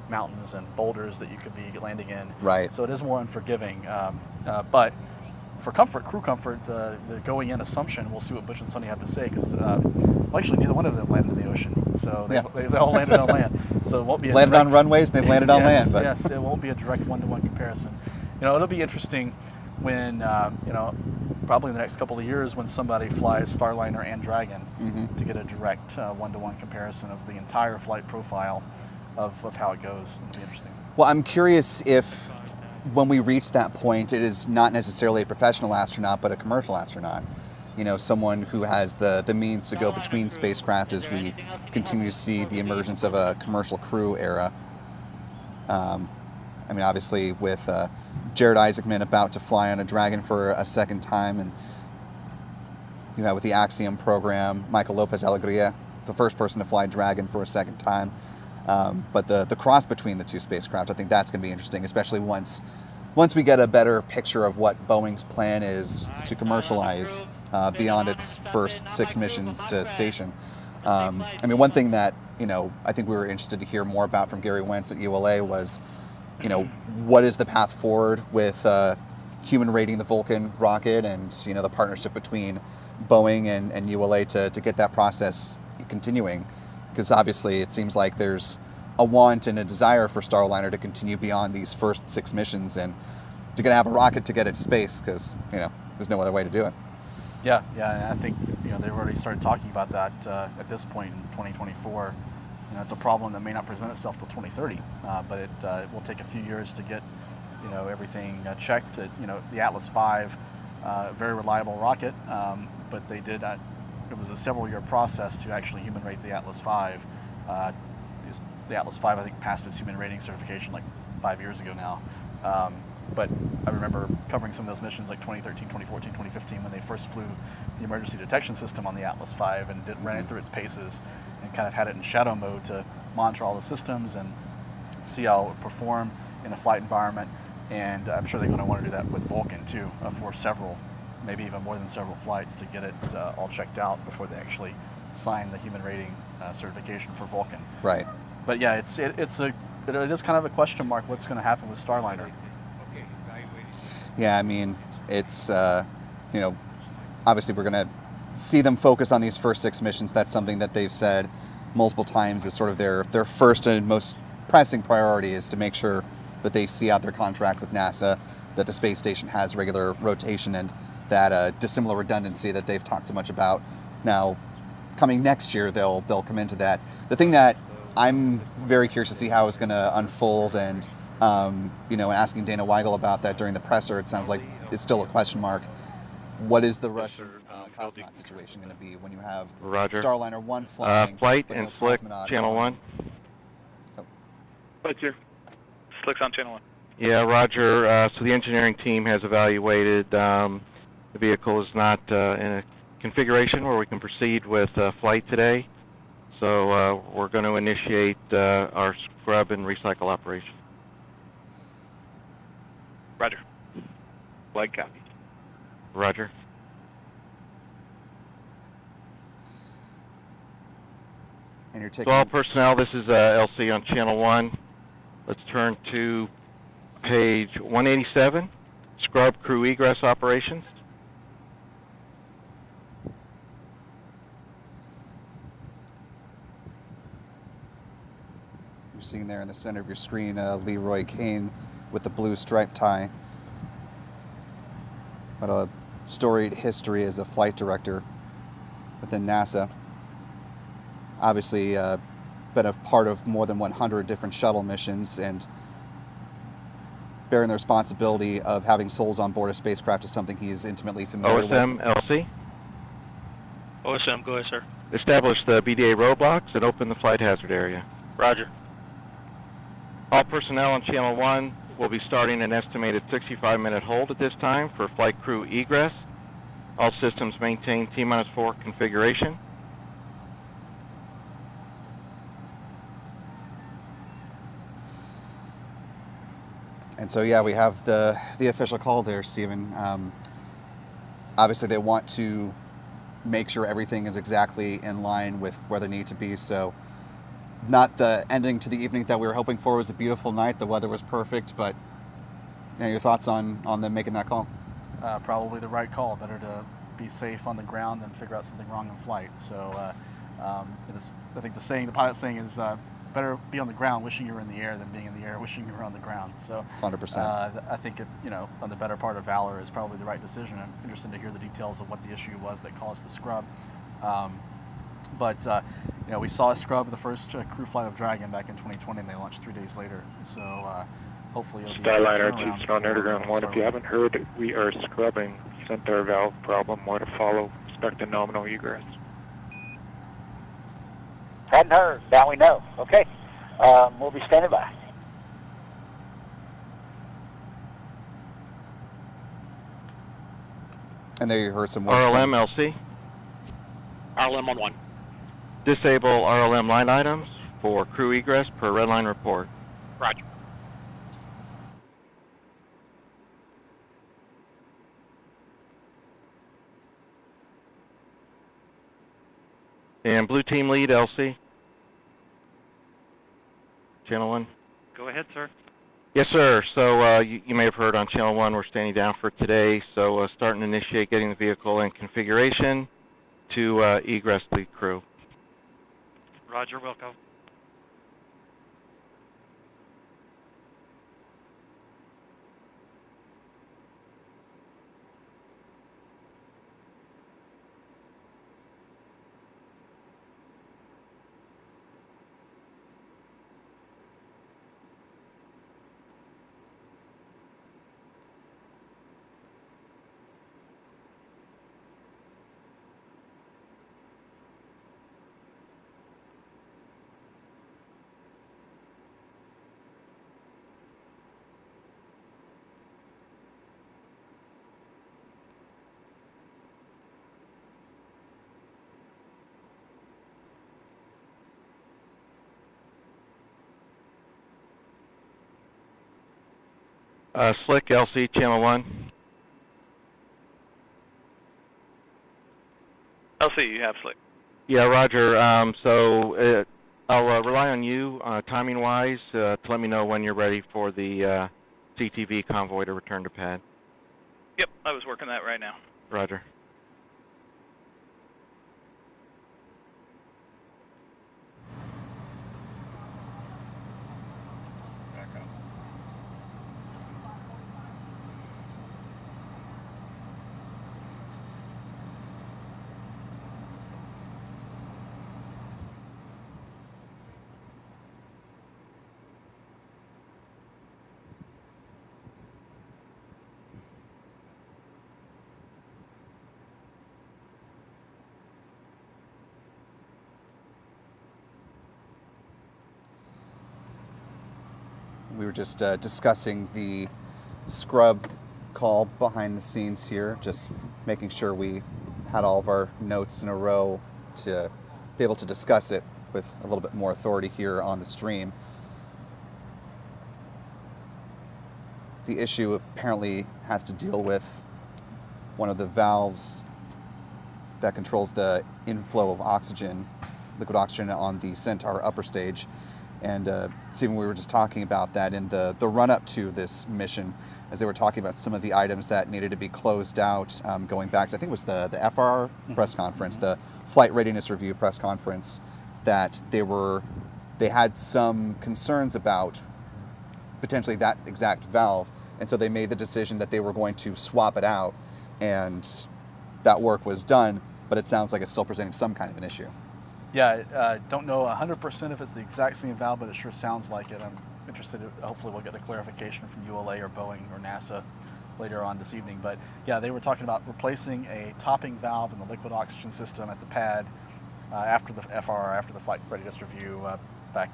[SPEAKER 15] mountains and boulders that you could be landing in.
[SPEAKER 1] Right.
[SPEAKER 15] So it is more unforgiving, but for comfort, crew comfort, the going in assumption, we'll see what Butch and Sunny have to say, because actually neither one of them landed in the ocean, so they all landed on land. So it won't be
[SPEAKER 1] landed on runways. They've landed on land, but
[SPEAKER 15] yes, it won't be a direct one-to-one comparison. It'll be interesting when probably in the next couple of years when somebody flies Starliner and Dragon to get a direct one-to-one comparison of the entire flight profile of how it goes. It'll be interesting.
[SPEAKER 1] Well, I'm curious if, when we reach that point, it is not necessarily a professional astronaut, but a commercial astronaut. Someone who has the means to go between spacecraft as we continue to see the emergence of a commercial crew era. I mean, obviously with Jared Isaacman about to fly on a Dragon for a second time, and you have with the Axiom program, Michael Lopez Alegria, the first person to fly Dragon for a second time. But the cross between the two spacecraft, I think that's going to be interesting, especially once we get a better picture of what Boeing's plan is to commercialize beyond its first 6 missions to station. I mean, one thing that, I think we were interested to hear more about from Gary Wentz at ULA was, what is the path forward with human rating the Vulcan rocket and, the partnership between Boeing and ULA to get that process continuing. Because obviously it seems like there's a want and a desire for Starliner to continue beyond these first 6 missions, and you're going to have a rocket to get it to space because, there's no other way to do it.
[SPEAKER 15] Yeah, I think they've already started talking about that at this point in 2024. It's a problem that may not present itself till 2030, but it will take a few years to get everything checked. The Atlas V, very reliable rocket, but they did. It was a several-year process to actually human rate the Atlas V. The Atlas V, I think, passed its human rating certification like 5 years ago now. But I remember covering some of those missions like 2013, 2014, 2015 when they first flew the emergency detection system on the Atlas V and ran it through its paces and kind of had it in shadow mode to monitor all the systems and see how it would perform in a flight environment. And I'm sure they're going to want to do that with Vulcan too, for several, maybe even more than several flights to get it all checked out before they actually sign the human rating certification for Vulcan.
[SPEAKER 1] Right.
[SPEAKER 15] But yeah, it is kind of a question mark what's going to happen with Starliner.
[SPEAKER 1] Yeah, I mean, it's, obviously we're going to see them focus on these first 6 missions. That's something that they've said multiple times is sort of their first and most pressing priority, is to make sure that they see out their contract with NASA, that the space station has regular rotation, and that dissimilar redundancy that they've talked so much about. Now, coming next year, they'll come into that. The thing that I'm very curious to see how it's going to unfold, and asking Dana Weigel about that during the presser, it sounds like it's still a question mark. What is the Russian cosmonaut situation going to be when you have Starliner 1 flying?
[SPEAKER 4] Flight and Slick, Channel 1.
[SPEAKER 1] Oh.
[SPEAKER 10] Roger.
[SPEAKER 6] Slick's on Channel 1.
[SPEAKER 4] Yeah, Roger. So the engineering team has evaluated the vehicle is not in a configuration where we can proceed with flight today. So we're going to initiate our scrub and recycle operation.
[SPEAKER 6] Roger. Flight copy.
[SPEAKER 4] Roger.
[SPEAKER 1] And you're taking...
[SPEAKER 4] So all personnel, this is LC on Channel 1. Let's turn to page 187, scrub crew egress operations.
[SPEAKER 1] You're seeing there in the center of your screen Leroy Kane with the blue striped tie. But a storied history as a flight director within NASA. Obviously been a part of more than 100 different shuttle missions, and bearing the responsibility of having souls on board a spacecraft is something he's intimately familiar with.
[SPEAKER 4] OSM, LC.
[SPEAKER 5] OSM, go ahead, sir.
[SPEAKER 4] Establish the BDA roadblocks and open the flight hazard area.
[SPEAKER 5] Roger.
[SPEAKER 4] All personnel on Channel 1 will be starting an estimated 65-minute hold at this time for flight crew egress. All systems maintain T-4 configuration.
[SPEAKER 1] And so, yeah, we have the official call there, Stephen. Obviously, they want to make sure everything is exactly in line with where they need to be. So, not the ending to the evening that we were hoping for. It was a beautiful night. The weather was perfect. But your thoughts on them making that call?
[SPEAKER 15] Probably the right call. Better to be safe on the ground than figure out something wrong in flight. So, I think the pilot saying is better be on the ground wishing you were in the air than being in the air wishing you were on the ground. So
[SPEAKER 1] 100%.
[SPEAKER 15] I think on the better part of valor is probably the right decision. I'm interested to hear the details of what the issue was that caused the scrub. But we saw a scrub the first crew flight of Dragon back in 2020, and they launched 3 days later. So hopefully it'll be
[SPEAKER 11] Starliner, Houston on Erdogan 1. If you haven't heard, we are scrubbing. Centaur valve problem. More to follow. Expect a nominal egress.
[SPEAKER 14] Hadn't heard. Now we know. Okay. We'll be standing by.
[SPEAKER 1] And there you heard some words
[SPEAKER 4] RLM
[SPEAKER 1] from
[SPEAKER 4] LC.
[SPEAKER 7] RLM 11.
[SPEAKER 4] Disable RLM line items for crew egress per redline report.
[SPEAKER 7] Roger.
[SPEAKER 4] And Blue Team Lead LC. Channel 1.
[SPEAKER 9] Go ahead, sir.
[SPEAKER 4] Yes, sir. So you may have heard on Channel 1 we're standing down for today. So start and initiate getting the vehicle in configuration to egress the crew.
[SPEAKER 9] Roger, Wilco.
[SPEAKER 4] Slick LC Channel 1.
[SPEAKER 6] LC, you have Slick.
[SPEAKER 4] Yeah, Roger. So I'll rely on you timing-wise to let me know when you're ready for the CTV convoy to return to pad.
[SPEAKER 6] Yep, I was working that right now.
[SPEAKER 4] Roger.
[SPEAKER 1] We were just discussing the scrub call behind the scenes here, just making sure we had all of our notes in a row to be able to discuss it with a little bit more authority here on the stream. The issue apparently has to deal with one of the valves that controls the inflow of oxygen, liquid oxygen, on the Centaur upper stage. And Stephen, we were just talking about that in the run-up to this mission, as they were talking about some of the items that needed to be closed out, going back to, I think it was the FR press conference, the Flight Readiness Review press conference, that they had some concerns about potentially that exact valve, and so they made the decision that they were going to swap it out, and that work was done, but it sounds like it's still presenting some kind of an issue.
[SPEAKER 15] Yeah, I don't know 100% if it's the exact same valve, but it sure sounds like it. I'm interested. Hopefully we'll get a clarification from ULA or Boeing or NASA later on this evening. But yeah, they were talking about replacing a topping valve in the liquid oxygen system at the pad after the FR, after the Flight Readiness Review back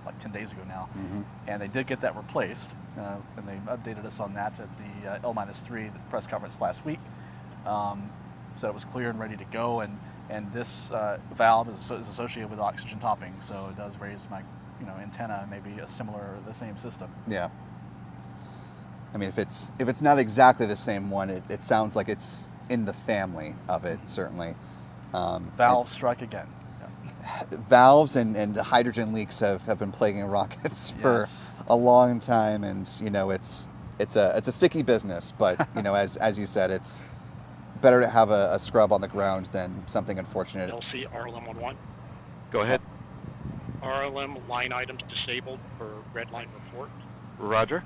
[SPEAKER 15] like 10 days ago now.
[SPEAKER 1] Mm-hmm.
[SPEAKER 15] And they did get that replaced, and they updated us on that at the L-3 press conference last week. So it was clear and ready to go, and this valve is associated with oxygen topping, so it does raise my antenna, maybe a similar, the same system.
[SPEAKER 1] Yeah. I mean, if it's not exactly the same one, it sounds like it's in the family of it, certainly.
[SPEAKER 15] Valve strike again.
[SPEAKER 1] Yeah. Valves and hydrogen leaks have been plaguing rockets for a long time, and it's a sticky business. But as you said, it's better to have a scrub on the ground than something unfortunate.
[SPEAKER 7] LC RLM 11.
[SPEAKER 4] Go ahead.
[SPEAKER 7] RLM line items disabled for red line report.
[SPEAKER 4] Roger.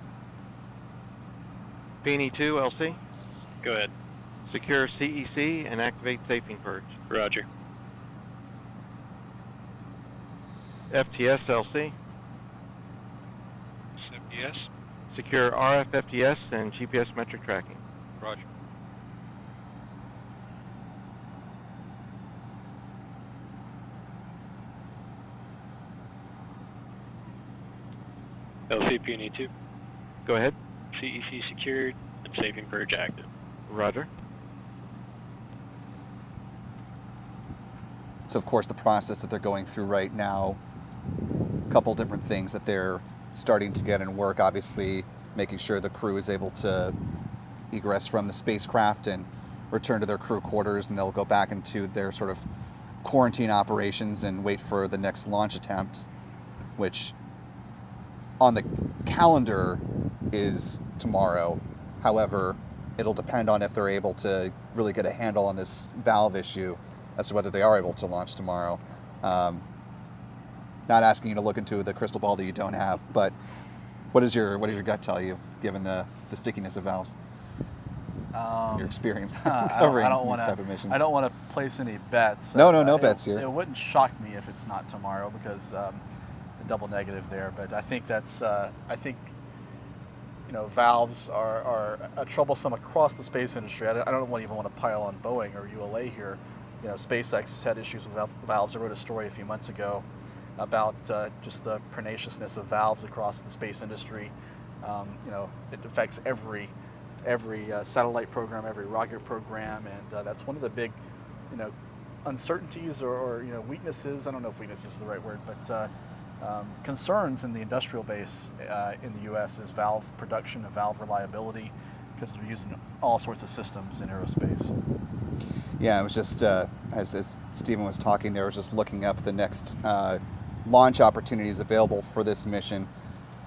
[SPEAKER 4] P&E2 LC.
[SPEAKER 5] Go ahead.
[SPEAKER 4] Secure CEC and activate safety purge.
[SPEAKER 5] Roger.
[SPEAKER 4] FTS LC.
[SPEAKER 7] FTS.
[SPEAKER 4] Secure RF FTS and GPS metric tracking.
[SPEAKER 7] Roger.
[SPEAKER 5] LCPNE2.
[SPEAKER 4] Go ahead.
[SPEAKER 5] CEC secured and saving purge active.
[SPEAKER 4] Roger.
[SPEAKER 1] So of course the process that they're going through right now, a couple different things that they're starting to get in work, obviously making sure the crew is able to egress from the spacecraft and return to their crew quarters, and they'll go back into their sort of quarantine operations and wait for the next launch attempt, which on the calendar is tomorrow. However, it'll depend on if they're able to really get a handle on this valve issue as to whether they are able to launch tomorrow. Not asking you to look into the crystal ball that you don't have, but what does your gut tell you, given the stickiness of valves? Your experience covering these type of missions.
[SPEAKER 15] I don't want to place any bets.
[SPEAKER 1] No bets here.
[SPEAKER 15] It wouldn't shock me if it's not tomorrow, because a double negative there. But I think that's valves are troublesome across the space industry. I don't even want to pile on Boeing or ULA here. SpaceX has had issues with valves. I wrote a story a few months ago about just the perniciousness of valves across the space industry. It affects every satellite program, every rocket program, and that's one of the big, uncertainties or weaknesses. I don't know if weakness is the right word, but concerns in the industrial base in the U.S. is valve production and valve reliability, because they're using all sorts of systems in aerospace.
[SPEAKER 1] Yeah, it was just as Stephen was talking there, I was just looking up the next launch opportunities available for this mission.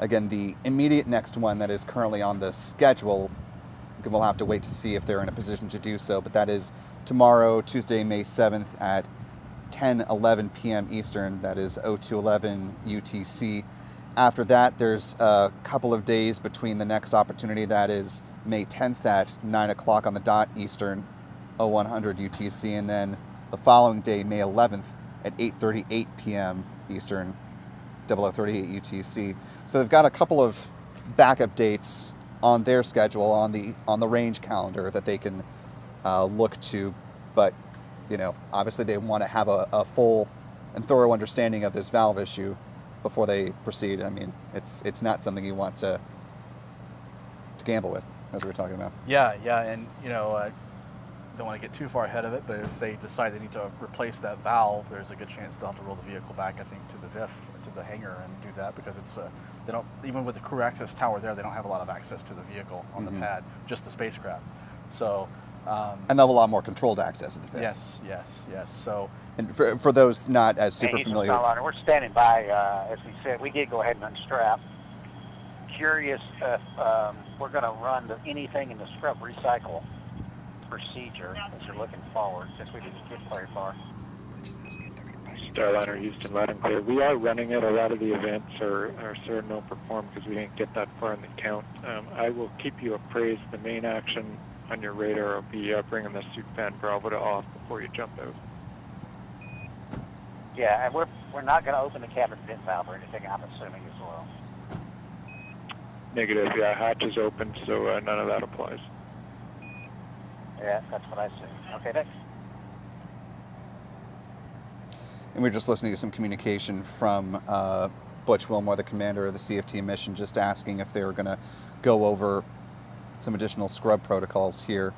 [SPEAKER 1] Again, the immediate next one that is currently on the schedule, we'll have to wait to see if they're in a position to do so, but that is tomorrow, Tuesday, May 7th at 10:11 p.m. Eastern. That is 02:11 UTC. After that, there's a couple of days between the next opportunity. That is May 10th at 9 o'clock on the dot Eastern, 0100 UTC, and then the following day, May 11th at 8:38 p.m. Eastern, 0038 UTC. So they've got a couple of backup dates on their schedule, on the range calendar, that they can look to, but obviously they want to have a full and thorough understanding of this valve issue before they proceed. I mean, it's not something you want to gamble with, as we were talking about.
[SPEAKER 15] Yeah, and don't want to get too far ahead of it, but if they decide they need to replace that valve, there's a good chance they'll have to roll the vehicle back, I think, to the VIF, to the hangar, and do that, because it's they don't, even with the crew access tower there, they don't have a lot of access to the vehicle on the pad, just the spacecraft. So.
[SPEAKER 1] And they'll have a lot more controlled access at the VIF.
[SPEAKER 15] Yes. So.
[SPEAKER 1] And for those not as super familiar.
[SPEAKER 14] Starliner, we're standing by, as we said. We did go ahead and unstrap. Curious if we're going to run anything in the scrub recycle procedure as you're looking forward, since we didn't get very far.
[SPEAKER 11] Starliner, Houston, loud and clear. We are running it. A lot of the events are sort of no perform because we didn't get that far in the count. I will keep you appraised. The main action on your radar will be bringing the suit fan Bravo to off before you jump out.
[SPEAKER 14] Yeah, and we're not going to open the cabin vent valve or anything, I'm assuming, as well.
[SPEAKER 11] Negative, yeah, hatch is open, so none of that applies.
[SPEAKER 14] Yeah, that's what I said. Okay, thanks.
[SPEAKER 1] And we're just listening to some communication from Butch Wilmore, the commander of the CFT mission, just asking if they were going to go over some additional scrub protocols here.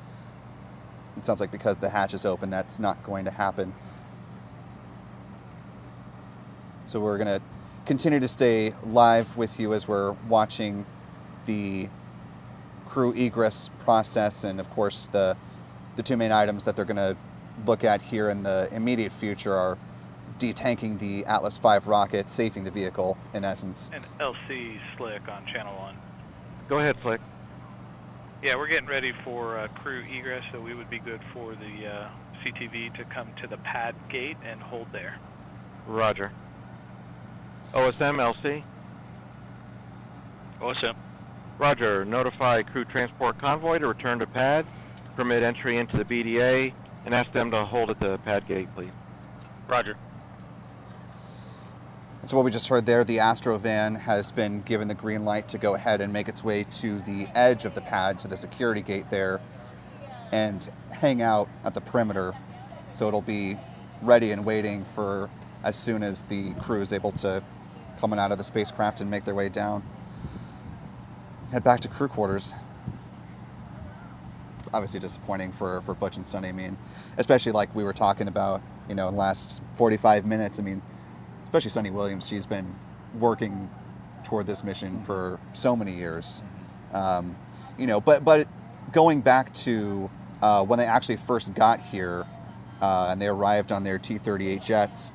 [SPEAKER 1] It sounds like because the hatch is open, that's not going to happen. So we're going to continue to stay live with you as we're watching the crew egress process, and of course the two main items that they're going to look at here in the immediate future are detanking the Atlas V rocket, safing the vehicle, in essence.
[SPEAKER 6] And LC Slick on Channel 1.
[SPEAKER 4] Go ahead, Slick.
[SPEAKER 6] Yeah, we're getting ready for crew egress, so we would be good for the CTV to come to the pad gate and hold there.
[SPEAKER 4] Roger. OSM, LC?
[SPEAKER 12] OSM.
[SPEAKER 4] Roger. Notify crew transport convoy to return to pad, permit entry into the BDA, and ask them to hold at the pad gate, please.
[SPEAKER 12] Roger.
[SPEAKER 1] So what we just heard there, the Astrovan has been given the green light to go ahead and make its way to the edge of the pad, to the security gate there, and hang out at the perimeter. So it'll be ready and waiting for as soon as the crew is able to come out of the spacecraft and make their way down. Head back to crew quarters. Obviously disappointing for Butch and Sunny. I mean, especially like we were talking about in the last 45 minutes. I mean, especially Sunita Williams, she's been working toward this mission for so many years. But going back to when they actually first got here and they arrived on their T-38 jets,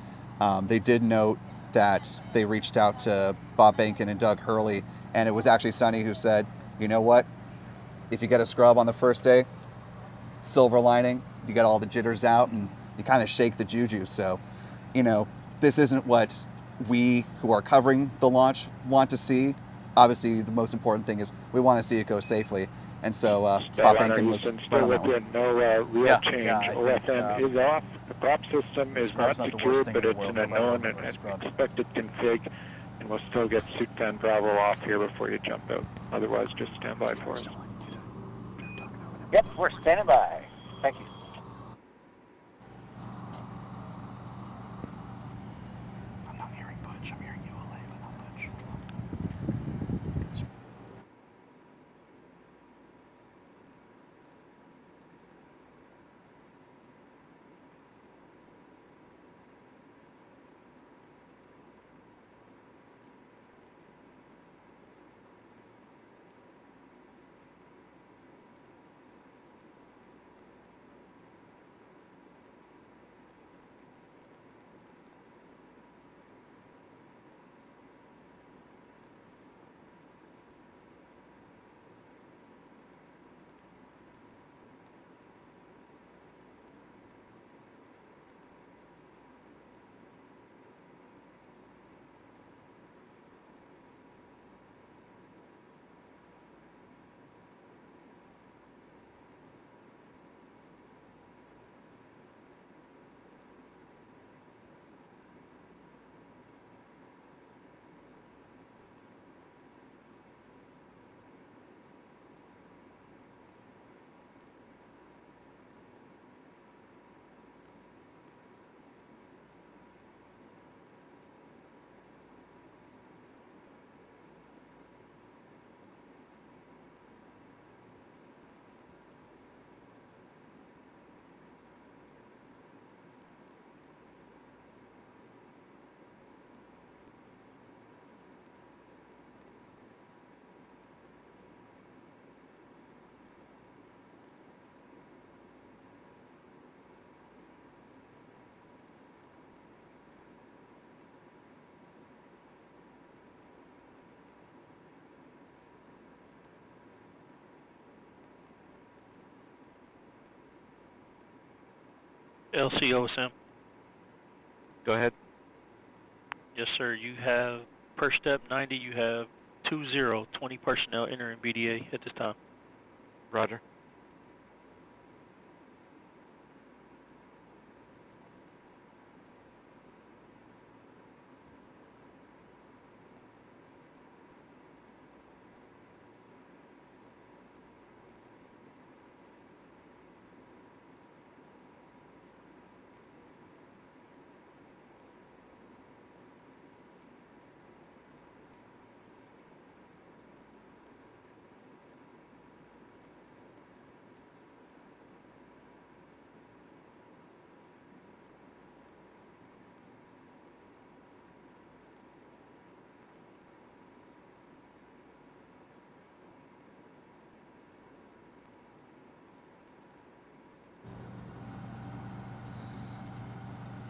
[SPEAKER 1] they did note that they reached out to Bob Bankin and Doug Hurley, and it was actually Sunny who said, you know what, if you get a scrub on the first day, silver lining, you get all the jitters out and you kind of shake the juju. So, this isn't what we who are covering the launch want to see. Obviously, the most important thing is we want to see it go safely. And so Bob Bankin was
[SPEAKER 11] still within no real change. OFM is off. The prop system is not secured, but it's an unknown and expected config, and we'll still get suit fan Bravo off here before you jump out. Otherwise, just stand by for us.
[SPEAKER 14] Yep, we're standing by. Thank you.
[SPEAKER 15] I'm not hearing Butch. I'm hearing ULA, but not Butch.
[SPEAKER 5] LCO, Sam.
[SPEAKER 4] Go ahead.
[SPEAKER 5] Yes, sir. You have, per step 90, you have 20 personnel entering BDA at this time.
[SPEAKER 4] Roger.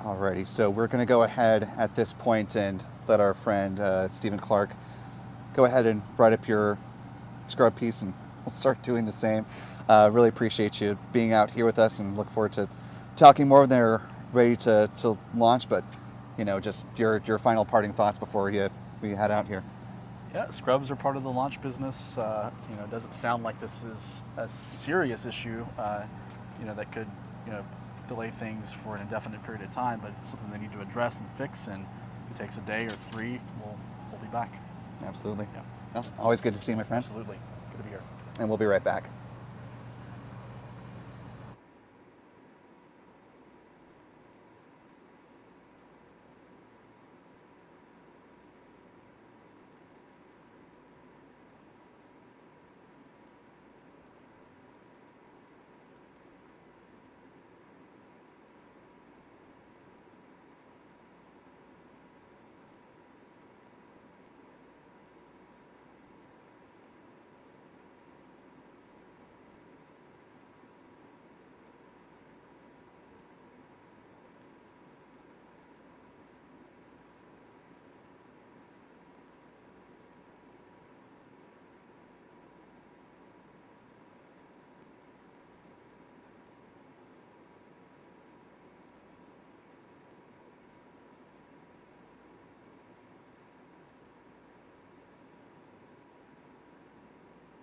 [SPEAKER 1] Alrighty, so we're going to go ahead at this point and let our friend Stephen Clark go ahead and write up your scrub piece, and we'll start doing the same. Really appreciate you being out here with us, and look forward to talking more when they're ready to launch. But just your final parting thoughts before we head out here.
[SPEAKER 15] Yeah, scrubs are part of the launch business. It doesn't sound like this is a serious issue. That could delay things for an indefinite period of time, but it's something they need to address and fix, and if it takes a day or three, we'll be back.
[SPEAKER 1] Absolutely.
[SPEAKER 15] Yeah.
[SPEAKER 1] Well, always good to see you, my friend.
[SPEAKER 15] Absolutely. Good to be here.
[SPEAKER 1] And we'll be right back.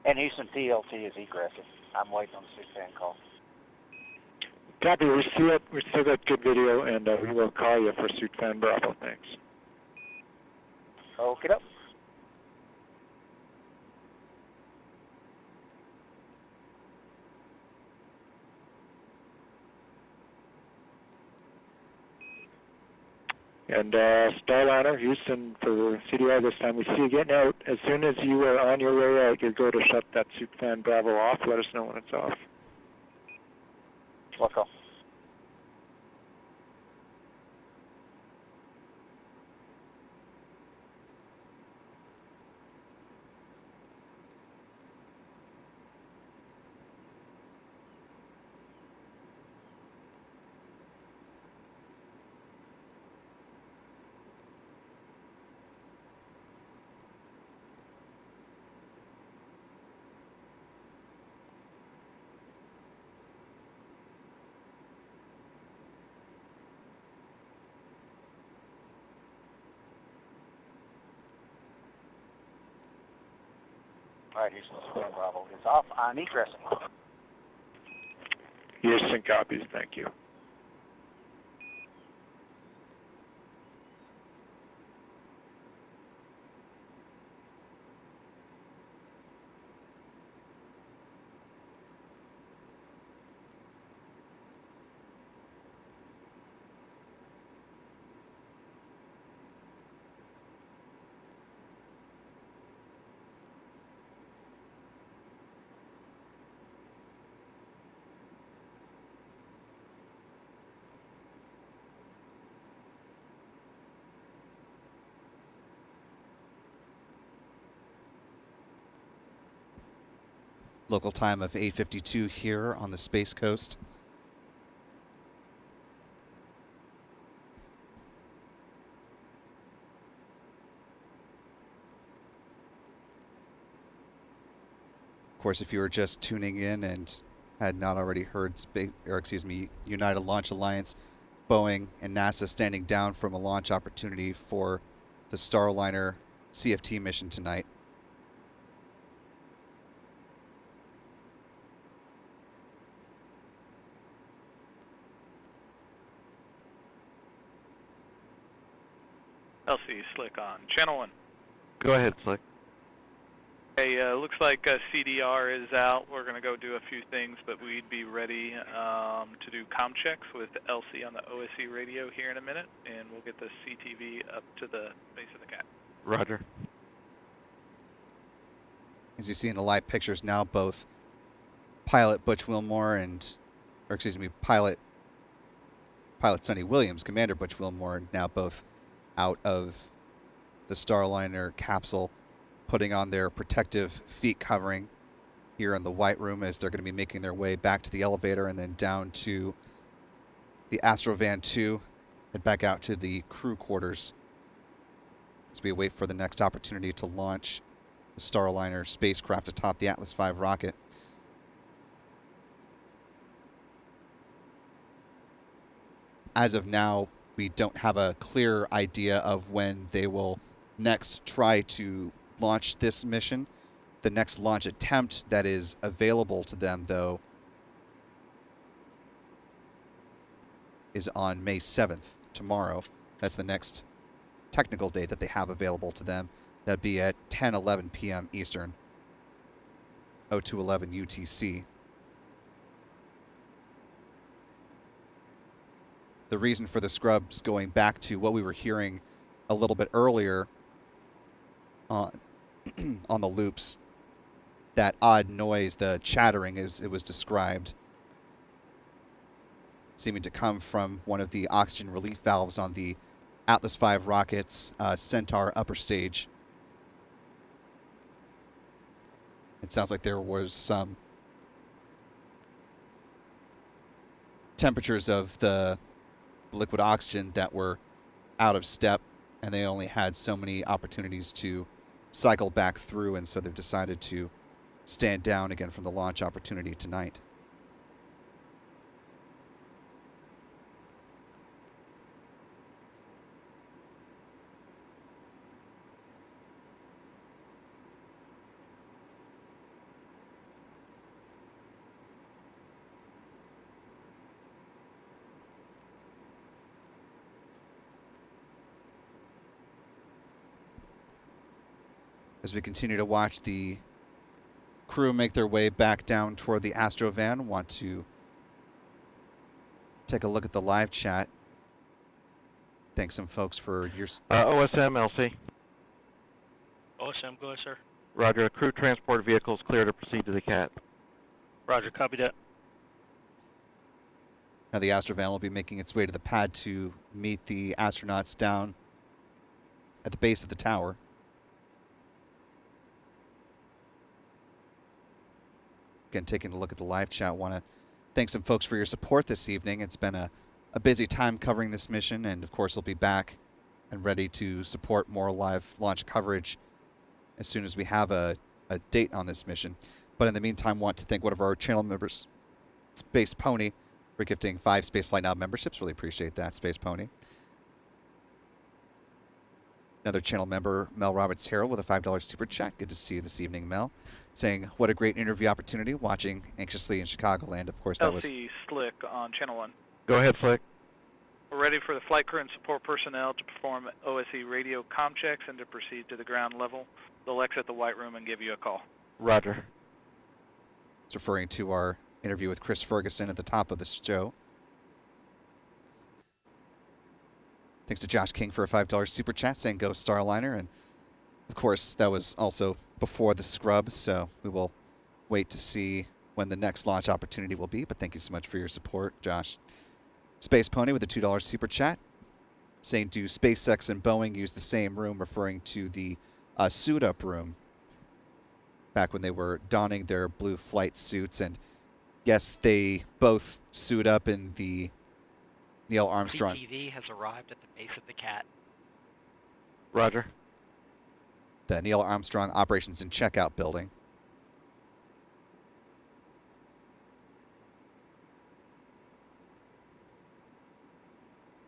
[SPEAKER 14] And Houston PLT is egress. I'm waiting on the suit fan call.
[SPEAKER 11] Copy, we see it. We still got good video, and we will call you for suit fan Bravo. Thanks.
[SPEAKER 14] Okay, up.
[SPEAKER 11] And Starliner, Houston for CDR this time. We see you getting out. As soon as you are on your way out, you go to shut that suit fan Bravo off. Let us know when it's off.
[SPEAKER 14] Welcome. All right, Houston, Suit fan Bravo is off on egressing.
[SPEAKER 11] Houston copies. Thank you.
[SPEAKER 1] Local time of 8:52 here on the Space Coast. Of course, if you were just tuning in and had not already heard United Launch Alliance, Boeing, and NASA standing down from a launch opportunity for the Starliner CFT mission tonight.
[SPEAKER 6] LC Slick on channel 1.
[SPEAKER 4] Go ahead, Slick.
[SPEAKER 6] Hey, looks like CDR is out. We're going to go do a few things, but we'd be ready to do comm checks with LC on the OSC radio here in a minute, and we'll get the CTV up to the base of the cat.
[SPEAKER 4] Roger.
[SPEAKER 1] As you see in the live pictures now, both pilot Butch Wilmore pilot Sunita Williams, Commander Butch Wilmore, now both out of the Starliner capsule, putting on their protective feet covering here in the White Room as they're going to be making their way back to the elevator and then down to the Astrovan 2 and back out to the crew quarters as we wait for the next opportunity to launch the Starliner spacecraft atop the Atlas V rocket. As of now, we don't have a clear idea of when they will next try to launch this mission. The next launch attempt that is available to them, though, is on May 7th, tomorrow. That's the next technical date that they have available to them. That'd be at 10:11 p.m. Eastern, 02:11 UTC. The reason for the scrubs going back to what we were hearing a little bit earlier on the loops, that odd noise, the chattering as it was described, seeming to come from one of the oxygen relief valves on the Atlas V rocket's Centaur upper stage. It sounds like there was some temperatures of the liquid oxygen that were out of step, and they only had so many opportunities to cycle back through, and so they've decided to stand down again from the launch opportunity tonight. As we continue to watch the crew make their way back down toward the Astrovan, want to take a look at the live chat. Thanks some folks for your...
[SPEAKER 4] OSM, LC.
[SPEAKER 5] OSM, go ahead, sir.
[SPEAKER 4] Roger, crew transport vehicles clear to proceed to the CAT.
[SPEAKER 5] Roger, copy that.
[SPEAKER 1] Now the Astrovan will be making its way to the pad to meet the astronauts down at the base of the tower. Again, taking a look at the live chat, want to thank some folks for your support this evening. It's been a busy time covering this mission, and of course we'll be back and ready to support more live launch coverage as soon as we have a date on this mission. But in the meantime, want to thank one of our channel members, Space Pony, for gifting 5 Spaceflight Now memberships. Really appreciate that, Space Pony. Another channel member, Mel Roberts Harrell, with a $5 super chat. Good to see you this evening, Mel. Saying, what a great interview opportunity, watching anxiously in Chicagoland. Of course, that was...
[SPEAKER 6] LC Slick on Channel 1.
[SPEAKER 4] Go ahead, Slick.
[SPEAKER 6] We're ready for the flight crew and support personnel to perform OSE radio comm checks and to proceed to the ground level. They'll exit the White Room and give you a call.
[SPEAKER 4] Roger.
[SPEAKER 1] It's referring to our interview with Chris Ferguson at the top of the show. Thanks to Josh King for a $5 super chat saying go Starliner. And of course, that was also before the scrub, so we will wait to see when the next launch opportunity will be. But thank you so much for your support, Josh. Space Pony with a $2 super chat saying, do SpaceX and Boeing use the same room, referring to the suit-up room back when they were donning their blue flight suits. And yes, they both suit up in the Neil Armstrong.
[SPEAKER 8] CTV has arrived at the base of the CAT.
[SPEAKER 4] Roger.
[SPEAKER 1] The Neil Armstrong Operations and Checkout building.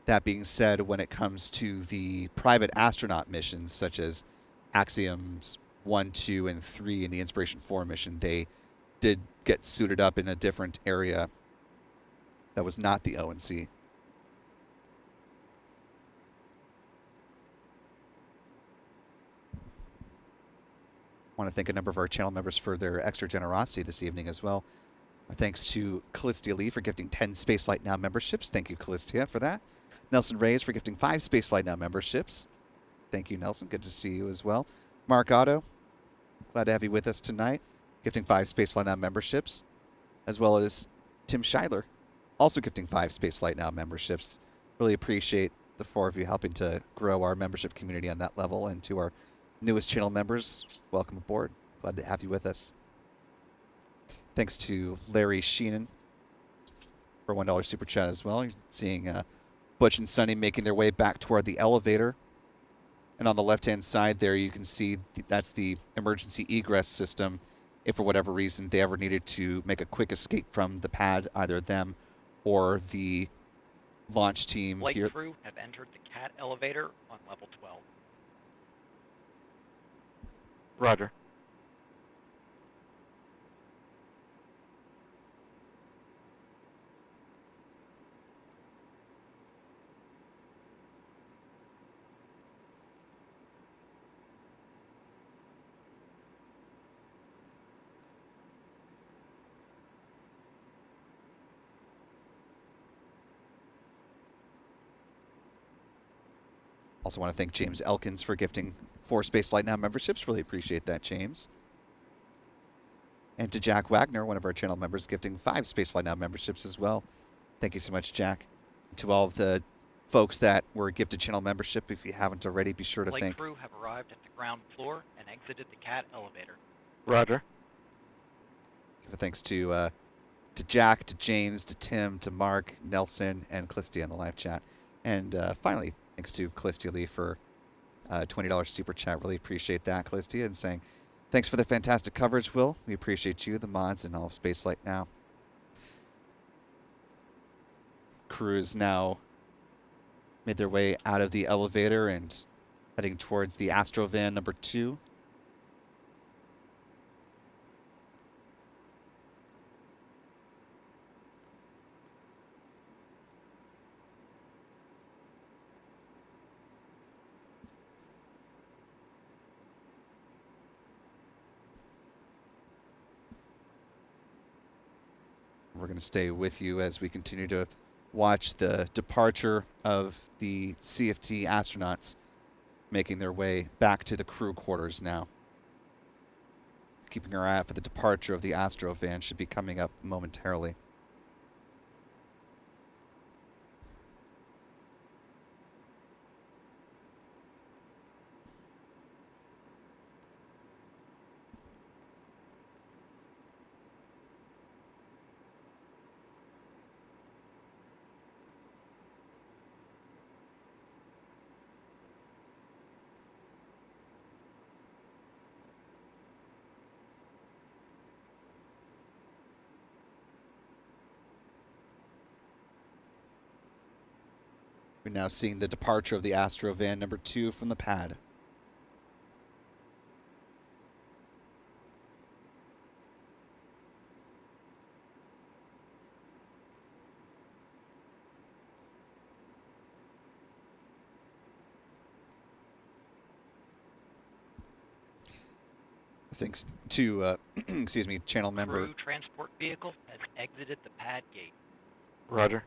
[SPEAKER 1] That being said, when it comes to the private astronaut missions, such as Axioms 1, 2, and 3 in the Inspiration 4 mission, they did get suited up in a different area that was not the O&C. I want to thank a number of our channel members for their extra generosity this evening as well. Our thanks to Callistia Lee for gifting 10 Spaceflight Now memberships. Thank you, Callistia, for that. Nelson Reyes for gifting 5 Spaceflight Now memberships. Thank you, Nelson. Good to see you as well. Mark Otto, glad to have you with us tonight, gifting 5 Spaceflight Now memberships, as well as Tim Scheidler, also gifting 5 Spaceflight Now memberships. Really appreciate the 4 of you helping to grow our membership community on that level. And to our newest channel members, welcome aboard. Glad to have you with us. Thanks to Larry Sheenan for a $1 super chat as well. You're seeing Butch and Sunny making their way back toward the elevator. And on the left-hand side there, you can see that's the emergency egress system. If for whatever reason they ever needed to make a quick escape from the pad, either them or the launch team
[SPEAKER 8] Flight
[SPEAKER 1] here.
[SPEAKER 8] crew have entered the CAT elevator on level 12.
[SPEAKER 4] Roger.
[SPEAKER 1] Also want to thank James Elkins for gifting 4 Spaceflight Now memberships. Really appreciate that, James. And to Jack Wagner, one of our channel members, gifting 5 Spaceflight Now memberships as well. Thank you so much, Jack. To all of the folks that were gifted channel membership, if you haven't already, be sure to
[SPEAKER 8] Flight
[SPEAKER 1] thank...
[SPEAKER 8] crew have arrived at the ground floor and exited the CAT elevator.
[SPEAKER 4] Roger.
[SPEAKER 1] Give a thanks to Jack, to James, to Tim, to Mark, Nelson, and Callistia in the live chat. And finally, thanks to Callistia Lee for $20 super chat. Really appreciate that, Callistia, and saying thanks for the fantastic coverage, Will. We appreciate you, the mods, and all of Spaceflight Now. Crews now made their way out of the elevator and heading towards the Astrovan number 2. We're going to stay with you as we continue to watch the departure of the CFT astronauts making their way back to the crew quarters now. Keeping our eye out for the departure of the Astro van should be coming up momentarily. We're now seeing the departure of the Astro van number 2 from the pad. Thanks to, excuse me, channel member.
[SPEAKER 8] Crew transport vehicle has exited the pad gate.
[SPEAKER 4] Roger.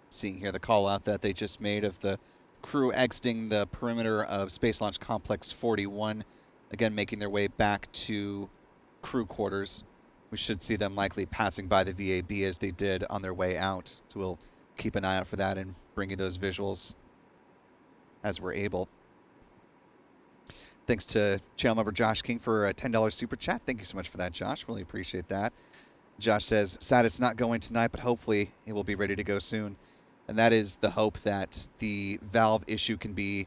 [SPEAKER 1] Seeing here the call out that they just made of the crew exiting the perimeter of Space Launch Complex 41, again making their way back to crew quarters. We should see them likely passing by the VAB as they did on their way out, so we'll keep an eye out for that and bring you those visuals as we're able. Thanks to channel member Josh King for a $10 super chat. Thank you so much for that, Josh. Really appreciate that. Josh says, sad it's not going tonight, but hopefully it will be ready to go soon. And that is the hope that the valve issue can be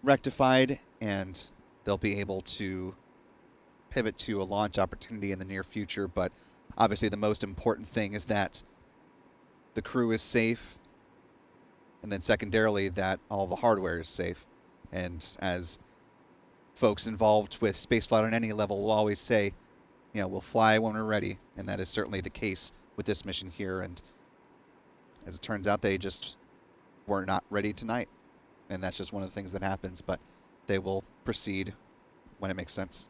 [SPEAKER 1] rectified and they'll be able to pivot to a launch opportunity in the near future. But obviously the most important thing is that the crew is safe, and then secondarily that all the hardware is safe. And as folks involved with spaceflight on any level will always say, you know, we'll fly when we're ready, and that is certainly the case with this mission here. And as it turns out, they just were not ready tonight, and that's just one of the things that happens, but they will proceed when it makes sense.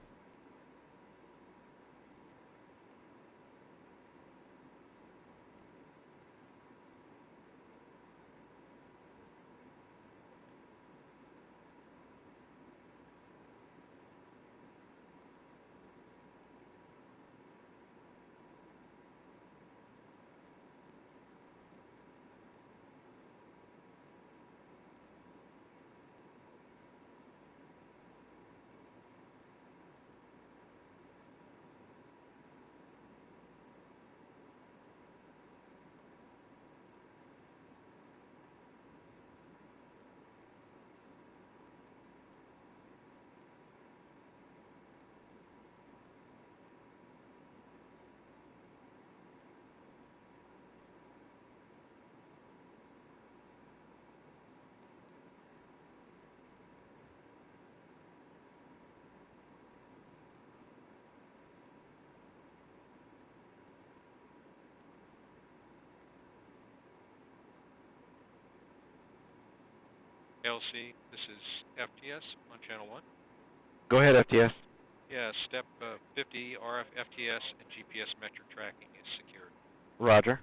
[SPEAKER 16] LC, this is FTS on channel 1.
[SPEAKER 4] Go ahead, FTS.
[SPEAKER 16] Yeah, step 50 RF FTS and GPS metric tracking is secured.
[SPEAKER 4] Roger.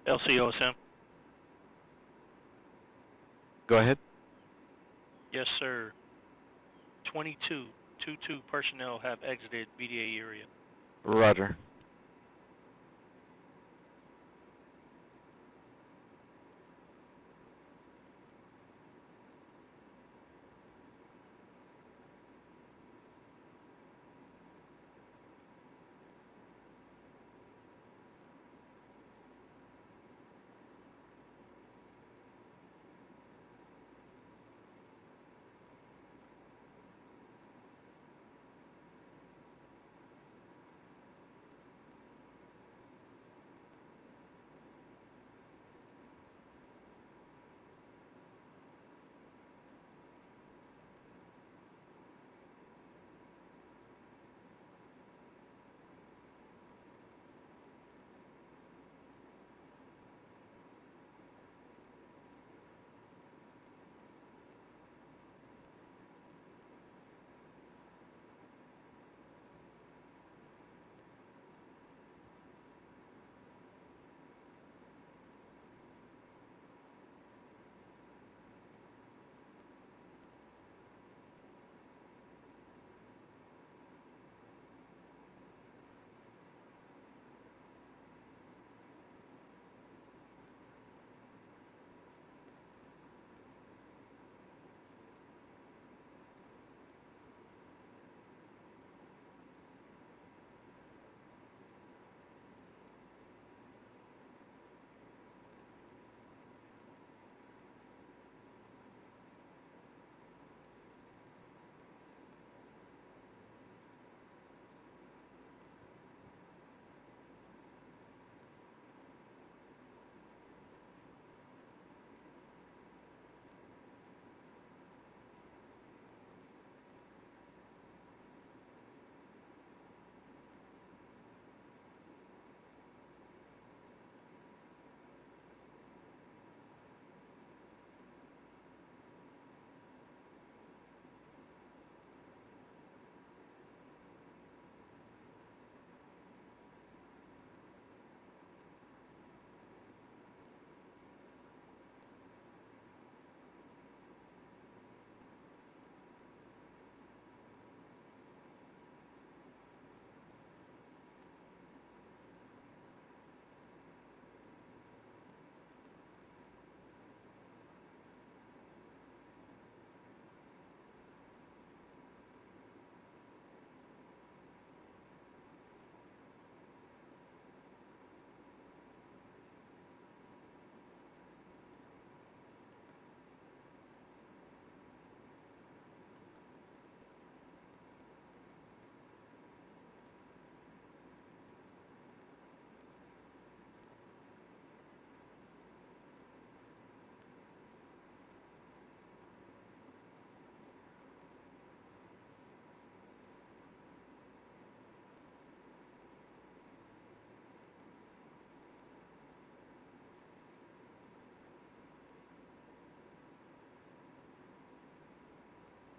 [SPEAKER 5] LCOSM.
[SPEAKER 4] Go ahead.
[SPEAKER 5] Yes, sir. 22 personnel have exited BDA area.
[SPEAKER 4] Roger.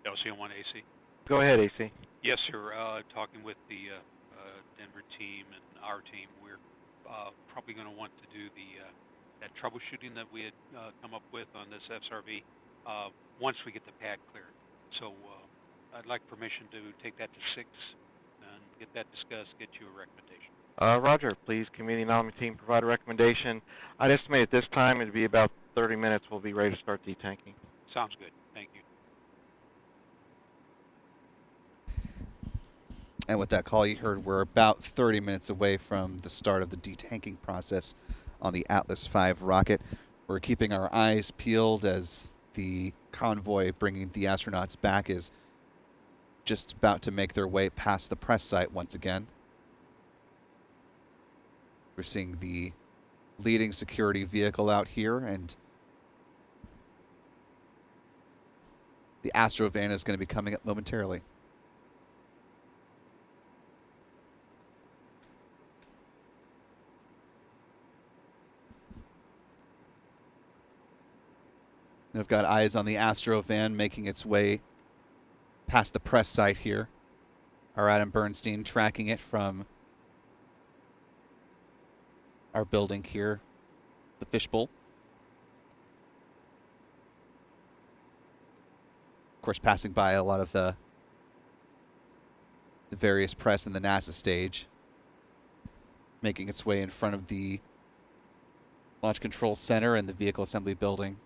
[SPEAKER 17] LC-1 AC.
[SPEAKER 4] Go ahead, AC.
[SPEAKER 17] Yes, sir. Talking with the Denver team and our team, we're probably going to want to do that troubleshooting that we had come up with on this SRV once we get the pad cleared. So I'd like permission to take that to 6 and get that discussed, get you a recommendation.
[SPEAKER 4] Roger, please, community anomaly team, provide a recommendation. I'd estimate at this time it'd be about 30 minutes. We'll be ready to start detanking.
[SPEAKER 17] Sounds good. Thank you.
[SPEAKER 1] And with that call you heard, we're about 30 minutes away from the start of the detanking process on the Atlas V rocket. We're keeping our eyes peeled as the convoy bringing the astronauts back is just about to make their way past the press site once again. We're seeing the leading security vehicle out here, and the Astro van is going to be coming up momentarily. I've got eyes on the Astro van making its way past the press site here. Our Adam Bernstein tracking it from our building here, the fishbowl. Of course, passing by a lot of the various press in the NASA stage, making its way in front of the Launch Control Center and the Vehicle Assembly Building.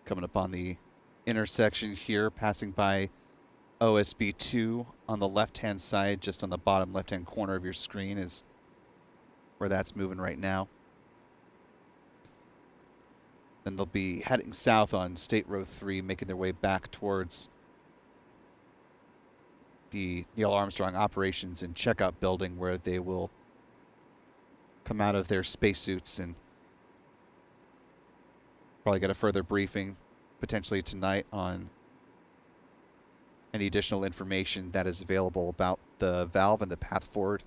[SPEAKER 1] Coming up on the intersection here, passing by OSB 2 on the left-hand side, just on the bottom left-hand corner of your screen is where that's moving right now. Then they'll be heading south on State Road 3, making their way back towards the Neil Armstrong Operations and Checkout Building, where they will come out of their spacesuits and probably get a further briefing, potentially tonight, on any additional information that is available about the valve and the path forward.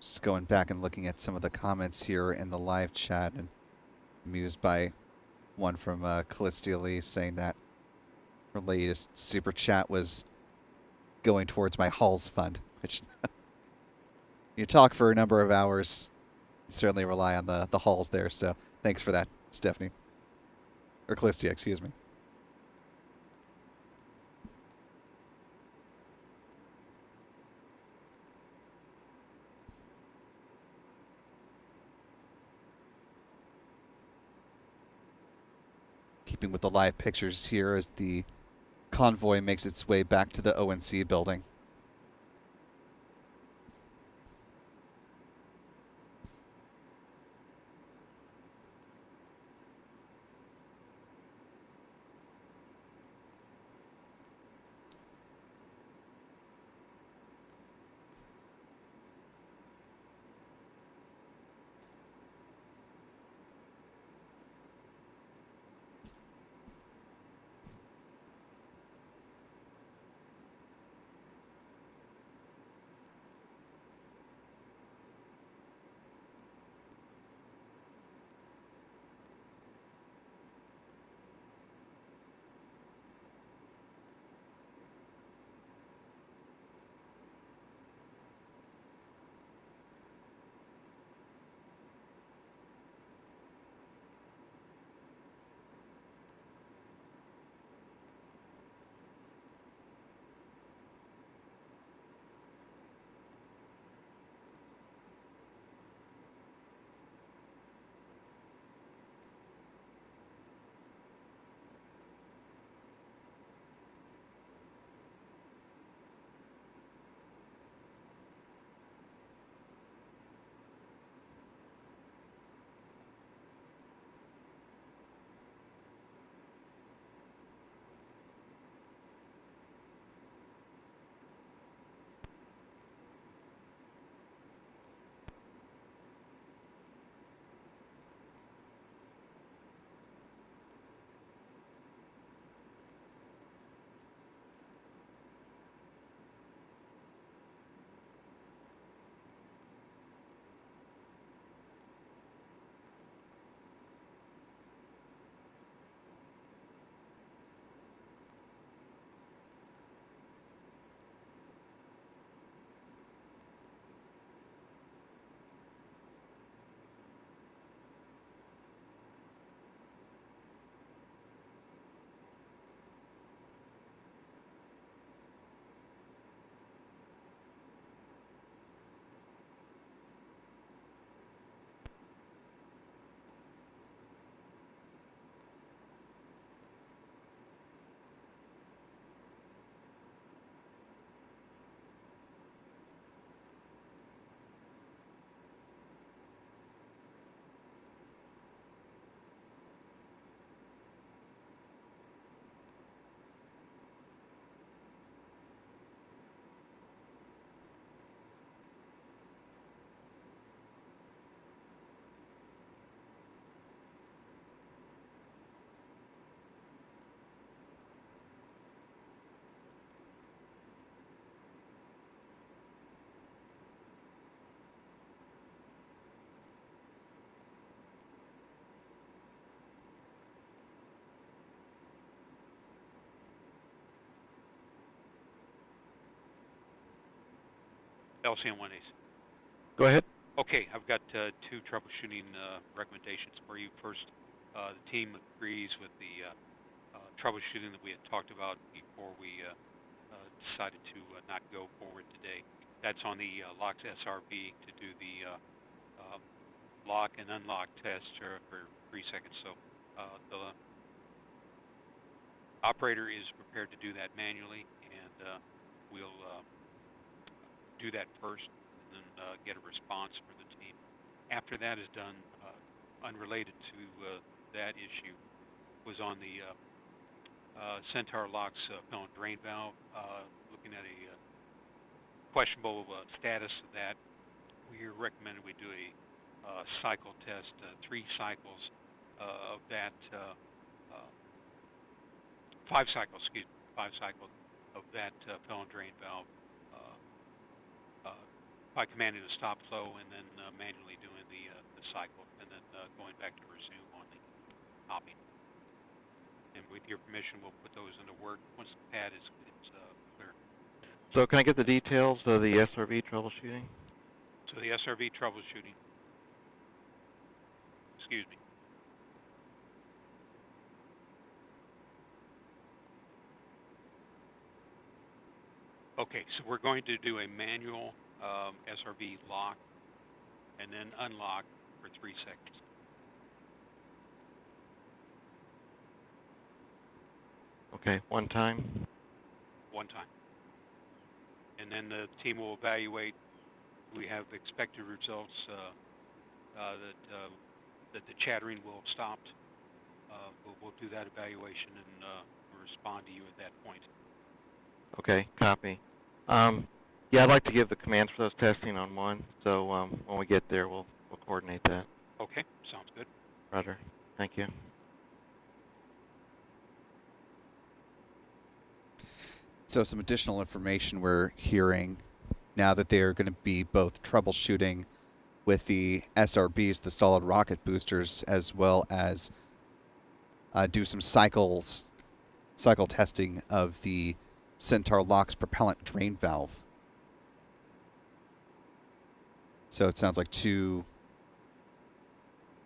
[SPEAKER 1] Just going back and looking at some of the comments here in the live chat, and amused by one from Callistia Lee saying that her latest super chat was going towards my Halls fund, which you talk for a number of hours, you certainly rely on the Halls there, so thanks for that, Stephanie. Or Callistia, excuse me. Keeping with the live pictures here as the convoy makes its way back to the ONC building.
[SPEAKER 17] LCM-1As.
[SPEAKER 4] Go ahead.
[SPEAKER 17] Okay, I've got two troubleshooting recommendations for you. First, the team agrees with the troubleshooting that we had talked about before we decided to not go forward today. That's on the LOX SRB to do the lock and unlock test for 3 seconds. So the operator is prepared to do that manually, and we'll do that first and then get a response for the team. After that is done, unrelated to that issue, was on the Centaur LOX fill and drain valve, looking at a questionable status of that. We recommended we do a cycle test, 3 cycles of that, 5 cycles, excuse me, 5 cycles of that fill and drain valve by commanding a stop flow and then manually doing the cycle and then going back to resume on the topping. And with your permission, we'll put those into work once the pad is clear.
[SPEAKER 4] So can I get the details of the SRV troubleshooting?
[SPEAKER 17] So the SRV troubleshooting, excuse me. Okay, so we're going to do a manual SRV lock and then unlock for 3 seconds.
[SPEAKER 4] Okay, one time?
[SPEAKER 17] One time. And then the team will evaluate. We have expected results that the chattering will have stopped. We'll do that evaluation and respond to you at that point.
[SPEAKER 4] Okay, copy. Yeah, I'd like to give the commands for those testing on one, so when we get there, we'll coordinate that.
[SPEAKER 17] Okay, sounds good.
[SPEAKER 4] Roger. Thank you.
[SPEAKER 1] So some additional information we're hearing now that they are going to be both troubleshooting with the SRBs, the solid rocket boosters, as well as do some cycle testing of the Centaur LOX propellant drain valve. So it sounds like 2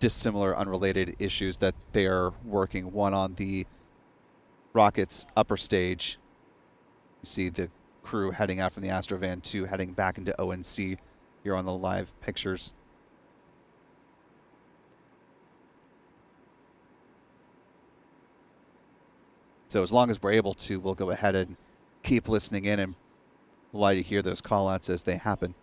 [SPEAKER 1] dissimilar, unrelated issues that they are working. One on the rocket's upper stage. You see the crew heading out from the Astrovan, 2 heading back into ONC here on the live pictures. So as long as we're able to, we'll go ahead and keep listening in and allow you to hear those call-outs as they happen.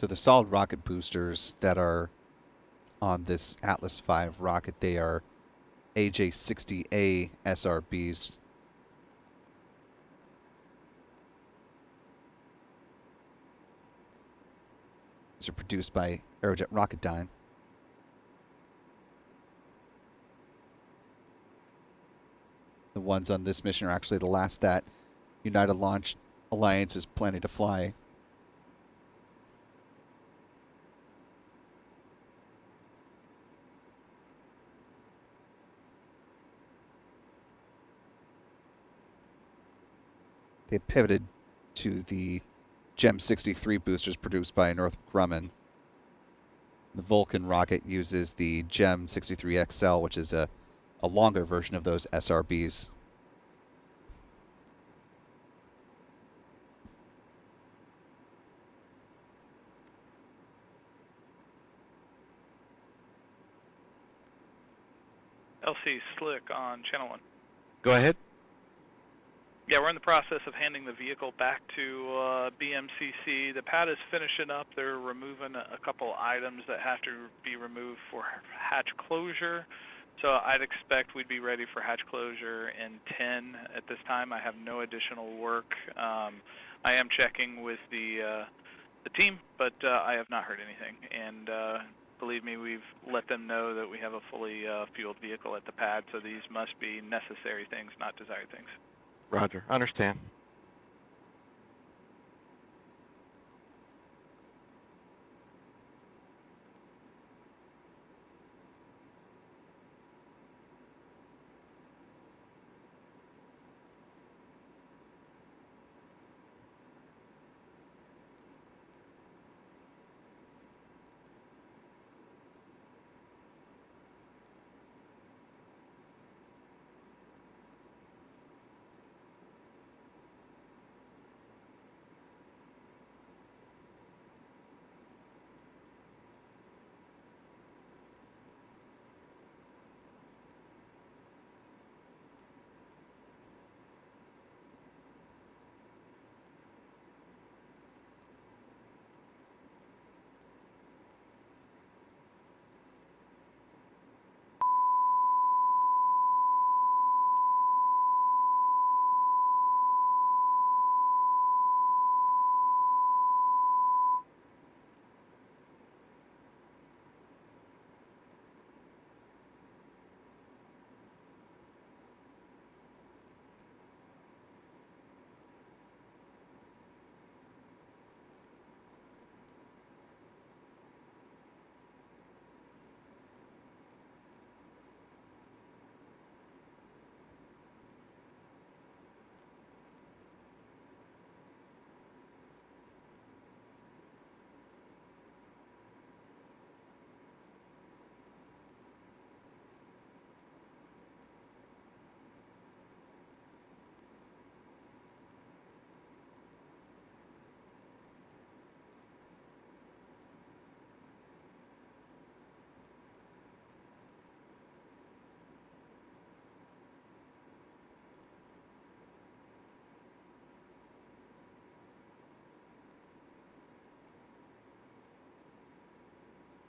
[SPEAKER 1] So the solid rocket boosters that are on this Atlas V rocket, they are AJ-60A SRBs. These are produced by Aerojet Rocketdyne. The ones on this mission are actually the last that United Launch Alliance is planning to fly. They pivoted to the GEM 63 boosters produced by Northrop Grumman. The Vulcan rocket uses the GEM 63 XL, which is a longer version of those SRBs.
[SPEAKER 6] LC Slick on Channel 1.
[SPEAKER 4] Go ahead.
[SPEAKER 6] Yeah, we're in the process of handing the vehicle back to BMCC. The pad is finishing up. They're removing a couple items that have to be removed for hatch closure. So I'd expect we'd be ready for hatch closure in 10 at this time. I have no additional work. I am checking with the team, but I have not heard anything. And believe me, we've let them know that we have a fully fueled vehicle at the pad, so these must be necessary things, not desired things.
[SPEAKER 4] Roger. Understand.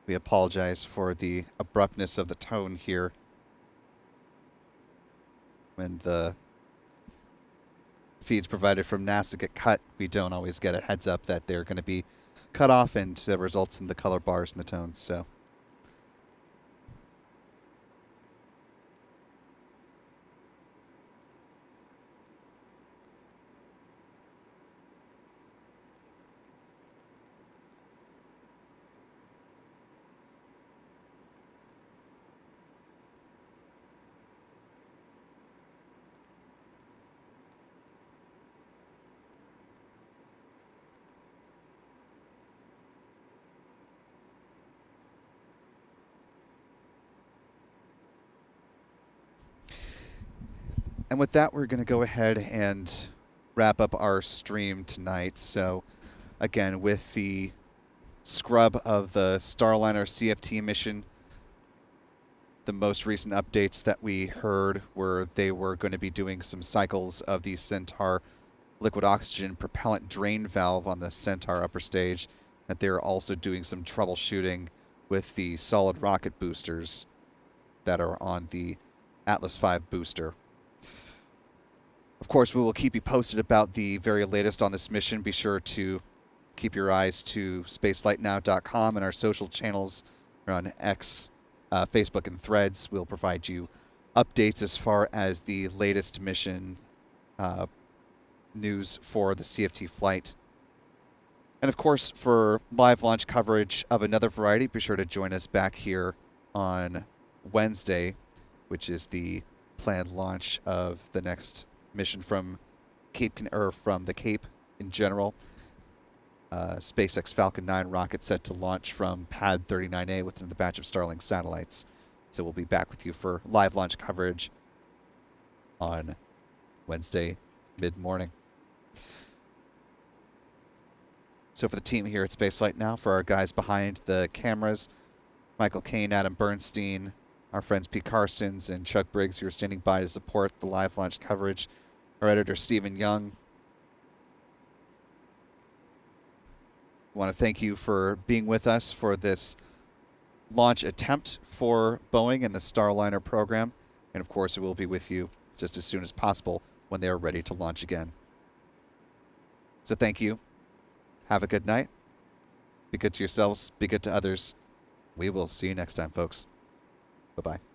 [SPEAKER 1] We apologize for the abruptness of the tone here. When the feeds provided from NASA get cut, we don't always get a heads up that they're going to be cut off, and that results in the color bars and the tones. So and with that, we're going to go ahead and wrap up our stream tonight. So again, with the scrub of the Starliner CFT mission, the most recent updates that we heard were they were going to be doing some cycles of the Centaur liquid oxygen propellant drain valve on the Centaur upper stage. that they're also doing some troubleshooting with the solid rocket boosters that are on the Atlas V booster. Of course, we will keep you posted about the very latest on this mission. Be sure to keep your eyes to spaceflightnow.com and our social channels on X, Facebook, and Threads. We'll provide you updates as far as the latest mission news for the CFT flight. And of course, for live launch coverage of another variety, be sure to join us back here on Wednesday, which is the planned launch of the next mission from from the Cape in general. SpaceX Falcon 9 rocket set to launch from Pad 39A with another batch of Starlink satellites. So we'll be back with you for live launch coverage on Wednesday mid-morning. So for the team here at Spaceflight Now, for our guys behind the cameras, Michael Kane, Adam Bernstein, our friends Pete Karstens and Chuck Briggs, who are standing by to support the live launch coverage, our editor Stephen Young. I want to thank you for being with us for this launch attempt for Boeing and the Starliner program. And of course, we'll be with you just as soon as possible when they are ready to launch again. So thank you. Have a good night. Be good to yourselves. Be good to others. We will see you next time, folks. Bye-bye.